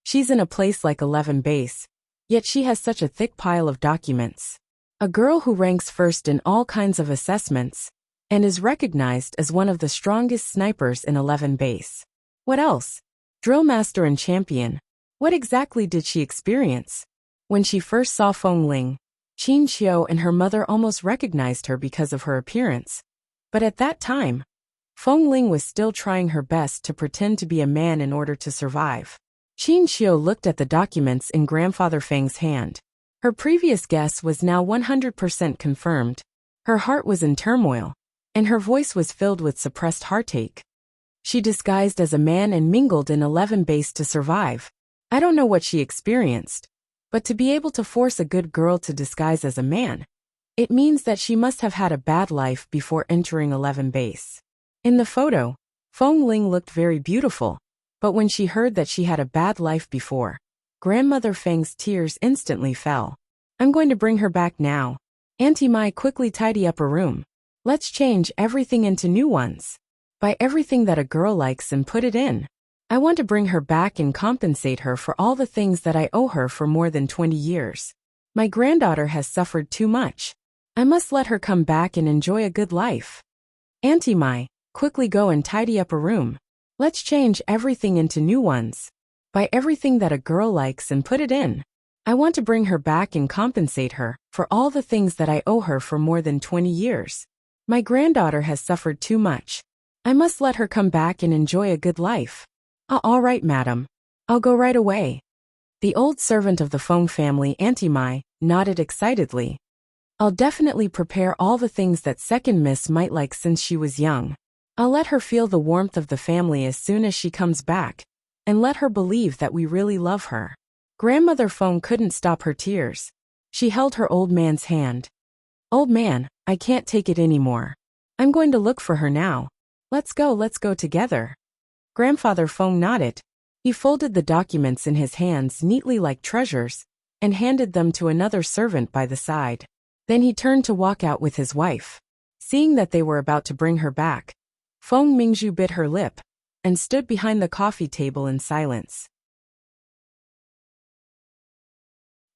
She's in a place like 11 base, yet she has such a thick pile of documents. A girl who ranks first in all kinds of assessments, and is recognized as one of the strongest snipers in 11 base. What else? Drill master and champion. What exactly did she experience? When she first saw Feng Ling, Qin Xiu and her mother almost recognized her because of her appearance. But at that time, Feng Ling was still trying her best to pretend to be a man in order to survive. Qin Xiu looked at the documents in Grandfather Feng's hand. Her previous guess was now 100% confirmed. Her heart was in turmoil, and her voice was filled with suppressed heartache. She disguised as a man and mingled in 11 base to survive. I don't know what she experienced, but to be able to force a good girl to disguise as a man, it means that she must have had a bad life before entering 11 base. In the photo, Feng Ling looked very beautiful, but when she heard that she had a bad life before, Grandmother Feng's tears instantly fell. I'm going to bring her back now. Auntie Mai, quickly tidy up her room. Let's change everything into new ones. Buy everything that a girl likes and put it in. I want to bring her back and compensate her for all the things that I owe her for more than 20 years. My granddaughter has suffered too much. I must let her come back and enjoy a good life. Auntie Mai, quickly go and tidy up a room. Let's change everything into new ones. Buy everything that a girl likes and put it in. I want to bring her back and compensate her for all the things that I owe her for more than 20 years. My granddaughter has suffered too much. I must let her come back and enjoy a good life. All right, madam. I'll go right away. The old servant of the Feng family, Auntie Mai, nodded excitedly. I'll definitely prepare all the things that second miss might like since she was young. I'll let her feel the warmth of the family as soon as she comes back, and let her believe that we really love her. Grandmother Feng couldn't stop her tears. She held her old man's hand. Old man, I can't take it anymore. I'm going to look for her now. Let's go together. Grandfather Feng nodded. He folded the documents in his hands neatly like treasures, and handed them to another servant by the side. Then he turned to walk out with his wife. Seeing that they were about to bring her back, Feng Mingzhu bit her lip, and stood behind the coffee table in silence.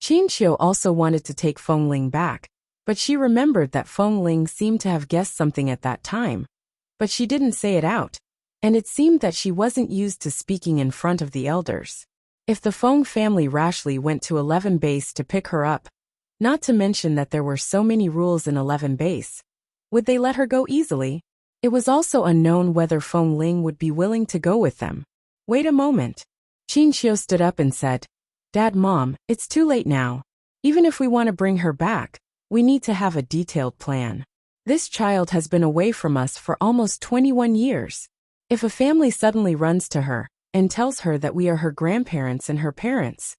Qin Xiu also wanted to take Feng Ling back, but she remembered that Feng Ling seemed to have guessed something at that time, but she didn't say it out, and it seemed that she wasn't used to speaking in front of the elders. If the Feng family rashly went to 11 base to pick her up, not to mention that there were so many rules in 11 base, would they let her go easily? It was also unknown whether Feng Ling would be willing to go with them. Wait a moment. Qin Xiu stood up and said, Dad, Mom, it's too late now. Even if we want to bring her back, we need to have a detailed plan. This child has been away from us for almost 21 years. If a family suddenly runs to her and tells her that we are her grandparents and her parents,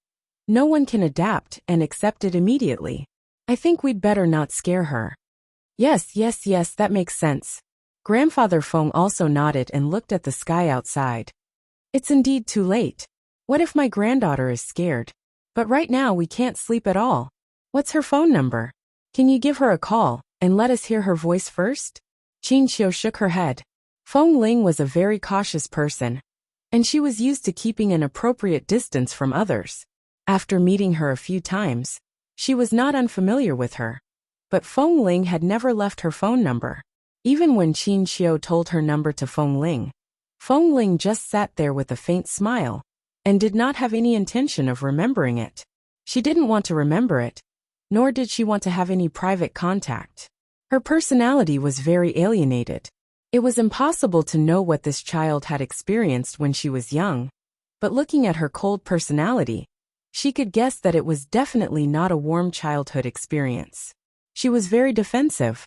no one can adapt and accept it immediately. I think we'd better not scare her. Yes, that makes sense. Grandfather Feng also nodded and looked at the sky outside. It's indeed too late. What if my granddaughter is scared? But right now we can't sleep at all. What's her phone number? Can you give her a call and let us hear her voice first? Qin Xiu shook her head. Feng Ling was a very cautious person, and she was used to keeping an appropriate distance from others. After meeting her a few times, she was not unfamiliar with her. But Feng Ling had never left her phone number. Even when Qin Xiu told her number to Feng Ling just sat there with a faint smile, and did not have any intention of remembering it. She didn't want to remember it, nor did she want to have any private contact. Her personality was very alienated. It was impossible to know what this child had experienced when she was young, but looking at her cold personality, she could guess that it was definitely not a warm childhood experience. She was very defensive.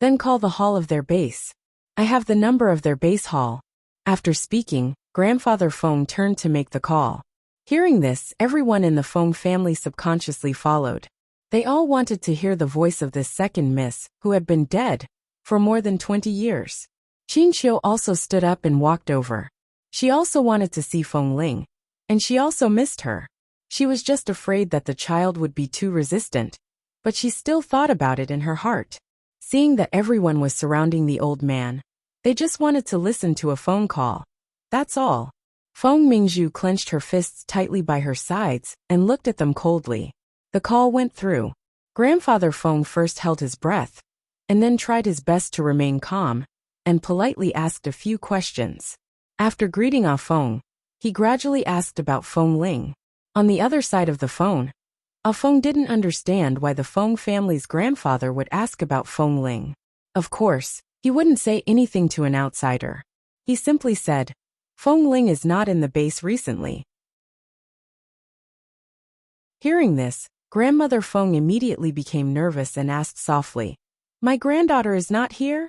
Then call the hall of their base. I have the number of their base hall. After speaking, Grandfather Feng turned to make the call. Hearing this, everyone in the Feng family subconsciously followed. They all wanted to hear the voice of this second miss, who had been dead for more than 20 years. Qin Xiu also stood up and walked over. She also wanted to see Feng Ling, and she also missed her. She was just afraid that the child would be too resistant, but she still thought about it in her heart. Seeing that everyone was surrounding the old man, they just wanted to listen to a phone call. That's all. Feng Mingzhu clenched her fists tightly by her sides and looked at them coldly. The call went through. Grandfather Feng first held his breath, and then tried his best to remain calm, and politely asked a few questions. After greeting Ah Feng, he gradually asked about Feng Ling. On the other side of the phone, Ah Feng didn't understand why the Feng family's grandfather would ask about Feng Ling. Of course, he wouldn't say anything to an outsider. He simply said, Feng Ling is not in the base recently. Hearing this, Grandmother Feng immediately became nervous and asked softly, My granddaughter is not here?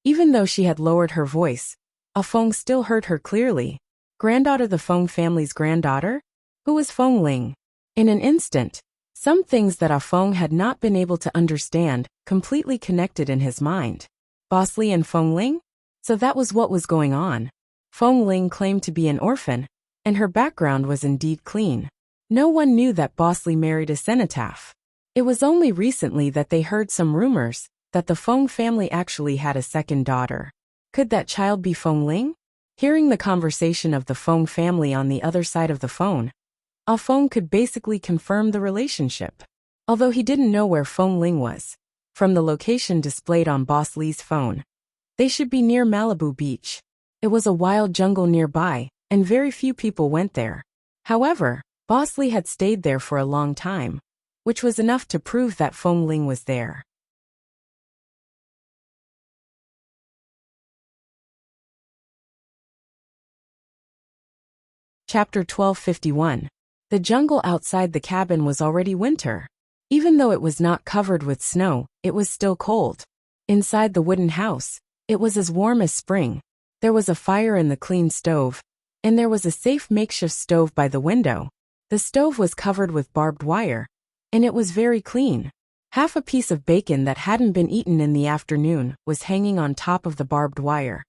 Even though she had lowered her voice, Ah Feng still heard her clearly. Granddaughter, the Feng family's granddaughter? Who was Feng Ling? In an instant, some things that Ah Feng had not been able to understand completely connected in his mind. Boss Li and Feng Ling? So that was what was going on. Feng Ling claimed to be an orphan, and her background was indeed clean. No one knew that Boss Li married a cenotaph. It was only recently that they heard some rumors that the Feng family actually had a second daughter. Could that child be Feng Ling? Hearing the conversation of the Feng family on the other side of the phone, Ah Feng could basically confirm the relationship. Although he didn't know where Feng Ling was, from the location displayed on Boss Li's phone, they should be near Malibu Beach. It was a wild jungle nearby, and very few people went there. However, Boss Lee had stayed there for a long time, which was enough to prove that Feng Ling was there. Chapter 1251. The jungle outside the cabin was already winter. Even though it was not covered with snow, it was still cold. Inside the wooden house, it was as warm as spring. There was a fire in the clean stove, and there was a safe makeshift stove by the window. The stove was covered with barbed wire, and it was very clean. Half a piece of bacon that hadn't been eaten in the afternoon was hanging on top of the barbed wire,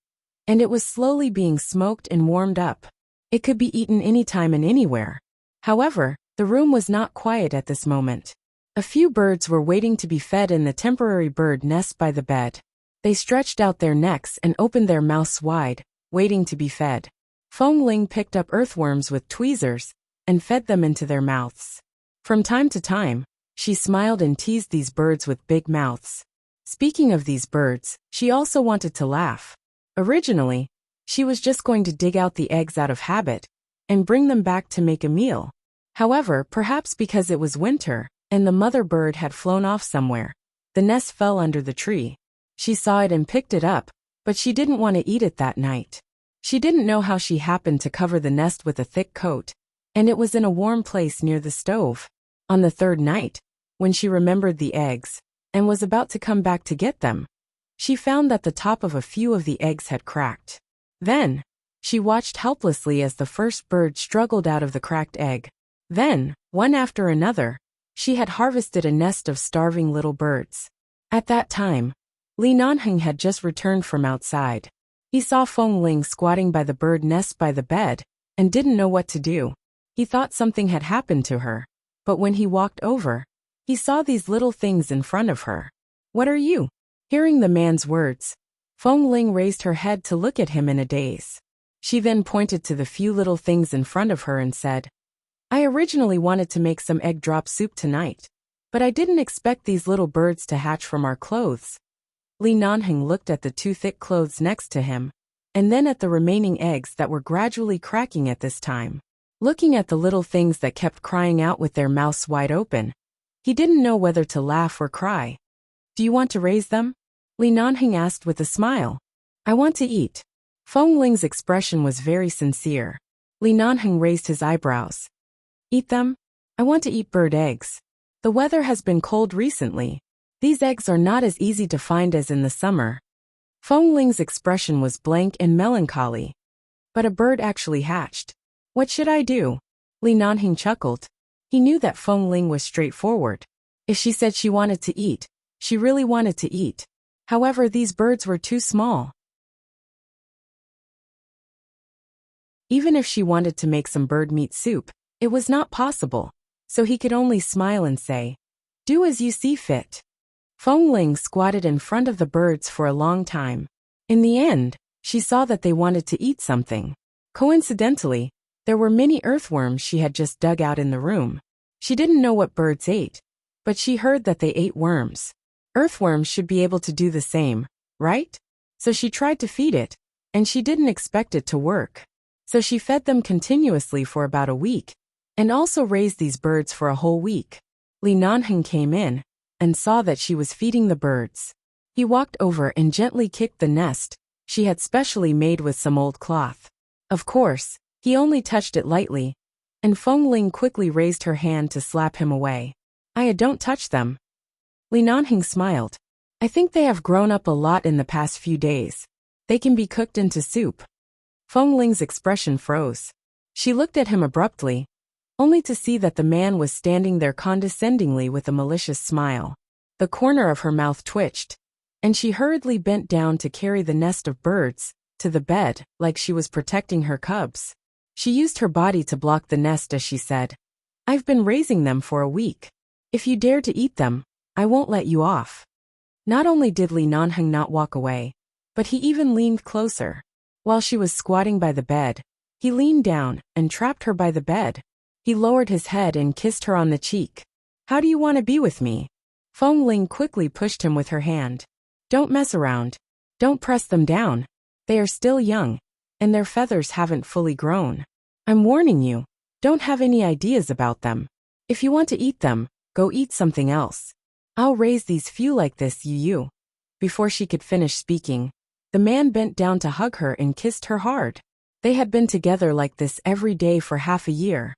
and it was slowly being smoked and warmed up. It could be eaten anytime and anywhere. However, the room was not quiet at this moment. A few birds were waiting to be fed in the temporary bird nest by the bed. They stretched out their necks and opened their mouths wide, waiting to be fed. Feng Ling picked up earthworms with tweezers and fed them into their mouths. From time to time, she smiled and teased these birds with big mouths. Speaking of these birds, she also wanted to laugh. Originally, she was just going to dig out the eggs out of habit and bring them back to make a meal. However, perhaps because it was winter and the mother bird had flown off somewhere, the nest fell under the tree. She saw it and picked it up, but she didn't want to eat it that night. She didn't know how she happened to cover the nest with a thick coat, and it was in a warm place near the stove. On the third night, when she remembered the eggs and was about to come back to get them, she found that the top of a few of the eggs had cracked. Then, she watched helplessly as the first bird struggled out of the cracked egg. Then, one after another, she had harvested a nest of starving little birds. At that time, Li Nanheng had just returned from outside. He saw Feng Ling squatting by the bird nest by the bed and didn't know what to do. He thought something had happened to her, but when he walked over, he saw these little things in front of her. "What are you?" Hearing the man's words, Feng Ling raised her head to look at him in a daze. She then pointed to the few little things in front of her and said, "I originally wanted to make some egg drop soup tonight, but I didn't expect these little birds to hatch from our clothes." Li Nanheng looked at the two thick clothes next to him, and then at the remaining eggs that were gradually cracking at this time. Looking at the little things that kept crying out with their mouths wide open, he didn't know whether to laugh or cry. "Do you want to raise them?" Li Nanheng asked with a smile. "I want to eat." Feng Ling's expression was very sincere. Li Nanheng raised his eyebrows. "Eat them? I want to eat bird eggs. The weather has been cold recently. These eggs are not as easy to find as in the summer." Feng Ling's expression was blank and melancholy. "But a bird actually hatched. What should I do?" Li Nanheng chuckled. He knew that Feng Ling was straightforward. If she said she wanted to eat, she really wanted to eat. However, these birds were too small. Even if she wanted to make some bird meat soup, it was not possible, so he could only smile and say, "Do as you see fit." Feng Ling squatted in front of the birds for a long time. In the end, she saw that they wanted to eat something. Coincidentally, there were many earthworms she had just dug out in the room. She didn't know what birds ate, but she heard that they ate worms. Earthworms should be able to do the same, right? So she tried to feed it, and she didn't expect it to work. So she fed them continuously for about a week, and also raised these birds for a whole week. Li Nanheng came in and saw that she was feeding the birds. He walked over and gently kicked the nest she had specially made with some old cloth. Of course, he only touched it lightly, and Feng Ling quickly raised her hand to slap him away. Don't touch them." Li Nanheng smiled. "I think they have grown up a lot in the past few days. They can be cooked into soup." Feng Ling's expression froze. She looked at him abruptly, only to see that the man was standing there condescendingly with a malicious smile. The corner of her mouth twitched, and she hurriedly bent down to carry the nest of birds to the bed like she was protecting her cubs. She used her body to block the nest as she said, "I've been raising them for a week. If you dare to eat them, I won't let you off." Not only did Li Nanheng not walk away, but he even leaned closer. While she was squatting by the bed, he leaned down and trapped her by the bed. He lowered his head and kissed her on the cheek. "How do you want to be with me?" Feng Ling quickly pushed him with her hand. "Don't mess around. Don't press them down. They are still young, and their feathers haven't fully grown. I'm warning you, Don't have any ideas about them. If you want to eat them, go eat something else. I'll raise these few like this, you. Before she could finish speaking, the man bent down to hug her and kissed her hard. They had been together like this every day for half a year.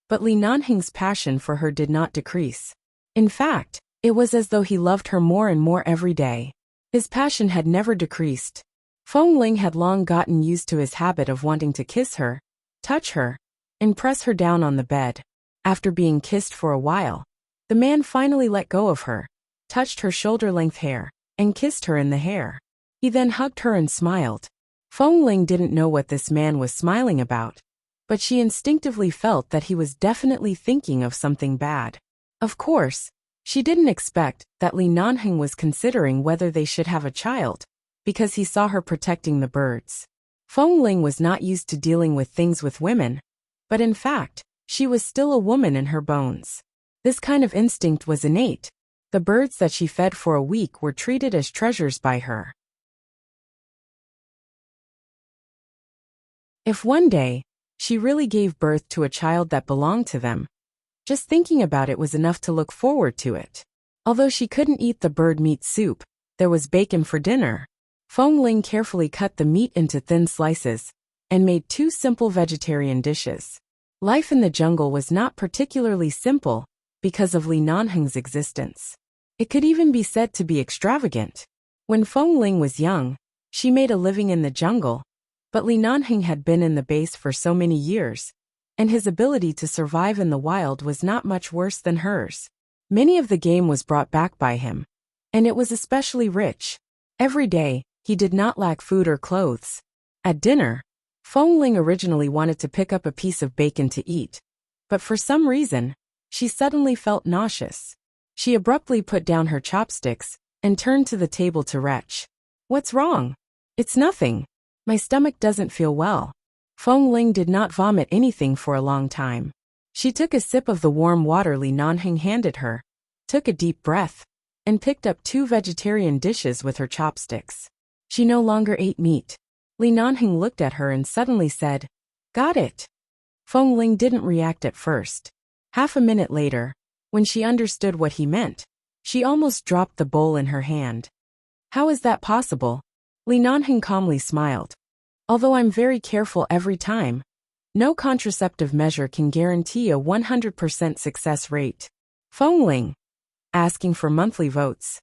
But Li Nanheng's passion for her did not decrease. In fact, it was as though he loved her more and more every day. His passion had never decreased. Feng Ling had long gotten used to his habit of wanting to kiss her, touch her, and press her down on the bed. After being kissed for a while, the man finally let go of her, touched her shoulder-length hair, and kissed her in the hair. He then hugged her and smiled. Feng Ling didn't know what this man was smiling about, but she instinctively felt that he was definitely thinking of something bad. Of course, she didn't expect that Li Nanheng was considering whether they should have a child, because he saw her protecting the birds. Feng Ling was not used to dealing with things with women, but in fact, she was still a woman in her bones. This kind of instinct was innate. The birds that she fed for a week were treated as treasures by her. If one day, she really gave birth to a child that belonged to them, just thinking about it was enough to look forward to it. Although she couldn't eat the bird meat soup, there was bacon for dinner. Feng Ling carefully cut the meat into thin slices and made 2 simple vegetarian dishes. Life in the jungle was not particularly simple because of Li Nanheng's existence. It could even be said to be extravagant. When Feng Ling was young, she made a living in the jungle, but Li Nanheng had been in the base for so many years, and his ability to survive in the wild was not much worse than hers. Many of the game was brought back by him, and it was especially rich. Every day, he did not lack food or clothes. At dinner, Feng Ling originally wanted to pick up a piece of bacon to eat, but for some reason, she suddenly felt nauseous. She abruptly put down her chopsticks and turned to the table to retch. "What's wrong?" "It's nothing. My stomach doesn't feel well." Feng Ling did not vomit anything for a long time. She took a sip of the warm water Li Nanheng handed her, took a deep breath, and picked up 2 vegetarian dishes with her chopsticks. She no longer ate meat. Li Nanheng looked at her and suddenly said, "Got it." Feng Ling didn't react at first. Half a minute later, when she understood what he meant, she almost dropped the bowl in her hand. "How is that possible?" Li Nanheng calmly smiled. "Although I'm very careful every time, no contraceptive measure can guarantee a 100% success rate." Feng Ling, asking for monthly votes.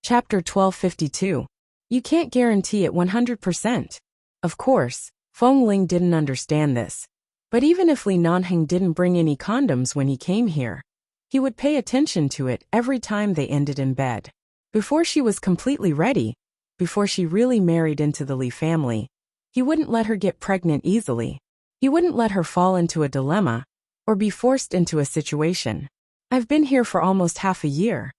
Chapter 1252. You can't guarantee it 100%. Of course, Feng Ling didn't understand this. But even if Li Nanheng didn't bring any condoms when he came here, he would pay attention to it every time they ended in bed. Before she was completely ready, before she really married into the Li family, he wouldn't let her get pregnant easily. He wouldn't let her fall into a dilemma or be forced into a situation. "I've been here for almost half a year."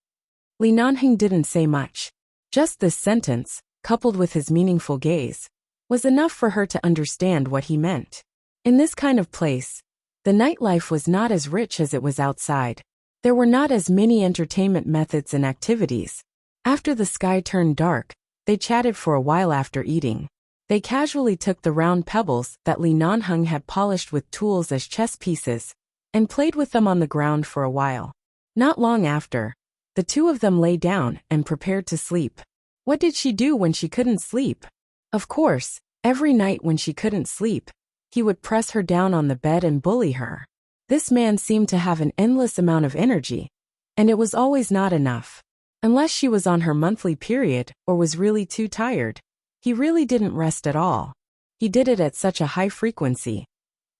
Li Nanheng didn't say much. Just this sentence, coupled with his meaningful gaze, was enough for her to understand what he meant. In this kind of place, the nightlife was not as rich as it was outside. There were not as many entertainment methods and activities. After the sky turned dark, they chatted for a while after eating. They casually took the round pebbles that Li Nanheng had polished with tools as chess pieces and played with them on the ground for a while. Not long after, the 2 of them lay down and prepared to sleep. What did she do when she couldn't sleep? Of course, every night when she couldn't sleep, he would press her down on the bed and bully her. This man seemed to have an endless amount of energy, and it was always not enough. Unless she was on her monthly period or was really too tired, he really didn't rest at all. He did it at such a high frequency.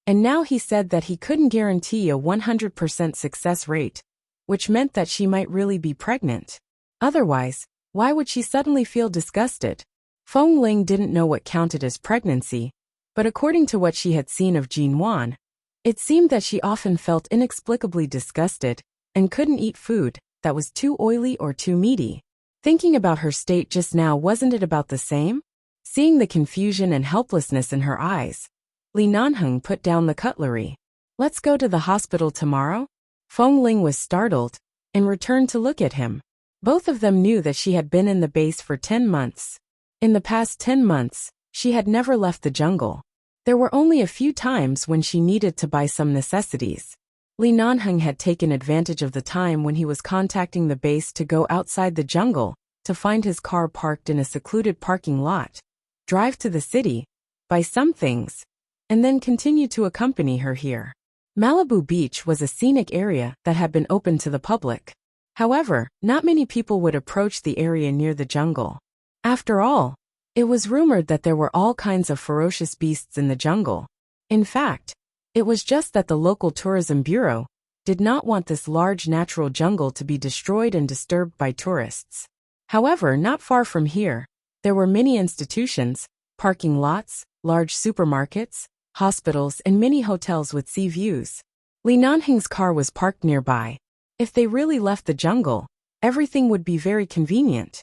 And now he said that he couldn't guarantee a 100% success rate, which meant that she might really be pregnant. Otherwise, why would she suddenly feel disgusted? Feng Ling didn't know what counted as pregnancy, but according to what she had seen of Jin Wan, it seemed that she often felt inexplicably disgusted and couldn't eat food that was too oily or too meaty. Thinking about her state just now, wasn't it about the same? Seeing the confusion and helplessness in her eyes, Li Nanheng put down the cutlery. "Let's go to the hospital tomorrow?" Feng Ling was startled and returned to look at him. Both of them knew that she had been in the base for 10 months. In the past 10 months, she had never left the jungle. There were only a few times when she needed to buy some necessities. Li Nanheng had taken advantage of the time when he was contacting the base to go outside the jungle, to find his car parked in a secluded parking lot, drive to the city, buy some things, and then continue to accompany her here. Malibu Beach was a scenic area that had been open to the public. However, not many people would approach the area near the jungle. After all, it was rumored that there were all kinds of ferocious beasts in the jungle. In fact, it was just that the local tourism bureau did not want this large natural jungle to be destroyed and disturbed by tourists. However, not far from here, there were many institutions, parking lots, large supermarkets, hospitals, and many hotels with sea views. Li Nanheng's car was parked nearby. If they really left the jungle, everything would be very convenient.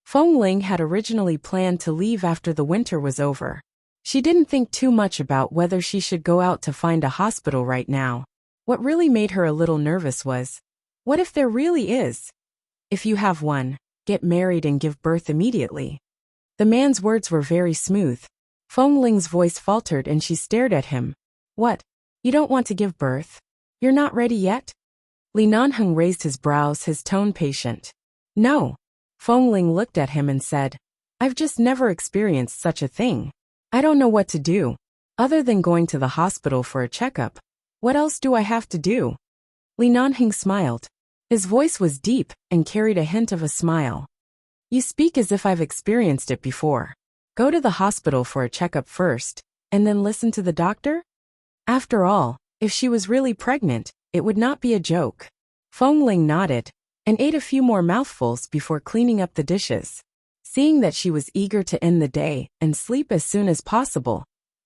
Feng Ling had originally planned to leave after the winter was over. She didn't think too much about whether she should go out to find a hospital right now. What really made her a little nervous was, what if there really is? If you have one, get married and give birth immediately. The man's words were very smooth. Feng Ling's voice faltered and she stared at him. What? You don't want to give birth? You're not ready yet? Li Nanheng raised his brows, his tone patient. No. Feng Ling looked at him and said, I've just never experienced such a thing. I don't know what to do. Other than going to the hospital for a checkup, what else do I have to do? Li Nanheng smiled. His voice was deep and carried a hint of a smile. You speak as if I've experienced it before. Go to the hospital for a checkup first, and then listen to the doctor? After all, if she was really pregnant, it would not be a joke. Feng Ling nodded and ate a few more mouthfuls before cleaning up the dishes. Seeing that she was eager to end the day and sleep as soon as possible,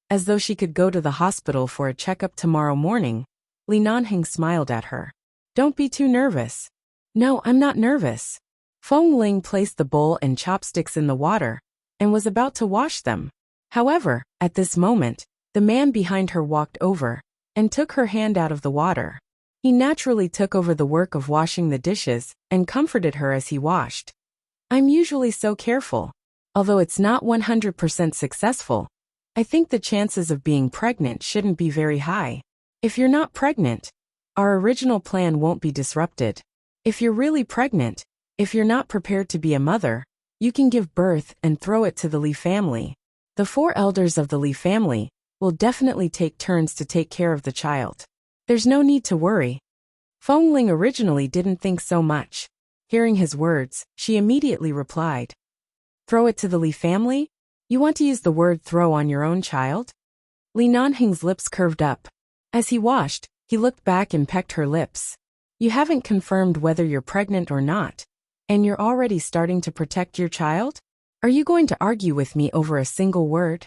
as though she could go to the hospital for a checkup tomorrow morning, Li Nanheng smiled at her. Don't be too nervous. No, I'm not nervous. Feng Ling placed the bowl and chopsticks in the water and was about to wash them. However, at this moment, the man behind her walked over and took her hand out of the water. He naturally took over the work of washing the dishes and comforted her as he washed. I'm usually so careful. Although it's not 100% successful, I think the chances of being pregnant shouldn't be very high. If you're not pregnant, our original plan won't be disrupted. If you're really pregnant, if you're not prepared to be a mother, you can give birth and throw it to the Li family. The 4 elders of the Li family will definitely take turns to take care of the child. There's no need to worry. Feng Ling originally didn't think so much. Hearing his words, she immediately replied. Throw it to the Li family? You want to use the word throw on your own child? Li Nanheng's lips curved up. As he washed, he looked back and pecked her lips. You haven't confirmed whether you're pregnant or not, and you're already starting to protect your child? Are you going to argue with me over a single word?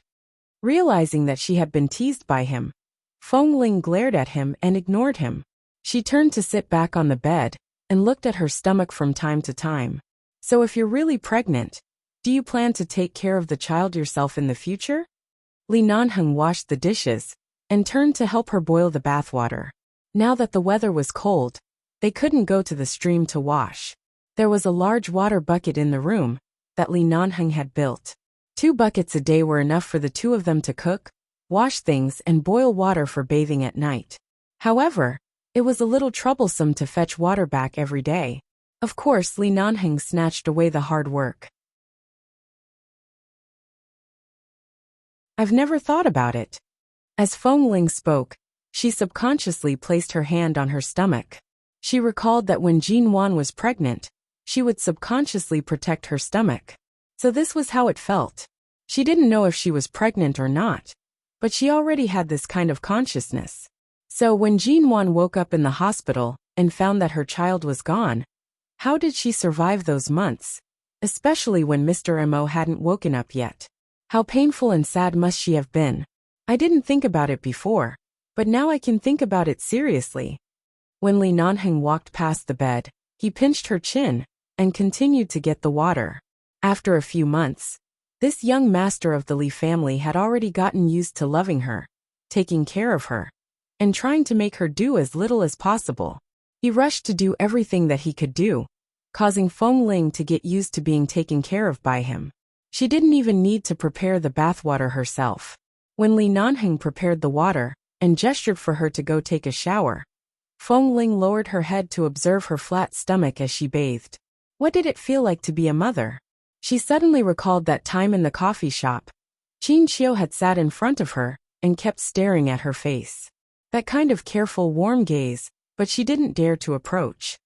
Realizing that she had been teased by him, Feng Ling glared at him and ignored him. She turned to sit back on the bed and looked at her stomach from time to time. So if you're really pregnant, do you plan to take care of the child yourself in the future? Li Nanheng washed the dishes and turned to help her boil the bathwater. Now that the weather was cold, they couldn't go to the stream to wash. There was a large water bucket in the room that Li Nanheng had built. 2 buckets a day were enough for the 2 of them to cook, wash things, and boil water for bathing at night. However, it was a little troublesome to fetch water back every day. Of course, Li Nanheng snatched away the hard work. I've never thought about it. As Feng Ling spoke, she subconsciously placed her hand on her stomach. She recalled that when Jin Wan was pregnant, she would subconsciously protect her stomach. So this was how it felt. She didn't know if she was pregnant or not, but she already had this kind of consciousness. So when Jin Wan woke up in the hospital and found that her child was gone, how did she survive those months, especially when Mr. Mo hadn't woken up yet? How painful and sad must she have been? I didn't think about it before, but now I can think about it seriously. When Li Nanheng walked past the bed, he pinched her chin and continued to get the water. After a few months, this young master of the Li family had already gotten used to loving her, taking care of her, and trying to make her do as little as possible. He rushed to do everything that he could do, causing Feng Ling to get used to being taken care of by him. She didn't even need to prepare the bathwater herself. When Li Nanheng prepared the water and gestured for her to go take a shower, Feng Ling lowered her head to observe her flat stomach as she bathed. What did it feel like to be a mother? She suddenly recalled that time in the coffee shop. Qin Qiu had sat in front of her and kept staring at her face. That kind of careful, warm gaze, but she didn't dare to approach.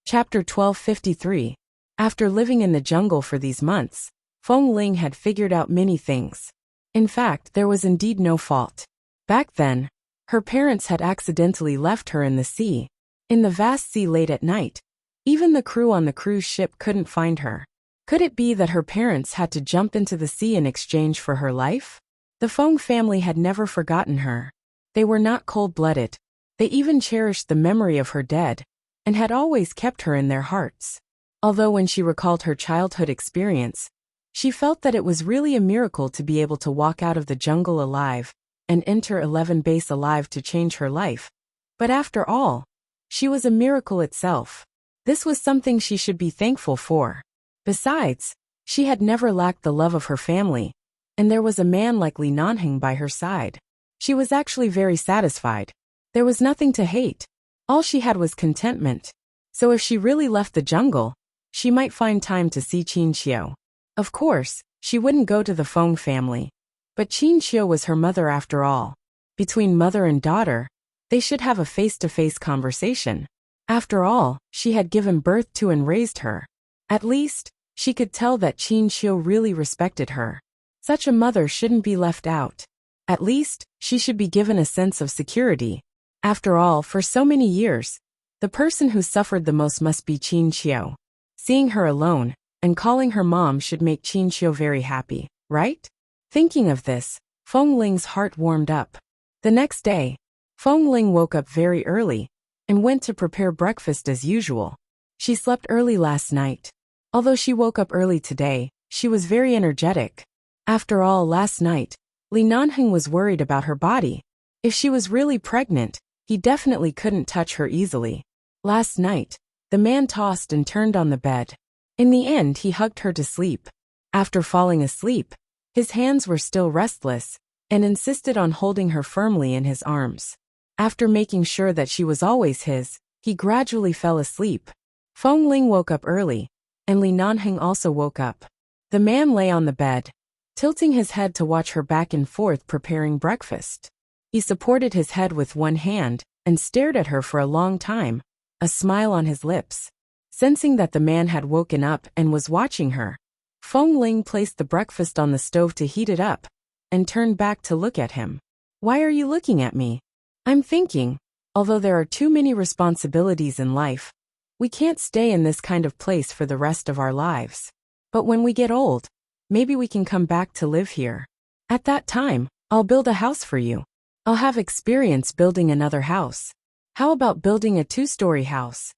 Chapter 1253. After living in the jungle for these months, Feng Ling had figured out many things. In fact, there was indeed no fault. Back then, her parents had accidentally left her in the sea. In the vast sea late at night, even the crew on the cruise ship couldn't find her. Could it be that her parents had to jump into the sea in exchange for her life? The Feng family had never forgotten her. They were not cold-blooded. They even cherished the memory of her dead, and had always kept her in their hearts. Although when she recalled her childhood experience, she felt that it was really a miracle to be able to walk out of the jungle alive and enter 11 base alive to change her life. But after all, she was a miracle itself. This was something she should be thankful for. Besides, she had never lacked the love of her family, and there was a man like Li Nanheng by her side. She was actually very satisfied. There was nothing to hate. All she had was contentment. So if she really left the jungle, she might find time to see Qin Qiu. Of course, she wouldn't go to the Feng family. But Qin Qiu was her mother after all. Between mother and daughter, they should have a face-to-face conversation. After all, she had given birth to and raised her. At least, she could tell that Qin Qiu really respected her. Such a mother shouldn't be left out. At least, she should be given a sense of security. After all, for so many years, the person who suffered the most must be Qin Qiu. Seeing her alone and calling her mom should make Qin Qiu very happy, right? Thinking of this, Feng Ling's heart warmed up. The next day, Feng Ling woke up very early and went to prepare breakfast as usual. She slept early last night. Although she woke up early today, she was very energetic. After all, last night, Li Nanheng was worried about her body. If she was really pregnant, he definitely couldn't touch her easily. Last night, the man tossed and turned on the bed. In the end, he hugged her to sleep. After falling asleep, his hands were still restless and insisted on holding her firmly in his arms. After making sure that she was always his, he gradually fell asleep. Feng Ling woke up early, and Li Nanheng also woke up. The man lay on the bed, tilting his head to watch her back and forth preparing breakfast. He supported his head with one hand and stared at her for a long time, a smile on his lips. Sensing that the man had woken up and was watching her, Feng Ling placed the breakfast on the stove to heat it up and turned back to look at him. "Why are you looking at me?" "I'm thinking, although there are too many responsibilities in life, we can't stay in this kind of place for the rest of our lives. But when we get old, maybe we can come back to live here. At that time, I'll build a house for you. I'll have experience building another house. How about building a 2-story house?"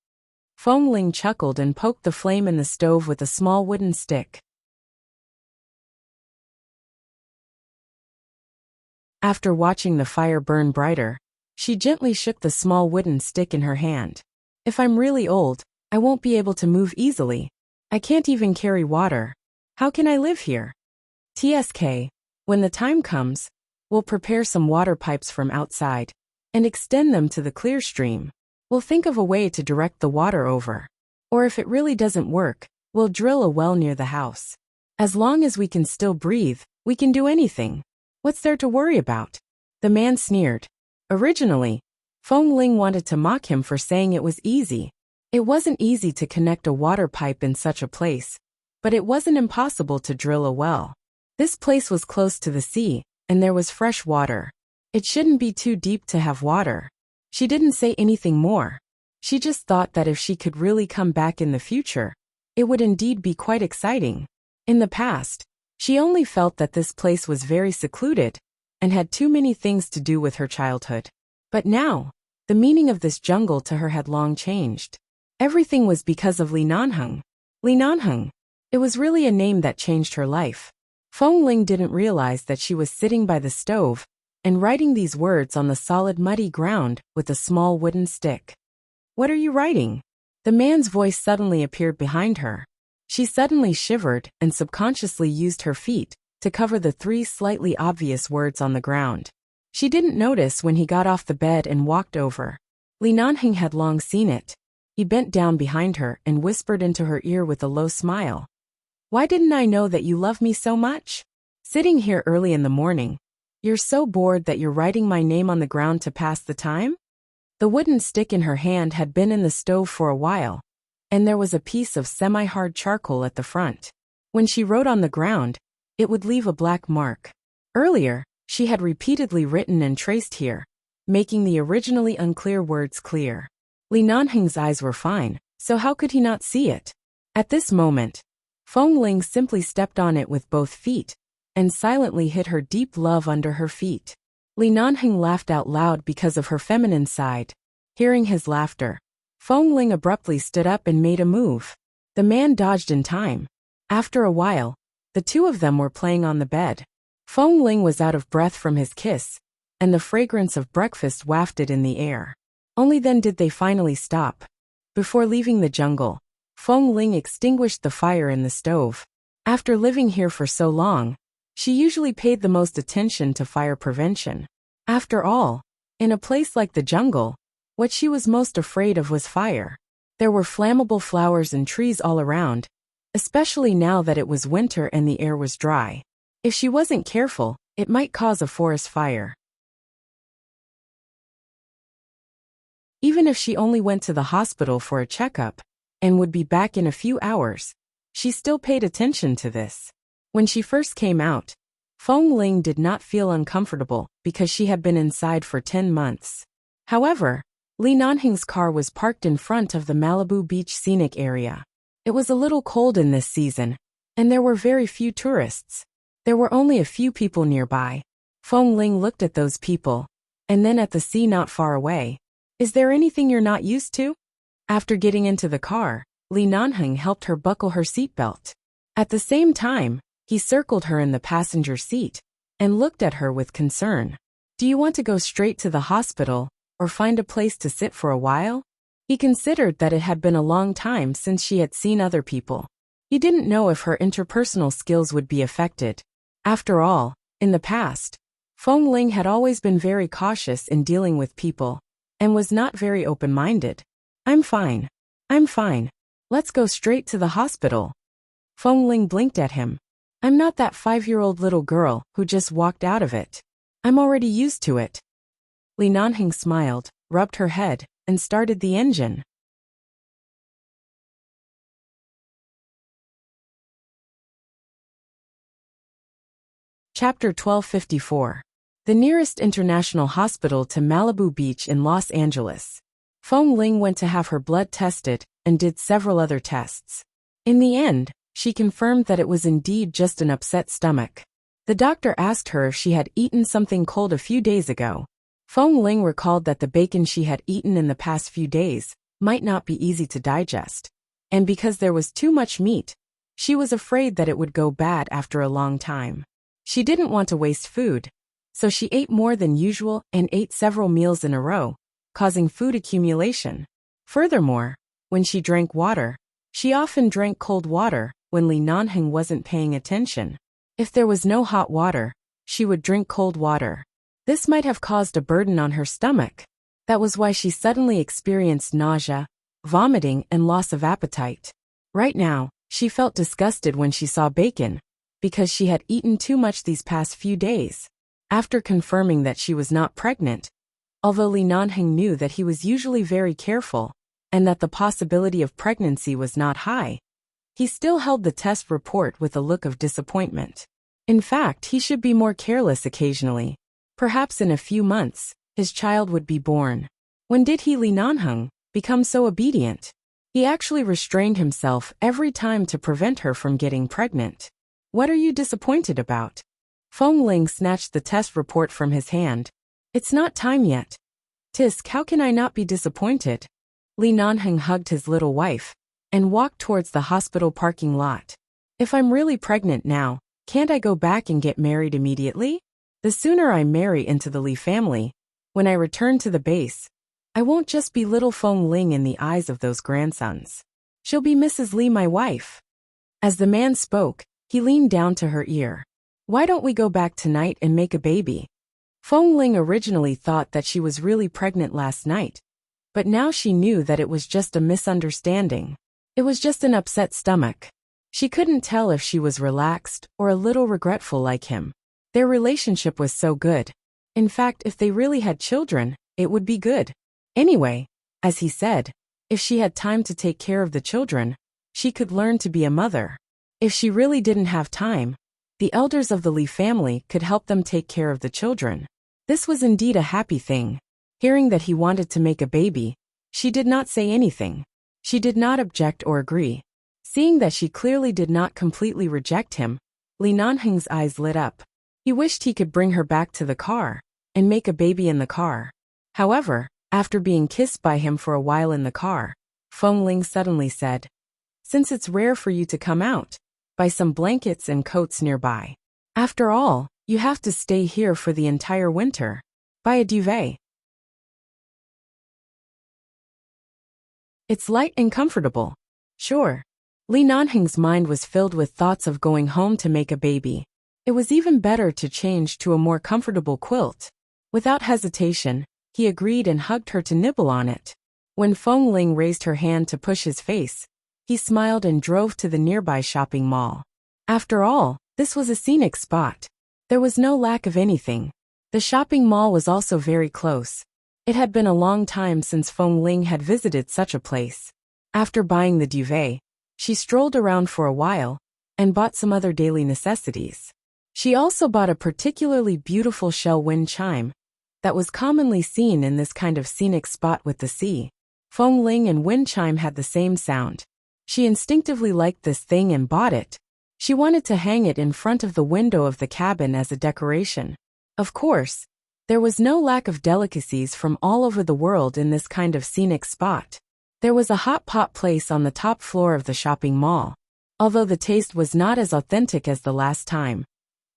Feng Ling chuckled and poked the flame in the stove with a small wooden stick. After watching the fire burn brighter, she gently shook the small wooden stick in her hand. "If I'm really old, I won't be able to move easily. I can't even carry water. How can I live here? TSK, when the time comes, we'll prepare some water pipes from outside and extend them to the clear stream. We'll think of a way to direct the water over. Or if it really doesn't work, we'll drill a well near the house. As long as we can still breathe, we can do anything. What's there to worry about?" The man sneered. Originally, Feng Ling wanted to mock him for saying it was easy. It wasn't easy to connect a water pipe in such a place, but it wasn't impossible to drill a well. This place was close to the sea, and there was fresh water. It shouldn't be too deep to have water. She didn't say anything more. She just thought that if she could really come back in the future, it would indeed be quite exciting. In the past, she only felt that this place was very secluded and had too many things to do with her childhood. But now, the meaning of this jungle to her had long changed. Everything was because of Li Nanheng. Li Nanheng. It was really a name that changed her life. Feng Ling didn't realize that she was sitting by the stove and writing these words on the solid muddy ground with a small wooden stick. "What are you writing?" The man's voice suddenly appeared behind her. She suddenly shivered and subconsciously used her feet to cover the 3 slightly obvious words on the ground. She didn't notice when he got off the bed and walked over. Li Nanheng had long seen it. He bent down behind her and whispered into her ear with a low smile. "Why didn't I know that you love me so much? Sitting here early in the morning, you're so bored that you're writing my name on the ground to pass the time?" The wooden stick in her hand had been in the stove for a while, and there was a piece of semi-hard charcoal at the front. When she wrote on the ground, it would leave a black mark. Earlier, she had repeatedly written and traced here, making the originally unclear words clear. Li Nanheng's eyes were fine, so how could he not see it? At this moment, Feng Ling simply stepped on it with both feet and silently hid her deep love under her feet. Li Nanheng laughed out loud because of her feminine side. Hearing his laughter, Feng Ling abruptly stood up and made a move. The man dodged in time. After a while, the two of them were playing on the bed. Feng Ling was out of breath from his kiss, and the fragrance of breakfast wafted in the air. Only then did they finally stop. Before leaving the jungle, Feng Ling extinguished the fire in the stove. After living here for so long, she usually paid the most attention to fire prevention. After all, in a place like the jungle, what she was most afraid of was fire. There were flammable flowers and trees all around, especially now that it was winter and the air was dry. If she wasn't careful, it might cause a forest fire. Even if she only went to the hospital for a checkup and would be back in a few hours, she still paid attention to this. When she first came out, Feng Ling did not feel uncomfortable because she had been inside for 10 months. However, Li Nanheng's car was parked in front of the Malibu Beach scenic area. It was a little cold in this season, and there were very few tourists. There were only a few people nearby. Feng Ling looked at those people, and then at the sea not far away. "Is there anything you're not used to?" After getting into the car, Li Nanheng helped her buckle her seatbelt. At the same time, he circled her in the passenger seat and looked at her with concern. "Do you want to go straight to the hospital or find a place to sit for a while?" He considered that it had been a long time since she had seen other people. He didn't know if her interpersonal skills would be affected. After all, in the past, Feng Ling had always been very cautious in dealing with people and was not very open-minded. I'm fine. Let's go straight to the hospital." Feng Ling blinked at him. "I'm not that 5-year-old little girl who just walked out of it. I'm already used to it." Li Nanheng smiled, rubbed her head, and started the engine. Chapter 1254. The nearest international hospital to Malibu Beach in Los Angeles. Feng Ling went to have her blood tested and did several other tests. In the end, she confirmed that it was indeed just an upset stomach. The doctor asked her if she had eaten something cold a few days ago. Feng Ling recalled that the bacon she had eaten in the past few days might not be easy to digest, and because there was too much meat, she was afraid that it would go bad after a long time. She didn't want to waste food, so she ate more than usual and ate several meals in a row, causing food accumulation. Furthermore, when she drank water, she often drank cold water when Li Nanheng wasn't paying attention. If there was no hot water, she would drink cold water. This might have caused a burden on her stomach. That was why she suddenly experienced nausea, vomiting, and loss of appetite. Right now, she felt disgusted when she saw bacon, because she had eaten too much these past few days. After confirming that she was not pregnant, although Li Nanheng knew that he was usually very careful and that the possibility of pregnancy was not high, he still held the test report with a look of disappointment. In fact, he should be more careless occasionally. Perhaps in a few months, his child would be born. When did he, Li Nanheng, become so obedient? He actually restrained himself every time to prevent her from getting pregnant. "What are you disappointed about?" Feng Ling snatched the test report from his hand. "It's not time yet." "Tisk, how can I not be disappointed?" Li Nanheng hugged his little wife and walked towards the hospital parking lot. If I'm really pregnant now, can't I go back and get married immediately? The sooner I marry into the Li family, when I return to the base, I won't just be little Feng Ling in the eyes of those grandsons. She'll be Mrs. Li, my wife. As the man spoke, he leaned down to her ear. Why don't we go back tonight and make a baby? Feng Ling originally thought that she was really pregnant last night, but now she knew that it was just a misunderstanding. It was just an upset stomach. She couldn't tell if she was relaxed or a little regretful like him. Their relationship was so good. In fact, if they really had children, it would be good. Anyway, as he said, if she had time to take care of the children, she could learn to be a mother. If she really didn't have time, the elders of the Li family could help them take care of the children. This was indeed a happy thing. Hearing that he wanted to make a baby, she did not say anything. She did not object or agree. Seeing that she clearly did not completely reject him, Li Nanheng's eyes lit up. He wished he could bring her back to the car and make a baby in the car. However, after being kissed by him for a while in the car, Feng Ling suddenly said, "Since it's rare for you to come out, buy some blankets and coats nearby. After all, you have to stay here for the entire winter. Buy a duvet. It's light and comfortable." Sure. Li Nanheng's mind was filled with thoughts of going home to make a baby. It was even better to change to a more comfortable quilt. Without hesitation, he agreed and hugged her to nibble on it. When Feng Ling raised her hand to push his face, he smiled and drove to the nearby shopping mall. After all, this was a scenic spot. There was no lack of anything. The shopping mall was also very close. It had been a long time since Feng Ling had visited such a place. After buying the duvet, she strolled around for a while and bought some other daily necessities. She also bought a particularly beautiful shell wind chime that was commonly seen in this kind of scenic spot with the sea. Feng Ling and wind chime had the same sound. She instinctively liked this thing and bought it. She wanted to hang it in front of the window of the cabin as a decoration. Of course, there was no lack of delicacies from all over the world in this kind of scenic spot. There was a hot pot place on the top floor of the shopping mall. Although the taste was not as authentic as the last time,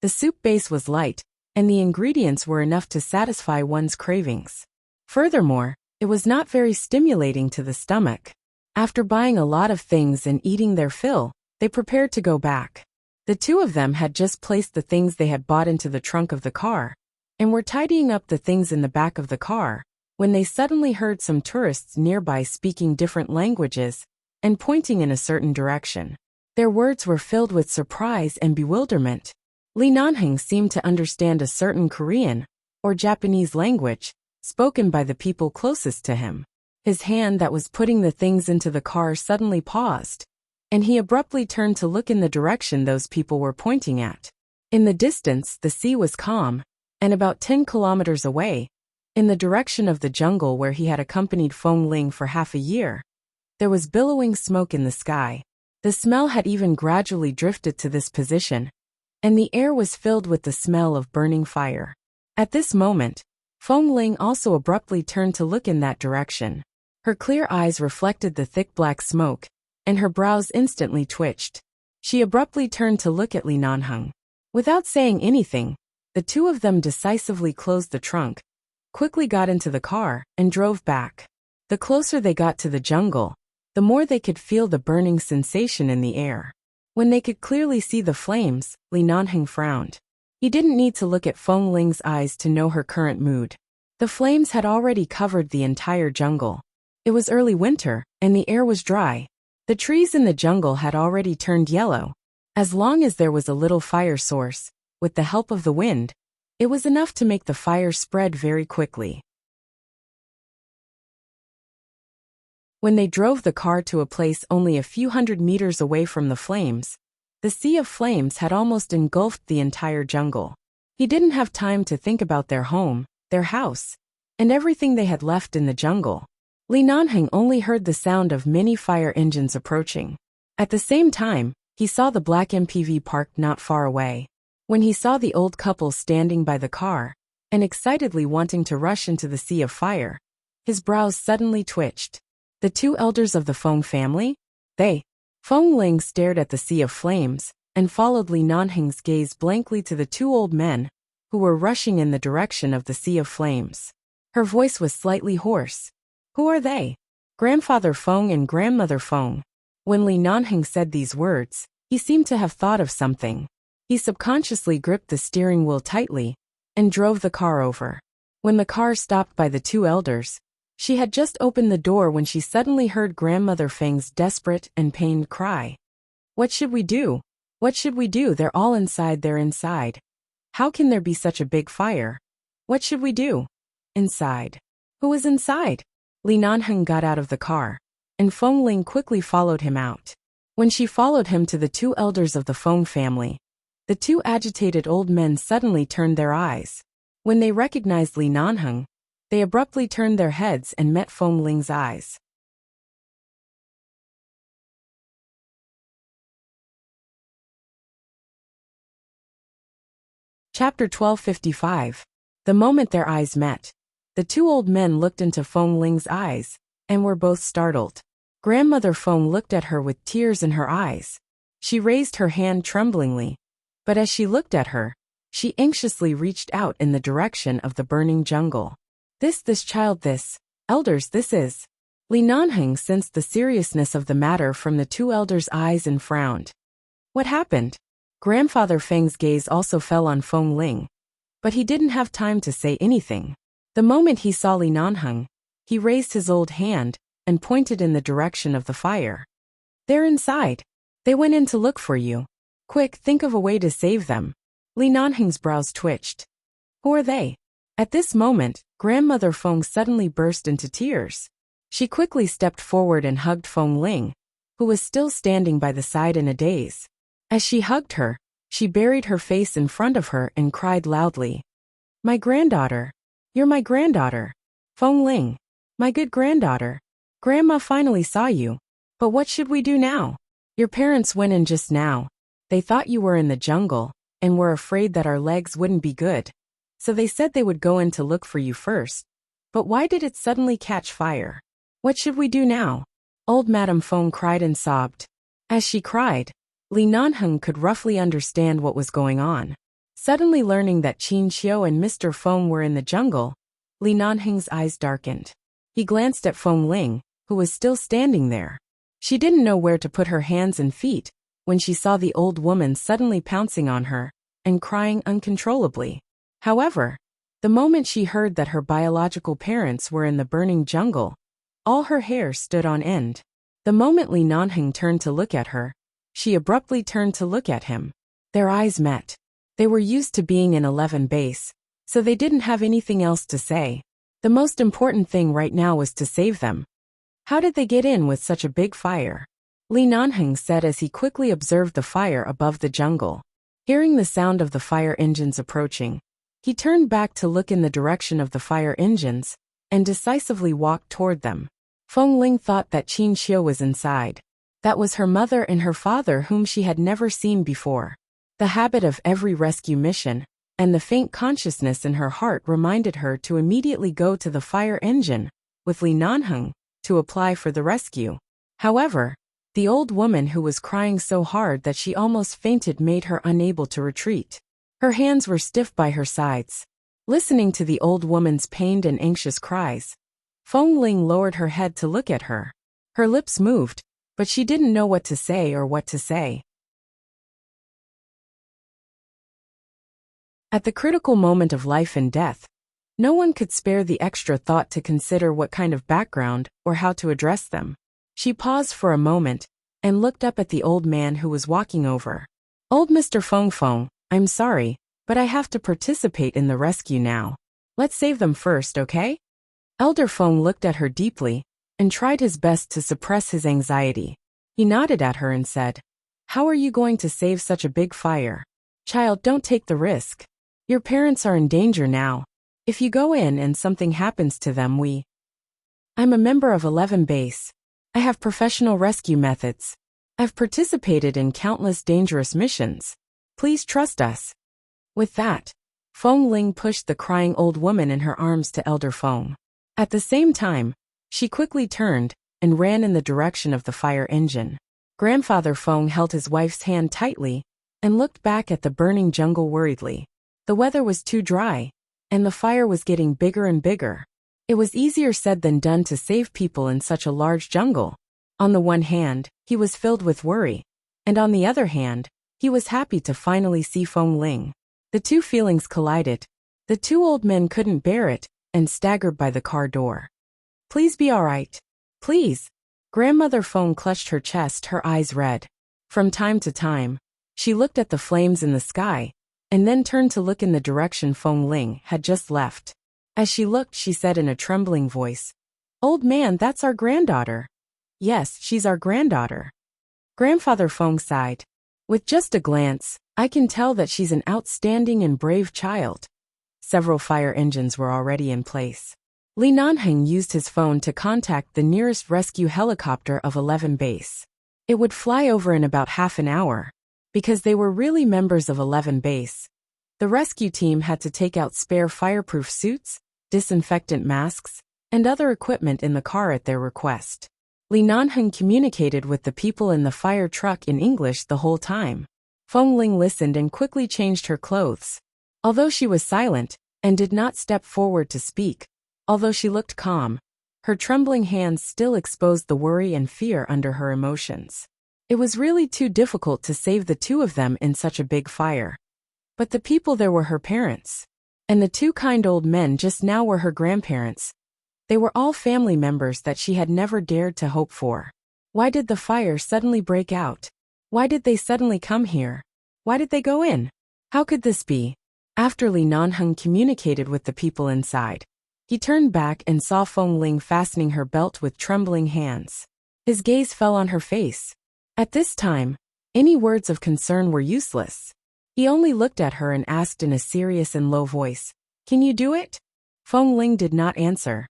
the soup base was light, and the ingredients were enough to satisfy one's cravings. Furthermore, it was not very stimulating to the stomach. After buying a lot of things and eating their fill, they prepared to go back. The two of them had just placed the things they had bought into the trunk of the car, and were tidying up the things in the back of the car, when they suddenly heard some tourists nearby speaking different languages and pointing in a certain direction. Their words were filled with surprise and bewilderment. Li Nanheng seemed to understand a certain Korean or Japanese language spoken by the people closest to him. His hand that was putting the things into the car suddenly paused, and he abruptly turned to look in the direction those people were pointing at. In the distance, the sea was calm, and about 10 kilometers away, in the direction of the jungle where he had accompanied Feng Ling for half a year, there was billowing smoke in the sky. The smell had even gradually drifted to this position, and the air was filled with the smell of burning fire. At this moment, Feng Ling also abruptly turned to look in that direction. Her clear eyes reflected the thick black smoke, and her brows instantly twitched. She abruptly turned to look at Li Nanheng. Without saying anything, the two of them decisively closed the trunk, quickly got into the car, and drove back. The closer they got to the jungle, the more they could feel the burning sensation in the air. When they could clearly see the flames, Li Nanheng frowned. He didn't need to look at Feng Ling's eyes to know her current mood. The flames had already covered the entire jungle. It was early winter, and the air was dry. The trees in the jungle had already turned yellow. As long as there was a little fire source, with the help of the wind, it was enough to make the fire spread very quickly. When they drove the car to a place only a few hundred meters away from the flames, the sea of flames had almost engulfed the entire jungle. He didn't have time to think about their home, their house, and everything they had left in the jungle. Li Nanheng only heard the sound of many fire engines approaching. At the same time, he saw the black MPV parked not far away. When he saw the old couple standing by the car, and excitedly wanting to rush into the sea of fire, his brows suddenly twitched. The two elders of the Feng family? Feng Ling stared at the sea of flames, and followed Li Nanheng's gaze blankly to the two old men, who were rushing in the direction of the sea of flames. Her voice was slightly hoarse. Who are they? Grandfather Feng and Grandmother Feng. When Li Nanheng said these words, he seemed to have thought of something. He subconsciously gripped the steering wheel tightly, and drove the car over. When the car stopped by the two elders, she had just opened the door when she suddenly heard Grandmother Feng's desperate and pained cry. What should we do? What should we do? They're all inside, they're inside. How can there be such a big fire? What should we do? Inside. Who is inside? Li Nanheng got out of the car, and Feng Ling quickly followed him out. When she followed him to the two elders of the Feng family, the two agitated old men suddenly turned their eyes. When they recognized Li Nanheng, they abruptly turned their heads and met Feng Ling's eyes. Chapter 1255. The moment their eyes met, the two old men looked into Feng Ling's eyes, and were both startled. Grandmother Feng looked at her with tears in her eyes. She raised her hand tremblingly, but as she looked at her, she anxiously reached out in the direction of the burning jungle. This child, this. Elders, this is. Li Nanheng sensed the seriousness of the matter from the two elders' eyes and frowned. What happened? Grandfather Feng's gaze also fell on Feng Ling, but he didn't have time to say anything. The moment he saw Li Nanheng, he raised his old hand and pointed in the direction of the fire. They're inside. They went in to look for you. Quick, think of a way to save them. Li Nanheng's brows twitched. Who are they? At this moment, Grandmother Feng suddenly burst into tears. She quickly stepped forward and hugged Feng Ling, who was still standing by the side in a daze. As she hugged her, she buried her face in front of her and cried loudly. My granddaughter. You're my granddaughter. Feng Ling. My good granddaughter. Grandma finally saw you. But what should we do now? Your parents went in just now. They thought you were in the jungle, and were afraid that our legs wouldn't be good. So they said they would go in to look for you first. But why did it suddenly catch fire? What should we do now? Old Madame Feng cried and sobbed. As she cried, Li Nanheng could roughly understand what was going on. Suddenly learning that Qin Xiu and Mr. Feng were in the jungle, Li Nanheng's eyes darkened. He glanced at Feng Ling, who was still standing there. She didn't know where to put her hands and feet when she saw the old woman suddenly pouncing on her and crying uncontrollably. However, the moment she heard that her biological parents were in the burning jungle, all her hair stood on end. The moment Li Nanheng turned to look at her, she abruptly turned to look at him. Their eyes met. They were used to being in 11 base, so they didn't have anything else to say. The most important thing right now was to save them. How did they get in with such a big fire? Li Nanheng said as he quickly observed the fire above the jungle. Hearing the sound of the fire engines approaching, he turned back to look in the direction of the fire engines, and decisively walked toward them. Feng Ling thought that Qin Xiu was inside. That was her mother and her father whom she had never seen before. The habit of every rescue mission, and the faint consciousness in her heart reminded her to immediately go to the fire engine, with Li Nanheng, to apply for the rescue. However, the old woman who was crying so hard that she almost fainted made her unable to retreat. Her hands were stiff by her sides. Listening to the old woman's pained and anxious cries, Feng Ling lowered her head to look at her. Her lips moved, but she didn't know what to say or what to say. At the critical moment of life and death, no one could spare the extra thought to consider what kind of background or how to address them. She paused for a moment and looked up at the old man who was walking over. Old Mr. Feng, I'm sorry, but I have to participate in the rescue now. Let's save them first, okay? Elder Feng looked at her deeply and tried his best to suppress his anxiety. He nodded at her and said, How are you going to save such a big fire? Child, don't take the risk. Your parents are in danger now. If you go in and something happens to them, I'm a member of 11 Base. I have professional rescue methods. I've participated in countless dangerous missions. Please trust us. With that, Feng Ling pushed the crying old woman in her arms to Elder Feng. At the same time, she quickly turned and ran in the direction of the fire engine. Grandfather Feng held his wife's hand tightly and looked back at the burning jungle worriedly. The weather was too dry, and the fire was getting bigger and bigger. It was easier said than done to save people in such a large jungle. On the one hand, he was filled with worry, and on the other hand, he was happy to finally see Feng Ling. The two feelings collided. The two old men couldn't bear it and staggered by the car door. Please be all right. Please. Grandmother Feng clutched her chest, her eyes red. From time to time, she looked at the flames in the sky, and then turned to look in the direction Feng Ling had just left. As she looked, she said in a trembling voice, "Old man, that's our granddaughter." "Yes, she's our granddaughter." Grandfather Feng sighed. "With just a glance, I can tell that she's an outstanding and brave child." Several fire engines were already in place. Li Nanheng used his phone to contact the nearest rescue helicopter of 11 Base. It would fly over in about half an hour. Because they were really members of 11 Base, the rescue team had to take out spare fireproof suits, disinfectant masks, and other equipment in the car at their request. Li Nanheng communicated with the people in the fire truck in English the whole time. Feng Ling listened and quickly changed her clothes. Although she was silent and did not step forward to speak, although she looked calm, her trembling hands still exposed the worry and fear under her emotions. It was really too difficult to save the two of them in such a big fire. But the people there were her parents. And the two kind old men just now were her grandparents. They were all family members that she had never dared to hope for. Why did the fire suddenly break out? Why did they suddenly come here? Why did they go in? How could this be? After Li Nanheng communicated with the people inside, he turned back and saw Feng Ling fastening her belt with trembling hands. His gaze fell on her face. At this time, any words of concern were useless. He only looked at her and asked in a serious and low voice, "Can you do it?" Feng Ling did not answer.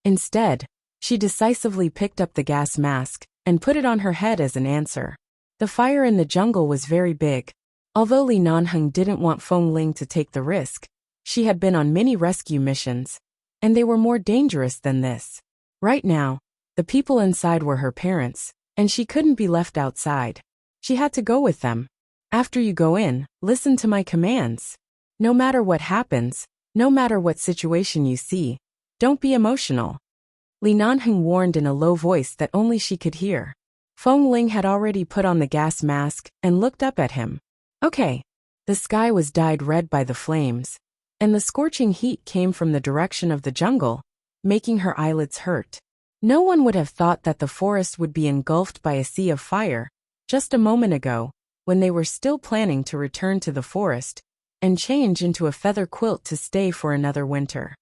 Instead, she decisively picked up the gas mask and put it on her head as an answer. The fire in the jungle was very big. Although Li Nanheng didn't want Feng Ling to take the risk, she had been on many rescue missions, and they were more dangerous than this. Right now, the people inside were her parents, and she couldn't be left outside. She had to go with them. After you go in, listen to my commands. No matter what happens, no matter what situation you see, don't be emotional. Li Nanheng warned in a low voice that only she could hear. Feng Ling had already put on the gas mask and looked up at him. Okay. The sky was dyed red by the flames, and the scorching heat came from the direction of the jungle, making her eyelids hurt. No one would have thought that the forest would be engulfed by a sea of fire just a moment ago, when they were still planning to return to the forest and change into a feather quilt to stay for another winter.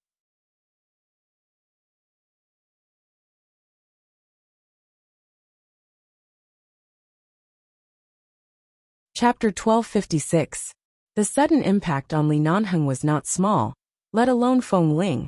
Chapter 1256. The sudden impact on Li Nanheng was not small, let alone Feng Ling,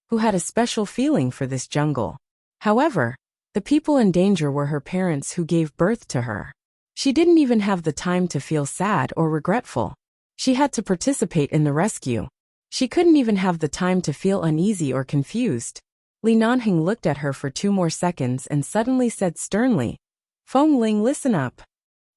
who had a special feeling for this jungle. However, the people in danger were her parents who gave birth to her. She didn't even have the time to feel sad or regretful. She had to participate in the rescue. She couldn't even have the time to feel uneasy or confused. Li Nanheng looked at her for 2 more seconds and suddenly said sternly, "Feng Ling, listen up."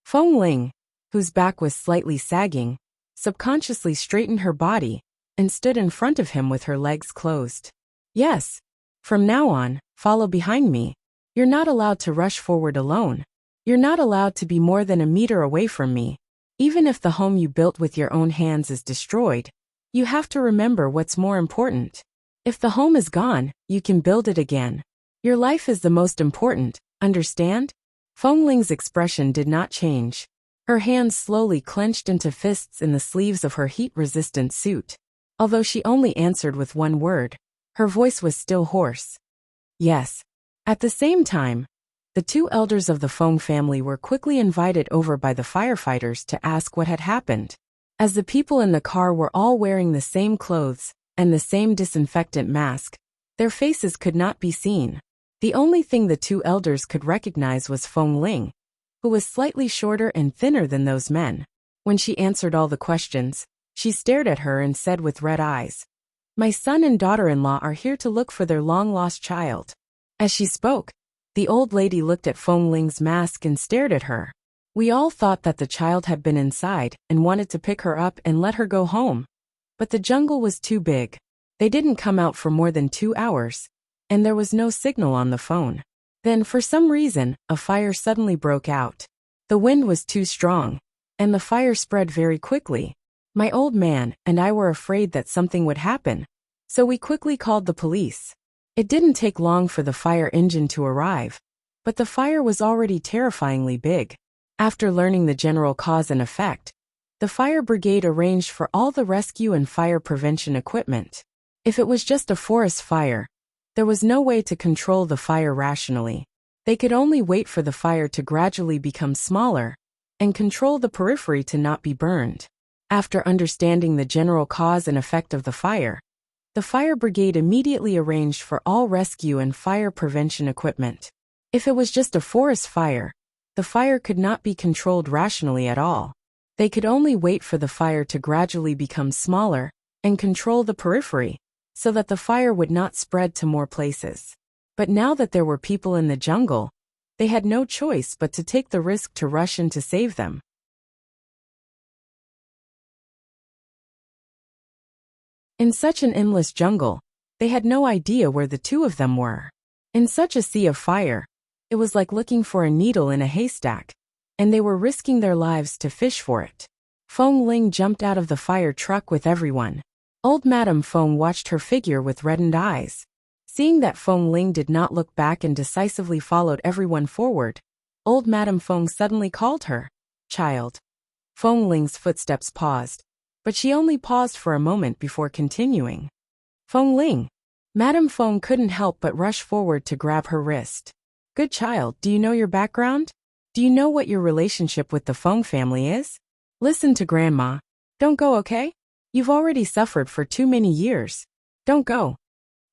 Feng Ling, whose back was slightly sagging, subconsciously straightened her body and stood in front of him with her legs closed. "Yes. From now on, follow behind me. You're not allowed to rush forward alone. You're not allowed to be more than a meter away from me. Even if the home you built with your own hands is destroyed, you have to remember what's more important. If the home is gone, you can build it again. Your life is the most important, understand?" Feng Ling's expression did not change. Her hands slowly clenched into fists in the sleeves of her heat-resistant suit. Although she only answered with one word, her voice was still hoarse. "Yes." At the same time, the 2 elders of the Feng family were quickly invited over by the firefighters to ask what had happened. As the people in the car were all wearing the same clothes and the same disinfectant mask, their faces could not be seen. The only thing the 2 elders could recognize was Feng Ling, who was slightly shorter and thinner than those men. When she answered all the questions, she stared at her and said with red eyes, My son and daughter-in-law are here to look for their long-lost child." As she spoke, the old lady looked at Feng Ling's mask and stared at her. We all thought that the child had been inside and wanted to pick her up and let her go home. But the jungle was too big. They didn't come out for more than 2 hours, and there was no signal on the phone. Then, for some reason, a fire suddenly broke out. The wind was too strong, and the fire spread very quickly. My old man and I were afraid that something would happen, so we quickly called the police. It didn't take long for the fire engine to arrive, but the fire was already terrifyingly big. After learning the general cause and effect, the fire brigade arranged for all the rescue and fire prevention equipment. If it was just a forest fire, there was no way to control the fire rationally. They could only wait for the fire to gradually become smaller and control the periphery to not be burned. After understanding the general cause and effect of the fire brigade immediately arranged for all rescue and fire prevention equipment. If it was just a forest fire, the fire could not be controlled rationally at all. They could only wait for the fire to gradually become smaller and control the periphery, so that the fire would not spread to more places. But now that there were people in the jungle, they had no choice but to take the risk to rush in to save them. In such an endless jungle, they had no idea where the two of them were. In such a sea of fire, it was like looking for a needle in a haystack, and they were risking their lives to fish for it. Feng Ling jumped out of the fire truck with everyone. Old Madame Feng watched her figure with reddened eyes. Seeing that Feng Ling did not look back and decisively followed everyone forward, old Madame Feng suddenly called her, "Child." Feng Ling's footsteps paused, but she only paused for a moment before continuing. "Feng Ling." Madame Feng couldn't help but rush forward to grab her wrist. "Good child, do you know your background? Do you know what your relationship with the Feng family is? Listen to Grandma. Don't go, okay? You've already suffered for too many years. Don't go."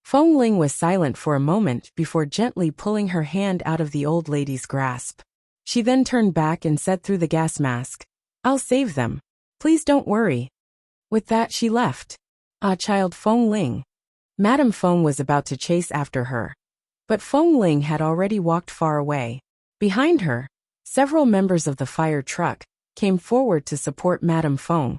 Feng Ling was silent for a moment before gently pulling her hand out of the old lady's grasp. She then turned back and said through the gas mask, "I'll save them. Please don't worry." With that she left. "Ah, child Feng Ling." Madame Feng was about to chase after her, but Feng Ling had already walked far away. Behind her, several members of the fire truck came forward to support Madame Feng,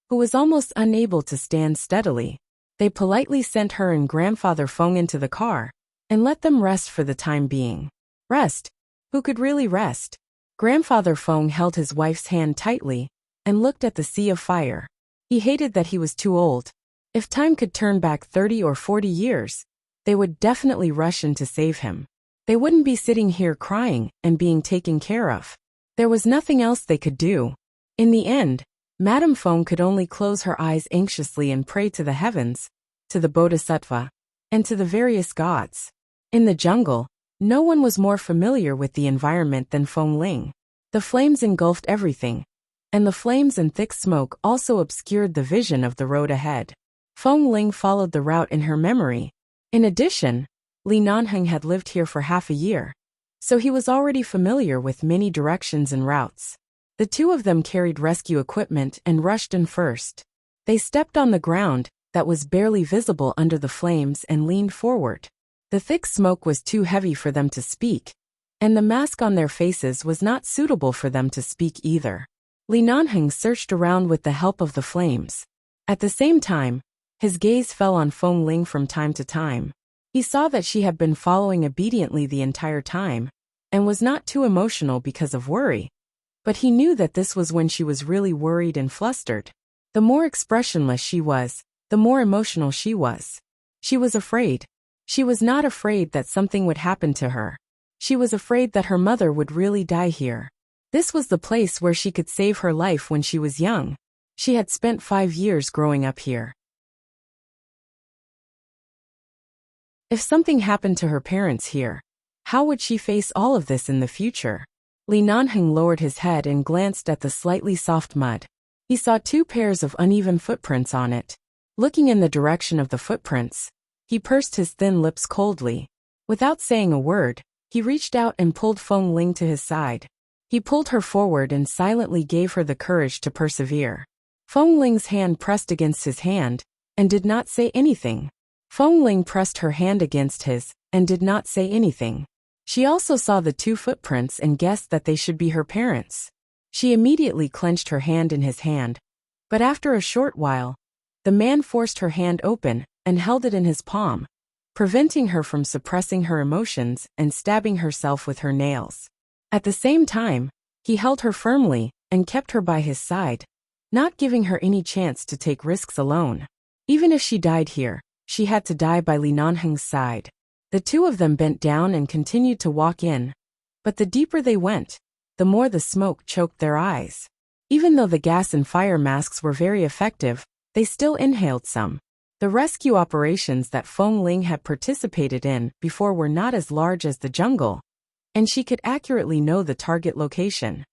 who was almost unable to stand steadily. They politely sent her and Grandfather Feng into the car and let them rest for the time being. Rest? Who could really rest? Grandfather Feng held his wife's hand tightly and looked at the sea of fire. He hated that he was too old. If time could turn back 30 or 40 years, they would definitely rush in to save him. They wouldn't be sitting here crying and being taken care of. There was nothing else they could do. In the end, Madame Feng could only close her eyes anxiously and pray to the heavens, to the Bodhisattva, and to the various gods. In the jungle, no one was more familiar with the environment than Feng Ling. The flames engulfed everything, and the flames and thick smoke also obscured the vision of the road ahead. Feng Ling followed the route in her memory. In addition, Li Nanheng had lived here for half a year, so he was already familiar with many directions and routes. The two of them carried rescue equipment and rushed in first. They stepped on the ground that was barely visible under the flames and leaned forward. The thick smoke was too heavy for them to speak, and the mask on their faces was not suitable for them to speak either. Li Nanheng searched around with the help of the flames. At the same time, his gaze fell on Feng Ling from time to time. He saw that she had been following obediently the entire time, and was not too emotional because of worry. But he knew that this was when she was really worried and flustered. The more expressionless she was, the more emotional she was. She was afraid. She was not afraid that something would happen to her. She was afraid that her mother would really die here. This was the place where she could save her life when she was young. She had spent 5 years growing up here. If something happened to her parents here, how would she face all of this in the future? Li Nanheng lowered his head and glanced at the slightly soft mud. He saw 2 pairs of uneven footprints on it. Looking in the direction of the footprints, he pursed his thin lips coldly. Without saying a word, he reached out and pulled Feng Ling to his side. He pulled her forward and silently gave her the courage to persevere. Feng Ling's hand pressed against his hand, and did not say anything. Feng Ling pressed her hand against his, and did not say anything. She also saw the 2 footprints and guessed that they should be her parents. She immediately clenched her hand in his hand. But after a short while, the man forced her hand open and held it in his palm, preventing her from suppressing her emotions and stabbing herself with her nails. At the same time, he held her firmly and kept her by his side, not giving her any chance to take risks alone. Even if she died here, she had to die by Li Nanheng's side. The 2 of them bent down and continued to walk in, but the deeper they went, the more the smoke choked their eyes. Even though the gas and fire masks were very effective, they still inhaled some. The rescue operations that Feng Ling had participated in before were not as large as the jungle, and she could accurately know the target location.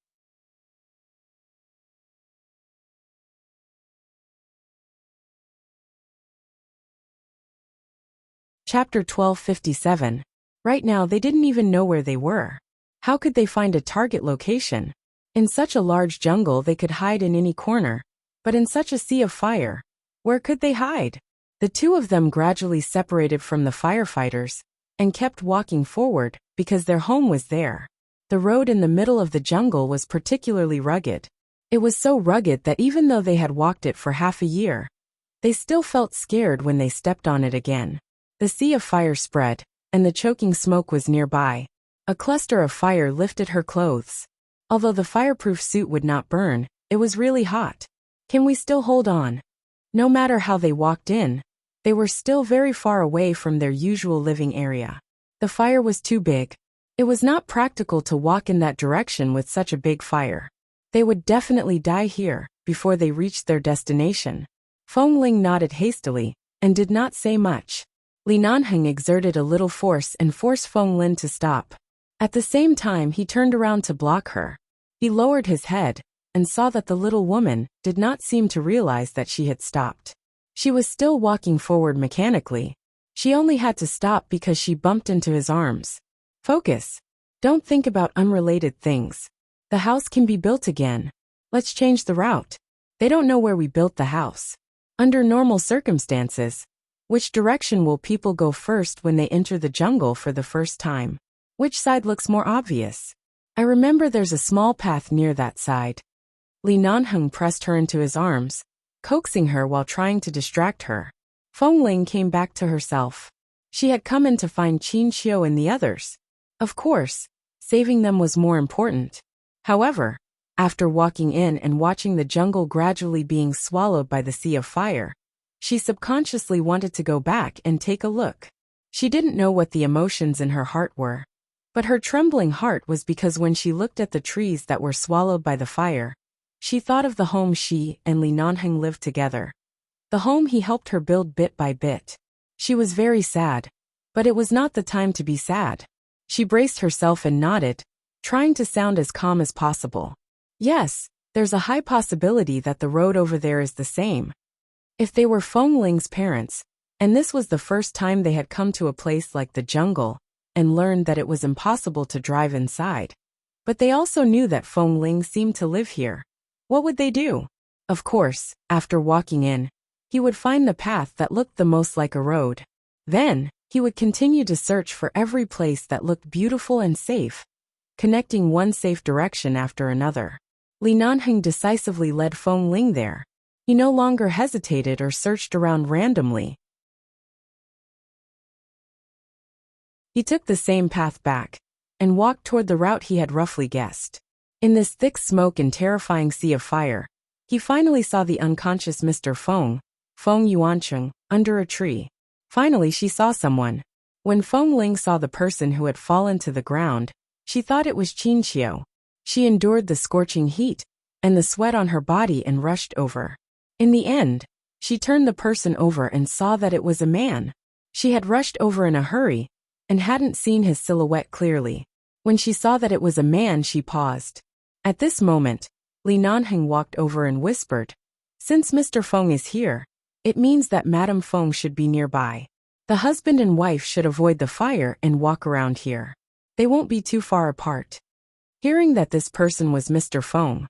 Chapter 1257. Right now they didn't even know where they were. How could they find a target location? In such a large jungle they could hide in any corner, but in such a sea of fire, where could they hide? The 2 of them gradually separated from the firefighters and kept walking forward because their home was there. The road in the middle of the jungle was particularly rugged. It was so rugged that even though they had walked it for half a year, they still felt scared when they stepped on it again. The sea of fire spread, and the choking smoke was nearby. A cluster of fire lifted her clothes. Although the fireproof suit would not burn, it was really hot. Can we still hold on? No matter how they walked in, they were still very far away from their usual living area. The fire was too big. It was not practical to walk in that direction with such a big fire. They would definitely die here before they reached their destination. Feng Ling nodded hastily and did not say much. Li Nanheng exerted a little force and forced Feng Lin to stop. At the same time he turned around to block her. He lowered his head and saw that the little woman did not seem to realize that she had stopped. She was still walking forward mechanically. She only had to stop because she bumped into his arms. Focus. Don't think about unrelated things. The house can be built again. Let's change the route. They don't know where we built the house. Under normal circumstances, which direction will people go first when they enter the jungle for the first time? Which side looks more obvious? I remember there's a small path near that side. Li Nanheng pressed her into his arms, coaxing her while trying to distract her. Feng Ling came back to herself. She had come in to find Qin Xiu and the others. Of course, saving them was more important. However, after walking in and watching the jungle gradually being swallowed by the sea of fire, she subconsciously wanted to go back and take a look. She didn't know what the emotions in her heart were, but her trembling heart was because when she looked at the trees that were swallowed by the fire, she thought of the home she and Li Nanheng lived together. The home he helped her build bit by bit. She was very sad, but it was not the time to be sad. She braced herself and nodded, trying to sound as calm as possible. Yes, there's a high possibility that the road over there is the same. If they were Feng Ling's parents, and this was the first time they had come to a place like the jungle, and learned that it was impossible to drive inside. But they also knew that Feng Ling seemed to live here. What would they do? Of course, after walking in, he would find the path that looked the most like a road. Then, he would continue to search for every place that looked beautiful and safe, connecting one safe direction after another. Li Nanheng decisively led Feng Ling there. He no longer hesitated or searched around randomly. He took the same path back, and walked toward the route he had roughly guessed. In this thick smoke and terrifying sea of fire, he finally saw the unconscious Mr. Feng Yuancheng, under a tree. Finally she saw someone. When Feng Ling saw the person who had fallen to the ground, she thought it was Qin Xiu. She endured the scorching heat, and the sweat on her body and rushed over. In the end, she turned the person over and saw that it was a man. She had rushed over in a hurry, and hadn't seen his silhouette clearly. When she saw that it was a man she paused. At this moment, Li Nanheng walked over and whispered, "Since Mr. Feng is here, it means that Madame Feng should be nearby. The husband and wife should avoid the fire and walk around here. They won't be too far apart." Hearing that this person was Mr. Feng,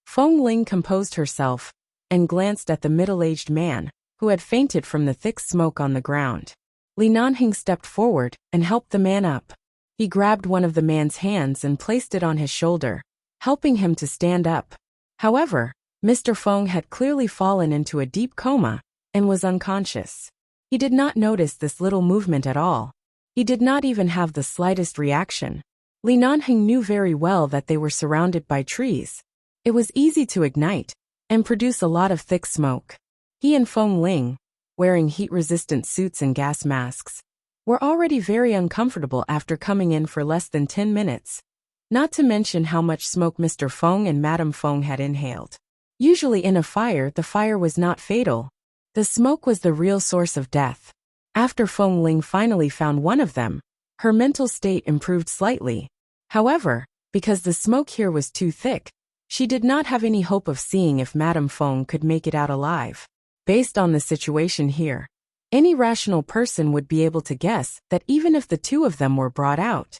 Feng Ling composed herself and glanced at the middle-aged man, who had fainted from the thick smoke on the ground. Li Nanhing stepped forward and helped the man up. He grabbed one of the man's hands and placed it on his shoulder, helping him to stand up. However, Mr. Feng had clearly fallen into a deep coma and was unconscious. He did not notice this little movement at all. He did not even have the slightest reaction. Li Nanhing knew very well that they were surrounded by trees. It was easy to ignite and produce a lot of thick smoke. He and Feng Ling, wearing heat-resistant suits and gas masks, were already very uncomfortable after coming in for less than 10 minutes, not to mention how much smoke Mr. Feng and Madame Feng had inhaled. Usually in a fire, the fire was not fatal. The smoke was the real source of death. After Feng Ling finally found one of them, her mental state improved slightly. However, because the smoke here was too thick, she did not have any hope of seeing if Madame Feng could make it out alive. Based on the situation here, any rational person would be able to guess that even if the two of them were brought out,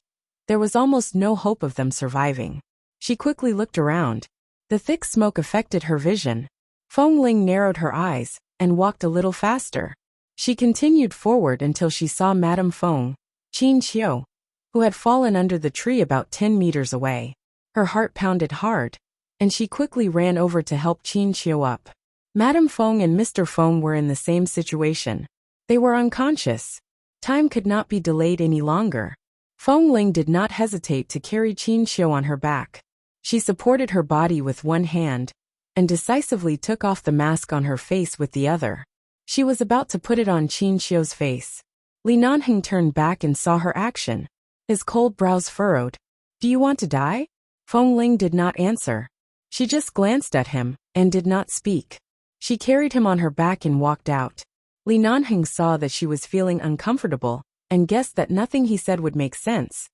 there was almost no hope of them surviving. She quickly looked around. The thick smoke affected her vision. Feng Ling narrowed her eyes and walked a little faster. She continued forward until she saw Madame Feng, Qin Qiu, who had fallen under the tree about 10 meters away. Her heart pounded hard, and she quickly ran over to help Qin Qiu up. Madame Feng and Mr. Feng were in the same situation. They were unconscious. Time could not be delayed any longer. Feng Ling did not hesitate to carry Qin Qiu on her back. She supported her body with one hand and decisively took off the mask on her face with the other. She was about to put it on Qin Qiu's face. Li Nanhing turned back and saw her action. His cold brows furrowed. "Do you want to die?" Feng Ling did not answer. She just glanced at him and did not speak. She carried him on her back and walked out. Li Nanhing saw that she was feeling uncomfortable and guessed that nothing he said would make sense,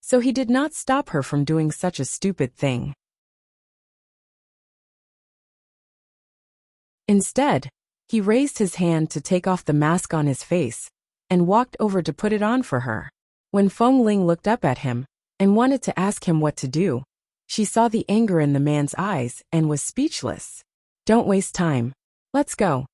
so he did not stop her from doing such a stupid thing. Instead, he raised his hand to take off the mask on his face and walked over to put it on for her. When Feng Ling looked up at him and wanted to ask him what to do, she saw the anger in the man's eyes and was speechless. "Don't waste time. Let's go,"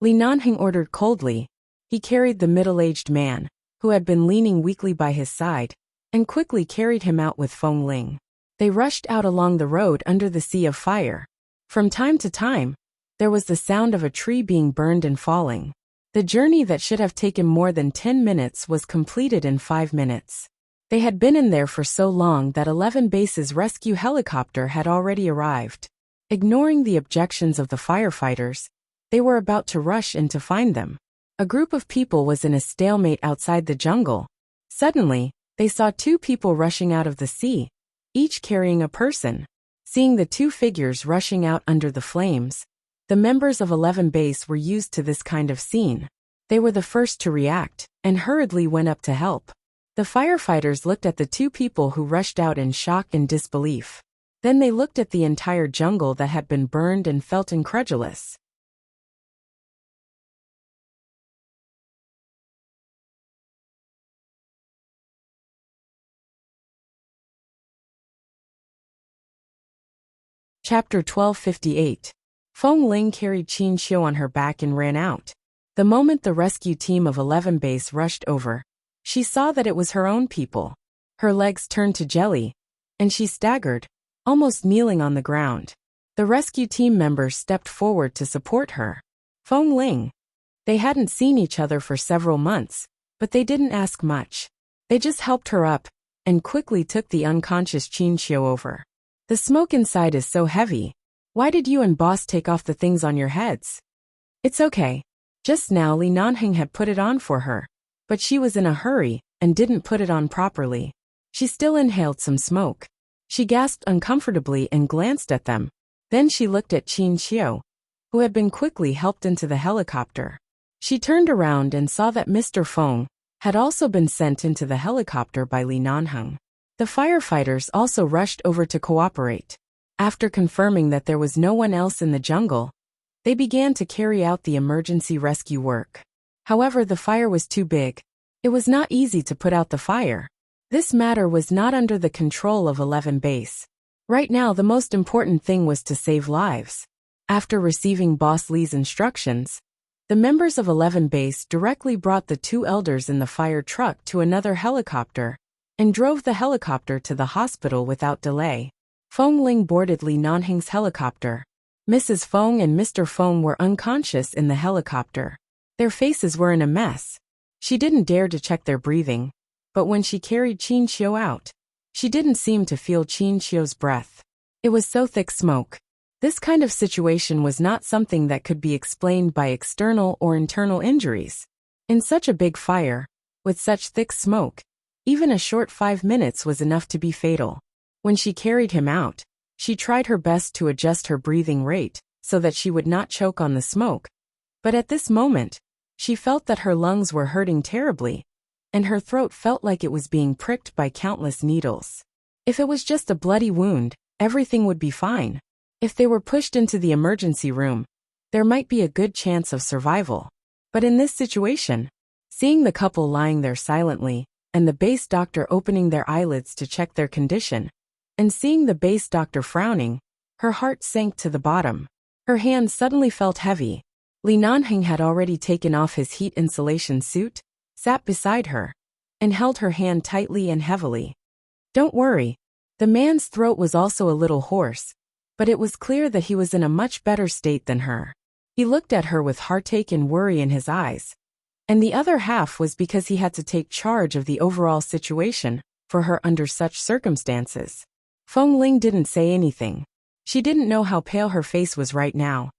Li Nanhing ordered coldly. He carried the middle-aged man, who had been leaning weakly by his side, and quickly carried him out with Feng Ling. They rushed out along the road under the sea of fire. From time to time, there was the sound of a tree being burned and falling. The journey that should have taken more than 10 minutes was completed in 5 minutes. They had been in there for so long that 11 Base's rescue helicopter had already arrived. Ignoring the objections of the firefighters, they were about to rush in to find them. A group of people was in a stalemate outside the jungle. Suddenly, they saw 2 people rushing out of the sea, each carrying a person. Seeing the 2 figures rushing out under the flames, the members of 11 Base were used to this kind of scene. They were the first to react and hurriedly went up to help. The firefighters looked at the 2 people who rushed out in shock and disbelief. Then they looked at the entire jungle that had been burned and felt incredulous. Chapter 1258. Feng Ling carried Qin Qiu on her back and ran out. The moment the rescue team of 11 Base rushed over, she saw that it was her own people. Her legs turned to jelly, and she staggered, almost kneeling on the ground. The rescue team members stepped forward to support her. Feng Ling. They hadn't seen each other for several months, but they didn't ask much. They just helped her up and quickly took the unconscious Qin Qiu over. "The smoke inside is so heavy. Why did you and boss take off the things on your heads?" "It's okay." Just now Li Nanhing had put it on for her, but she was in a hurry and didn't put it on properly. She still inhaled some smoke. She gasped uncomfortably and glanced at them. Then she looked at Qin Qiu, who had been quickly helped into the helicopter. She turned around and saw that Mr. Feng had also been sent into the helicopter by Li Nanheng. The firefighters also rushed over to cooperate. After confirming that there was no one else in the jungle, they began to carry out the emergency rescue work. However, the fire was too big. It was not easy to put out the fire. This matter was not under the control of 11 Base. Right now, the most important thing was to save lives. After receiving Boss Li's instructions, The members of 11 Base directly brought the two elders in the fire truck to another helicopter and drove the helicopter to the hospital without delay. Feng Ling boarded Li Nanheng's helicopter. Mrs. Feng and Mr. Feng were unconscious in the helicopter. Their faces were in a mess. She didn't dare to check their breathing, but when she carried Qin Xiu out, she didn't seem to feel Qin Xiu's breath. It was so thick smoke. This kind of situation was not something that could be explained by external or internal injuries. In such a big fire, with such thick smoke, even a short 5 minutes was enough to be fatal. When she carried him out, she tried her best to adjust her breathing rate so that she would not choke on the smoke. But at this moment, she felt that her lungs were hurting terribly, and her throat felt like it was being pricked by countless needles. If it was just a bloody wound, everything would be fine. If they were pushed into the emergency room, there might be a good chance of survival. But in this situation, seeing the couple lying there silently, and the base doctor opening their eyelids to check their condition, and seeing the base doctor frowning, her heart sank to the bottom. Her hand suddenly felt heavy. Li Nanheng had already taken off his heat insulation suit, sat beside her, and held her hand tightly and heavily. Don't worry. The man's throat was also a little hoarse, but it was clear that he was in a much better state than her. He looked at her with heartache and worry in his eyes, and the other half was because he had to take charge of the overall situation for her under such circumstances. Feng Ling didn't say anything. She didn't know how pale her face was right now.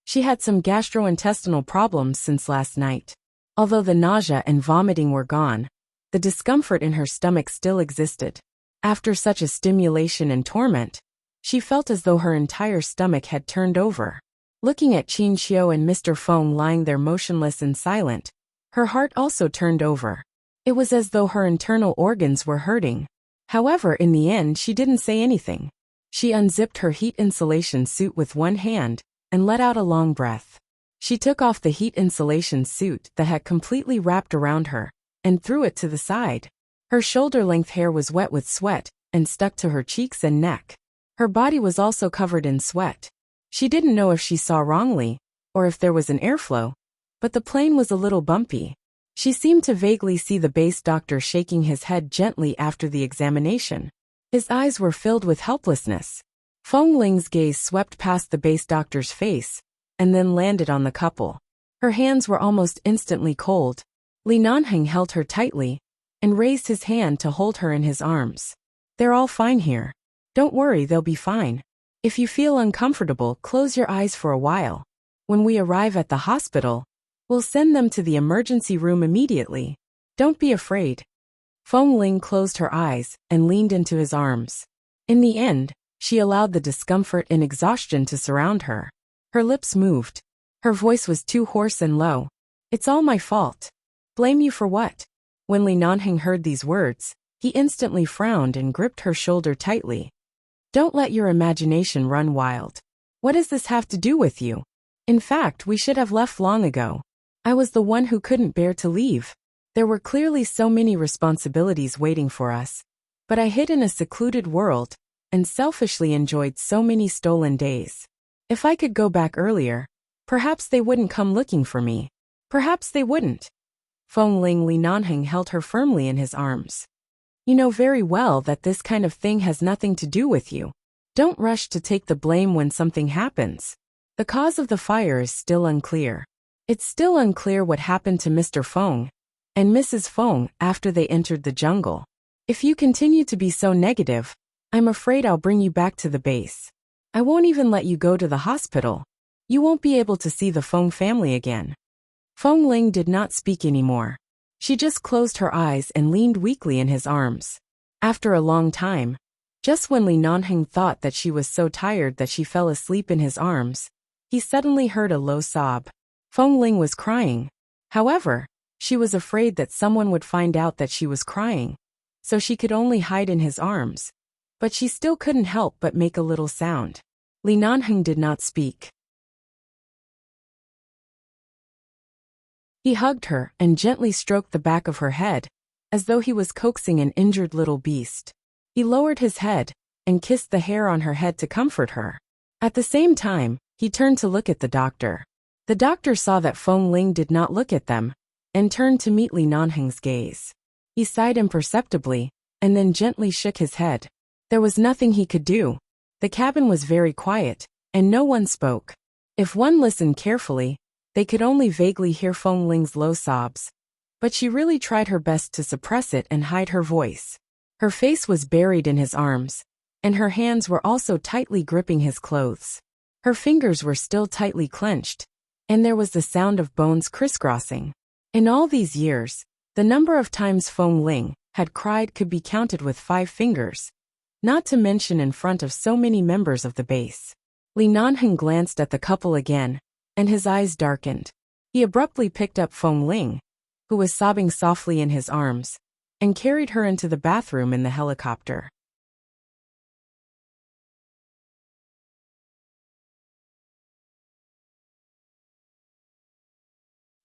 She had some gastrointestinal problems since last night. Although the nausea and vomiting were gone, the discomfort in her stomach still existed. After such a stimulation and torment, she felt as though her entire stomach had turned over. Looking at Qin Xiu and Mr. Feng lying there motionless and silent, her heart also turned over. It was as though her internal organs were hurting. However, in the end, she didn't say anything. She unzipped her heat insulation suit with one hand and let out a long breath. She took off the heat insulation suit that had completely wrapped around her and threw it to the side. Her shoulder-length hair was wet with sweat and stuck to her cheeks and neck. Her body was also covered in sweat. She didn't know if she saw wrongly or if there was an airflow, but the plane was a little bumpy. She seemed to vaguely see the base doctor shaking his head gently after the examination. His eyes were filled with helplessness. Feng Ling's gaze swept past the base doctor's face and then landed on the couple. Her hands were almost instantly cold. Li Nanheng held her tightly and raised his hand to hold her in his arms. They're all fine here. Don't worry, they'll be fine. If you feel uncomfortable, close your eyes for a while. When we arrive at the hospital, we'll send them to the emergency room immediately. Don't be afraid. Feng Ling closed her eyes and leaned into his arms. In the end, she allowed the discomfort and exhaustion to surround her. Her lips moved. Her voice was too hoarse and low. It's all my fault. Blame you for what? When Li Nanheng heard these words, he instantly frowned and gripped her shoulder tightly. Don't let your imagination run wild. What does this have to do with you? In fact, we should have left long ago. I was the one who couldn't bear to leave. There were clearly so many responsibilities waiting for us, but I hid in a secluded world and selfishly enjoyed so many stolen days. If I could go back earlier, perhaps they wouldn't come looking for me. Perhaps they wouldn't. Feng Ling Li Nanheng held her firmly in his arms. You know very well that this kind of thing has nothing to do with you. Don't rush to take the blame when something happens. The cause of the fire is still unclear. It's still unclear what happened to Mr. Feng and Mrs. Feng after they entered the jungle. If you continue to be so negative, I'm afraid I'll bring you back to the base. I won't even let you go to the hospital. You won't be able to see the Feng family again. Feng Ling did not speak anymore. She just closed her eyes and leaned weakly in his arms. After a long time, just when Li Nanheng thought that she was so tired that she fell asleep in his arms, he suddenly heard a low sob. Feng Ling was crying. However, she was afraid that someone would find out that she was crying, so she could only hide in his arms. But she still couldn't help but make a little sound. Li Nanheng did not speak. He hugged her and gently stroked the back of her head, as though he was coaxing an injured little beast. He lowered his head and kissed the hair on her head to comfort her. At the same time, he turned to look at the doctor. The doctor saw that Feng Ling did not look at them, and turned to meet Li Nanheng's gaze. He sighed imperceptibly, and then gently shook his head. There was nothing he could do. The cabin was very quiet, and no one spoke. If one listened carefully, they could only vaguely hear Feng Ling's low sobs. But she really tried her best to suppress it and hide her voice. Her face was buried in his arms, and her hands were also tightly gripping his clothes. Her fingers were still tightly clenched, and there was the sound of bones crisscrossing. In all these years, the number of times Feng Ling had cried could be counted with 5 fingers, not to mention in front of so many members of the base. Li Nanheng glanced at the couple again, and his eyes darkened. He abruptly picked up Feng Ling, who was sobbing softly in his arms, and carried her into the bathroom in the helicopter.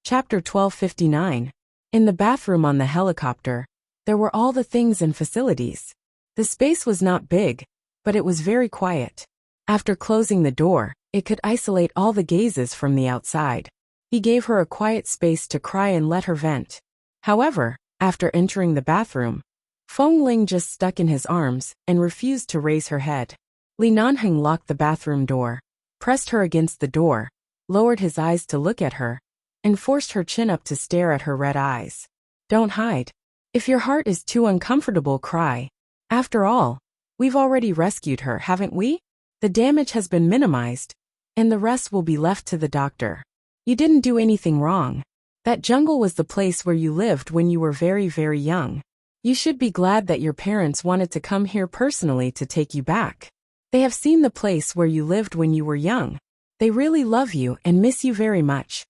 Chapter 1259. In the bathroom on the helicopter, there were all the things and facilities. The space was not big, but it was very quiet. After closing the door, it could isolate all the gazes from the outside. He gave her a quiet space to cry and let her vent. However, after entering the bathroom, Feng Ling just stuck in his arms and refused to raise her head. Li Nanheng locked the bathroom door, pressed her against the door, lowered his eyes to look at her, and forced her chin up to stare at her red eyes. Don't hide. If your heart is too uncomfortable, cry. After all, we've already rescued her, haven't we? The damage has been minimized, and the rest will be left to the doctor. You didn't do anything wrong. That jungle was the place where you lived when you were very, very young. You should be glad that your parents wanted to come here personally to take you back. They have seen the place where you lived when you were young. They really love you and miss you very much.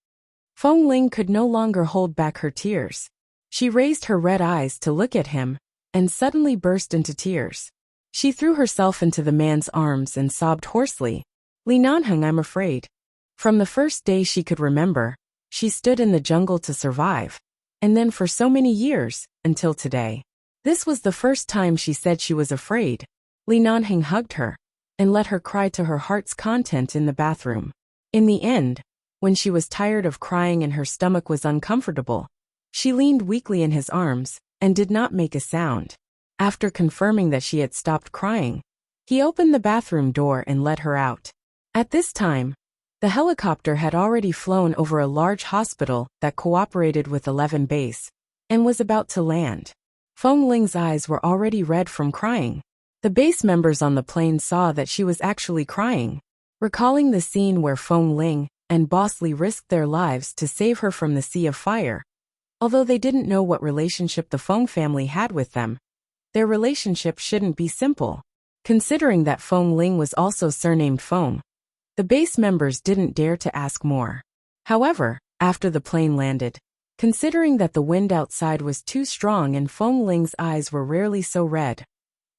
Feng Ling could no longer hold back her tears. She raised her red eyes to look at him, and suddenly burst into tears. She threw herself into the man's arms and sobbed hoarsely. Li Nanheng, I'm afraid. From the first day she could remember, she stood in the jungle to survive, and then for so many years, until today. This was the first time she said she was afraid. Li Nanheng hugged her, and let her cry to her heart's content in the bathroom. In the end, when she was tired of crying and her stomach was uncomfortable, she leaned weakly in his arms, and did not make a sound. After confirming that she had stopped crying, he opened the bathroom door and let her out. At this time, the helicopter had already flown over a large hospital that cooperated with 11 Base, and was about to land. Feng Ling's eyes were already red from crying. The base members on the plane saw that she was actually crying. Recalling the scene where Feng Ling and Boss Li risked their lives to save her from the sea of fire, although they didn't know what relationship the Feng family had with them, their relationship shouldn't be simple. Considering that Feng Ling was also surnamed Feng, the base members didn't dare to ask more. However, after the plane landed, considering that the wind outside was too strong and Feng Ling's eyes were rarely so red,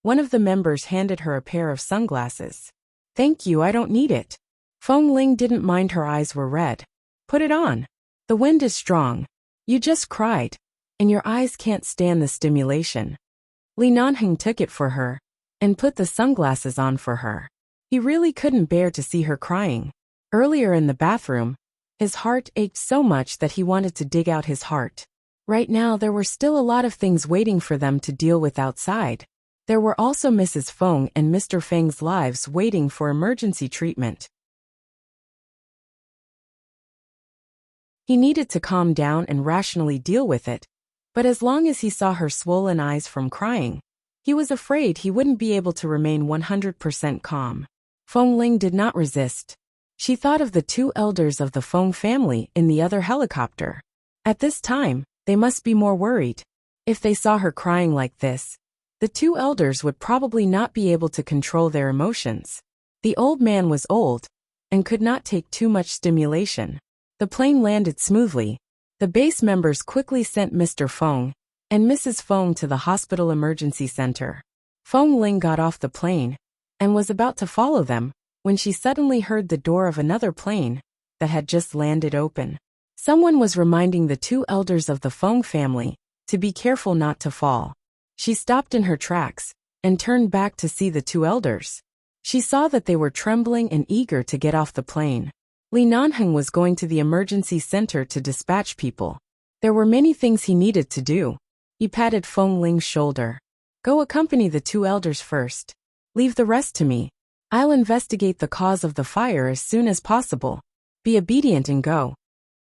one of the members handed her a pair of sunglasses. Thank you, I don't need it. Feng Ling didn't mind her eyes were red. Put it on. The wind is strong. You just cried, and your eyes can't stand the stimulation. Li Nanheng took it for her, and put the sunglasses on for her. He really couldn't bear to see her crying. Earlier in the bathroom, his heart ached so much that he wanted to dig out his heart. Right now there were still a lot of things waiting for them to deal with outside. There were also Mrs. Feng and Mr. Feng's lives waiting for emergency treatment. He needed to calm down and rationally deal with it, but as long as he saw her swollen eyes from crying, he was afraid he wouldn't be able to remain 100% calm. Feng Ling did not resist. She thought of the 2 elders of the Feng family in the other helicopter. At this time, they must be more worried. If they saw her crying like this, the 2 elders would probably not be able to control their emotions. The old man was old, and could not take too much stimulation. The plane landed smoothly. The base members quickly sent Mr. Feng and Mrs. Feng to the hospital emergency center. Feng Ling got off the plane and was about to follow them when she suddenly heard the door of another plane that had just landed open. Someone was reminding the 2 elders of the Feng family to be careful not to fall. She stopped in her tracks and turned back to see the two elders. She saw that they were trembling and eager to get off the plane. Li Nanheng was going to the emergency center to dispatch people. There were many things he needed to do. He patted Feng Ling's shoulder. Go accompany the two elders first. Leave the rest to me. I'll investigate the cause of the fire as soon as possible. Be obedient and go.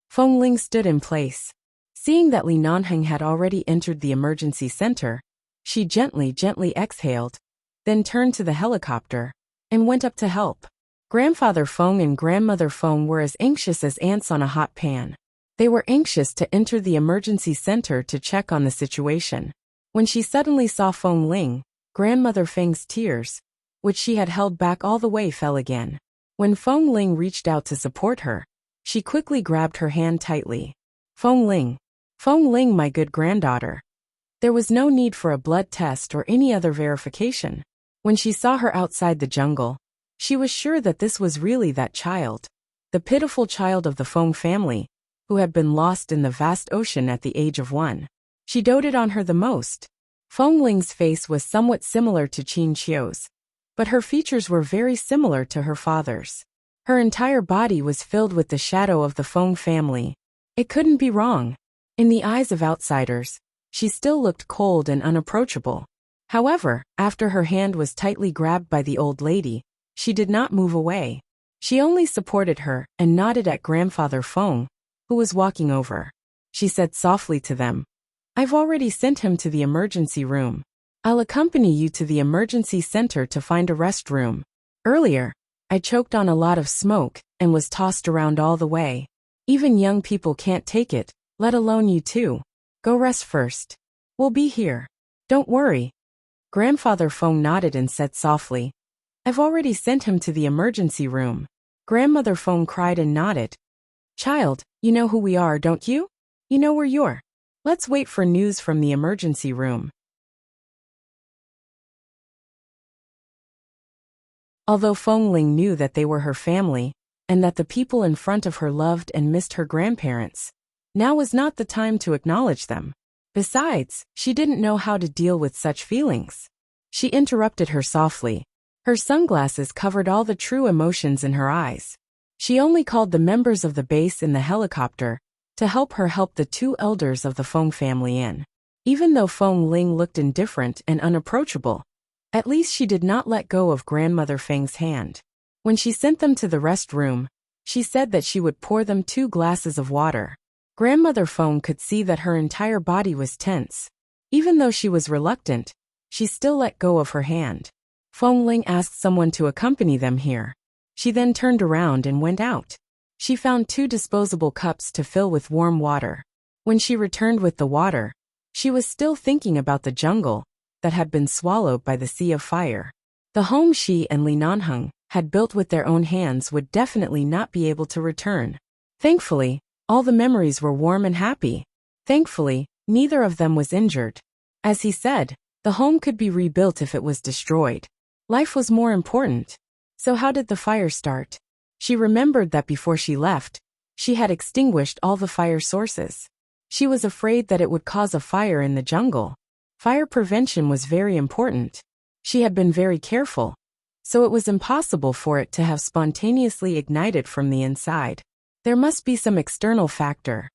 Feng Ling stood in place. Seeing that Li Nanheng had already entered the emergency center, she gently exhaled, then turned to the helicopter and went up to help. Grandfather Feng and Grandmother Feng were as anxious as ants on a hot pan. They were anxious to enter the emergency center to check on the situation. When she suddenly saw Feng Ling, Grandmother Feng's tears, which she had held back all the way, fell again. When Feng Ling reached out to support her, she quickly grabbed her hand tightly. Feng Ling, my good granddaughter. There was no need for a blood test or any other verification. When she saw her outside the jungle, she was sure that this was really that child, the pitiful child of the Feng family, who had been lost in the vast ocean at the age of 1. She doted on her the most. Feng Ling's face was somewhat similar to Qin Qiu's, but her features were very similar to her father's. Her entire body was filled with the shadow of the Feng family. It couldn't be wrong. In the eyes of outsiders, she still looked cold and unapproachable. However, after her hand was tightly grabbed by the old lady, she did not move away. She only supported her and nodded at Grandfather Feng, who was walking over. She said softly to them, I've already sent him to the emergency room. I'll accompany you to the emergency center to find a rest room. Earlier, I choked on a lot of smoke and was tossed around all the way. Even young people can't take it, let alone you two. Go rest first. We'll be here. Don't worry. Grandfather Feng nodded and said softly, I've already sent him to the emergency room. Grandmother Feng cried and nodded. Child, you know who we are, don't you? You know where you're. Let's wait for news from the emergency room. Although Feng Ling knew that they were her family, and that the people in front of her loved and missed her grandparents, now was not the time to acknowledge them. Besides, she didn't know how to deal with such feelings. She interrupted her softly. Her sunglasses covered all the true emotions in her eyes. She only called the members of the base in the helicopter to help her help the two elders of the Feng family in. Even though Feng Ling looked indifferent and unapproachable, at least she did not let go of Grandmother Feng's hand. When she sent them to the rest room, she said that she would pour them 2 glasses of water. Grandmother Feng could see that her entire body was tense. Even though she was reluctant, she still let go of her hand. Feng Ling asked someone to accompany them here. She then turned around and went out. She found 2 disposable cups to fill with warm water. When she returned with the water, she was still thinking about the jungle that had been swallowed by the sea of fire. The home she and Li Nanheng had built with their own hands would definitely not be able to return. Thankfully, all the memories were warm and happy. Thankfully, neither of them was injured. As he said, the home could be rebuilt if it was destroyed. Life was more important. So how did the fire start? She remembered that before she left, she had extinguished all the fire sources. She was afraid that it would cause a fire in the jungle. Fire prevention was very important. She had been very careful, so it was impossible for it to have spontaneously ignited from the inside. There must be some external factor.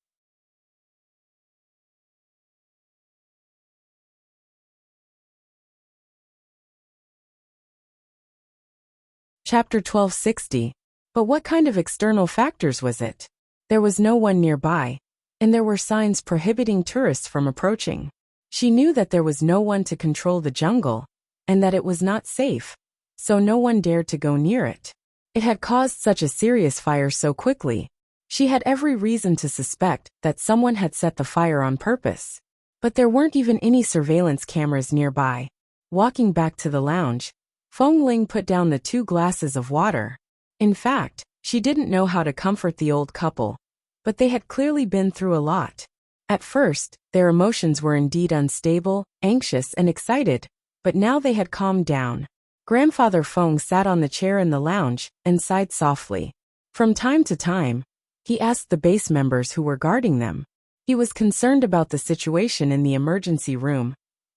Chapter 1260. But what kind of external factors was it? There was no one nearby, and there were signs prohibiting tourists from approaching. She knew that there was no one to control the jungle, and that it was not safe, so no one dared to go near it. It had caused such a serious fire so quickly. She had every reason to suspect that someone had set the fire on purpose. But there weren't even any surveillance cameras nearby. Walking back to the lounge, Feng Ling put down the 2 glasses of water. In fact, she didn't know how to comfort the old couple, but they had clearly been through a lot. At first, their emotions were indeed unstable, anxious and excited, but now they had calmed down. Grandfather Feng sat on the chair in the lounge and sighed softly. From time to time, he asked the base members who were guarding them. He was concerned about the situation in the emergency room,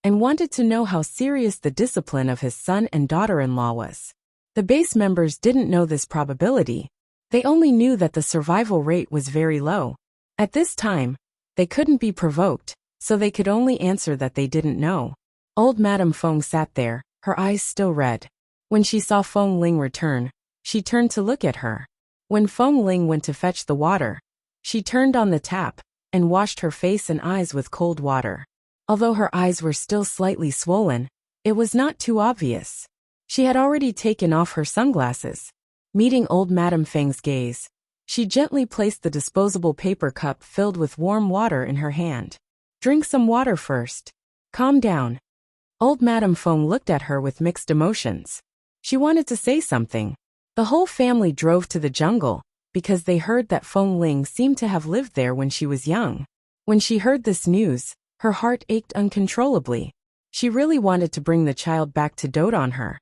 and wanted to know how serious the discipline of his son and daughter-in-law was. The base members didn't know this probability. They only knew that the survival rate was very low. At this time, they couldn't be provoked, so they could only answer that they didn't know. Old Madame Feng sat there, her eyes still red. When she saw Feng Ling return, she turned to look at her. When Feng Ling went to fetch the water, she turned on the tap and washed her face and eyes with cold water. Although her eyes were still slightly swollen, it was not too obvious. She had already taken off her sunglasses. Meeting old Madame Feng's gaze, she gently placed the disposable paper cup filled with warm water in her hand. Drink some water first. Calm down. Old Madame Feng looked at her with mixed emotions. She wanted to say something. The whole family drove to the jungle because they heard that Feng Ling seemed to have lived there when she was young. When she heard this news, her heart ached uncontrollably. She really wanted to bring the child back to dote on her.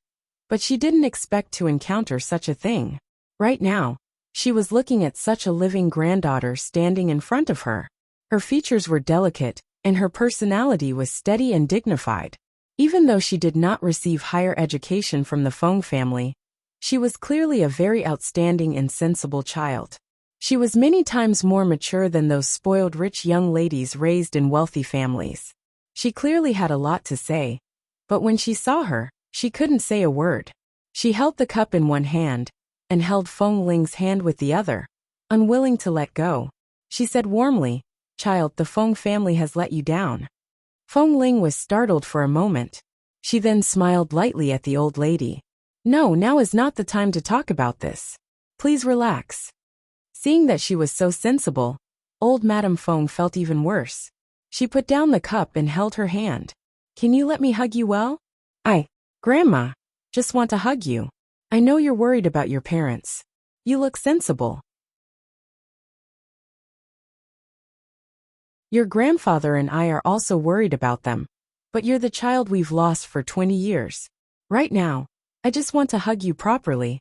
But she didn't expect to encounter such a thing. Right now, she was looking at such a living granddaughter standing in front of her. Her features were delicate, and her personality was steady and dignified. Even though she did not receive higher education from the Feng family, she was clearly a very outstanding and sensible child. She was many times more mature than those spoiled rich young ladies raised in wealthy families. She clearly had a lot to say, but when she saw her, she couldn't say a word. She held the cup in one hand and held Feng Ling's hand with the other, unwilling to let go. She said warmly, "Child, the Feng family has let you down." Feng Ling was startled for a moment. She then smiled lightly at the old lady. "No, now is not the time to talk about this. Please relax." Seeing that she was so sensible, old Madame Feng felt even worse. She put down the cup and held her hand. "Can you let me hug you well? Grandma, just want to hug you. I know you're worried about your parents. You look sensible. Your grandfather and I are also worried about them, but you're the child we've lost for 20 years. Right now, I just want to hug you properly."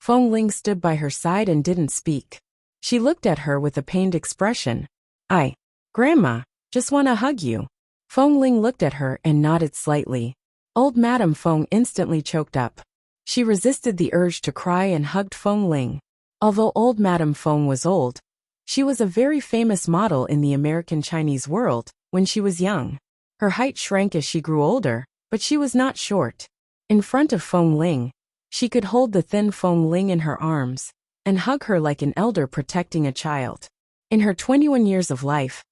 Feng Ling stood by her side and didn't speak. She looked at her with a pained expression. Grandma, just want to hug you." Feng Ling looked at her and nodded slightly. Old Madame Feng instantly choked up. She resisted the urge to cry and hugged Feng Ling. Although old Madame Feng was old, she was a very famous model in the American Chinese world when she was young. Her height shrank as she grew older, but she was not short. In front of Feng Ling, she could hold the thin Feng Ling in her arms and hug her like an elder protecting a child. In her 21 years of life,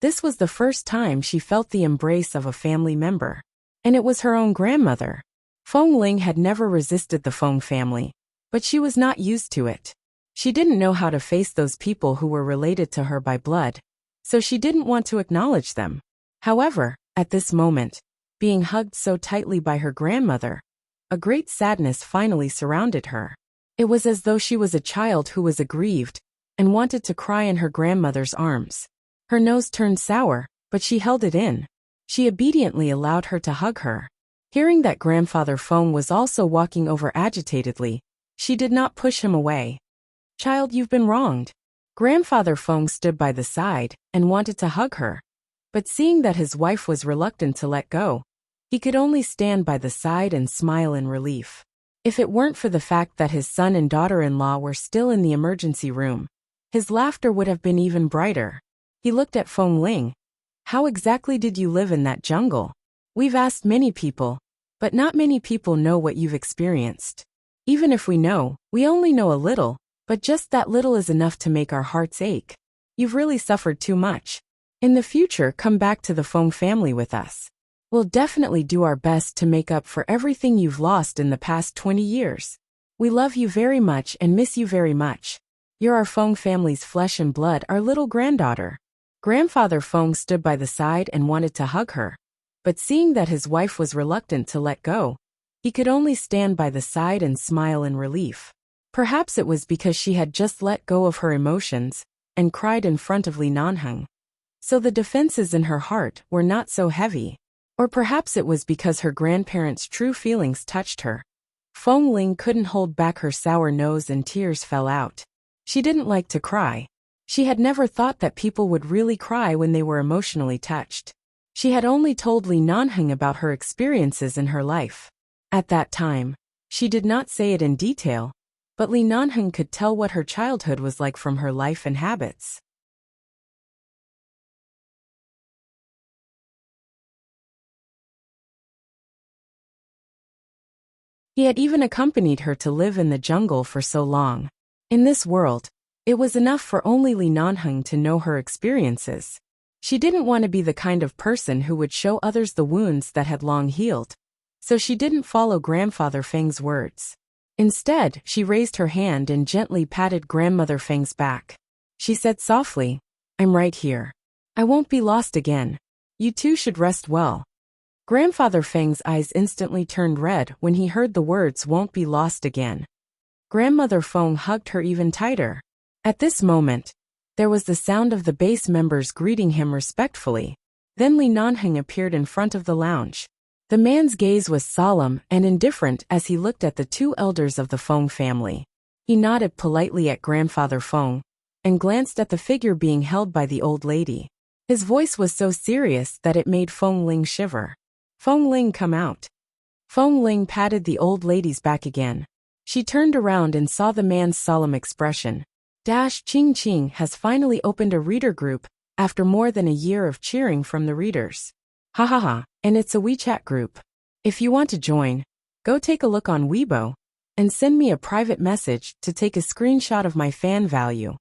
this was the first time she felt the embrace of a family member. And it was her own grandmother. Feng Ling had never resisted the Feng family, but she was not used to it. She didn't know how to face those people who were related to her by blood, so she didn't want to acknowledge them. However, at this moment, being hugged so tightly by her grandmother, a great sadness finally surrounded her. It was as though she was a child who was aggrieved and wanted to cry in her grandmother's arms. Her nose turned sour, but she held it in. She obediently allowed her to hug her. Hearing that Grandfather Feng was also walking over agitatedly, she did not push him away. "Child, you've been wronged." Grandfather Feng stood by the side and wanted to hug her. But seeing that his wife was reluctant to let go, he could only stand by the side and smile in relief. If it weren't for the fact that his son and daughter-in-law were still in the emergency room, his laughter would have been even brighter. He looked at Feng Ling. "How exactly did you live in that jungle? We've asked many people, but not many people know what you've experienced. Even if we know, we only know a little, but just that little is enough to make our hearts ache. You've really suffered too much. In the future, come back to the Feng family with us. We'll definitely do our best to make up for everything you've lost in the past 20 years. We love you very much and miss you very much. You're our Feng family's flesh and blood, our little granddaughter." Grandfather Feng stood by the side and wanted to hug her, but seeing that his wife was reluctant to let go, he could only stand by the side and smile in relief. Perhaps it was because she had just let go of her emotions and cried in front of Li Nanheng, so the defenses in her heart were not so heavy. Or perhaps it was because her grandparents' true feelings touched her. Feng Ling couldn't hold back her sour nose and tears fell out. She didn't like to cry. She had never thought that people would really cry when they were emotionally touched. She had only told Li Nanheng about her experiences in her life. At that time, she did not say it in detail, but Li Nanheng could tell what her childhood was like from her life and habits. He had even accompanied her to live in the jungle for so long. In this world, it was enough for only Li Nanheng to know her experiences. She didn't want to be the kind of person who would show others the wounds that had long healed, so she didn't follow Grandfather Feng's words. Instead, she raised her hand and gently patted Grandmother Feng's back. She said softly, "I'm right here. I won't be lost again. You two should rest well." Grandfather Feng's eyes instantly turned red when he heard the words "won't be lost again." Grandmother Feng hugged her even tighter. At this moment, there was the sound of the base members greeting him respectfully. Then Li Nanheng appeared in front of the lounge. The man's gaze was solemn and indifferent as he looked at the two elders of the Feng family. He nodded politely at Grandfather Feng and glanced at the figure being held by the old lady. His voice was so serious that it made Feng Ling shiver. "Feng Ling, come out." Feng Ling patted the old lady's back again. She turned around and saw the man's solemn expression. Ching Ching has finally opened a reader group after more than a year of cheering from the readers. Ha ha ha, and it's a WeChat group. If you want to join, go take a look on Weibo and send me a private message to take a screenshot of my fan value.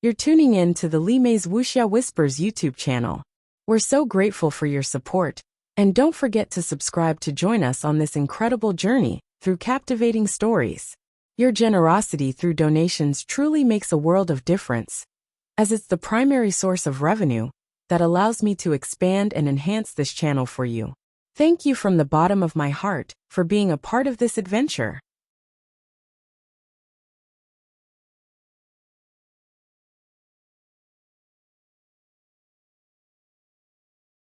You're tuning in to the Li Mei's Wuxia Whispers YouTube channel. We're so grateful for your support, and don't forget to subscribe to join us on this incredible journey through captivating stories. Your generosity through donations truly makes a world of difference, as it's the primary source of revenue that allows me to expand and enhance this channel for you. Thank you from the bottom of my heart for being a part of this adventure.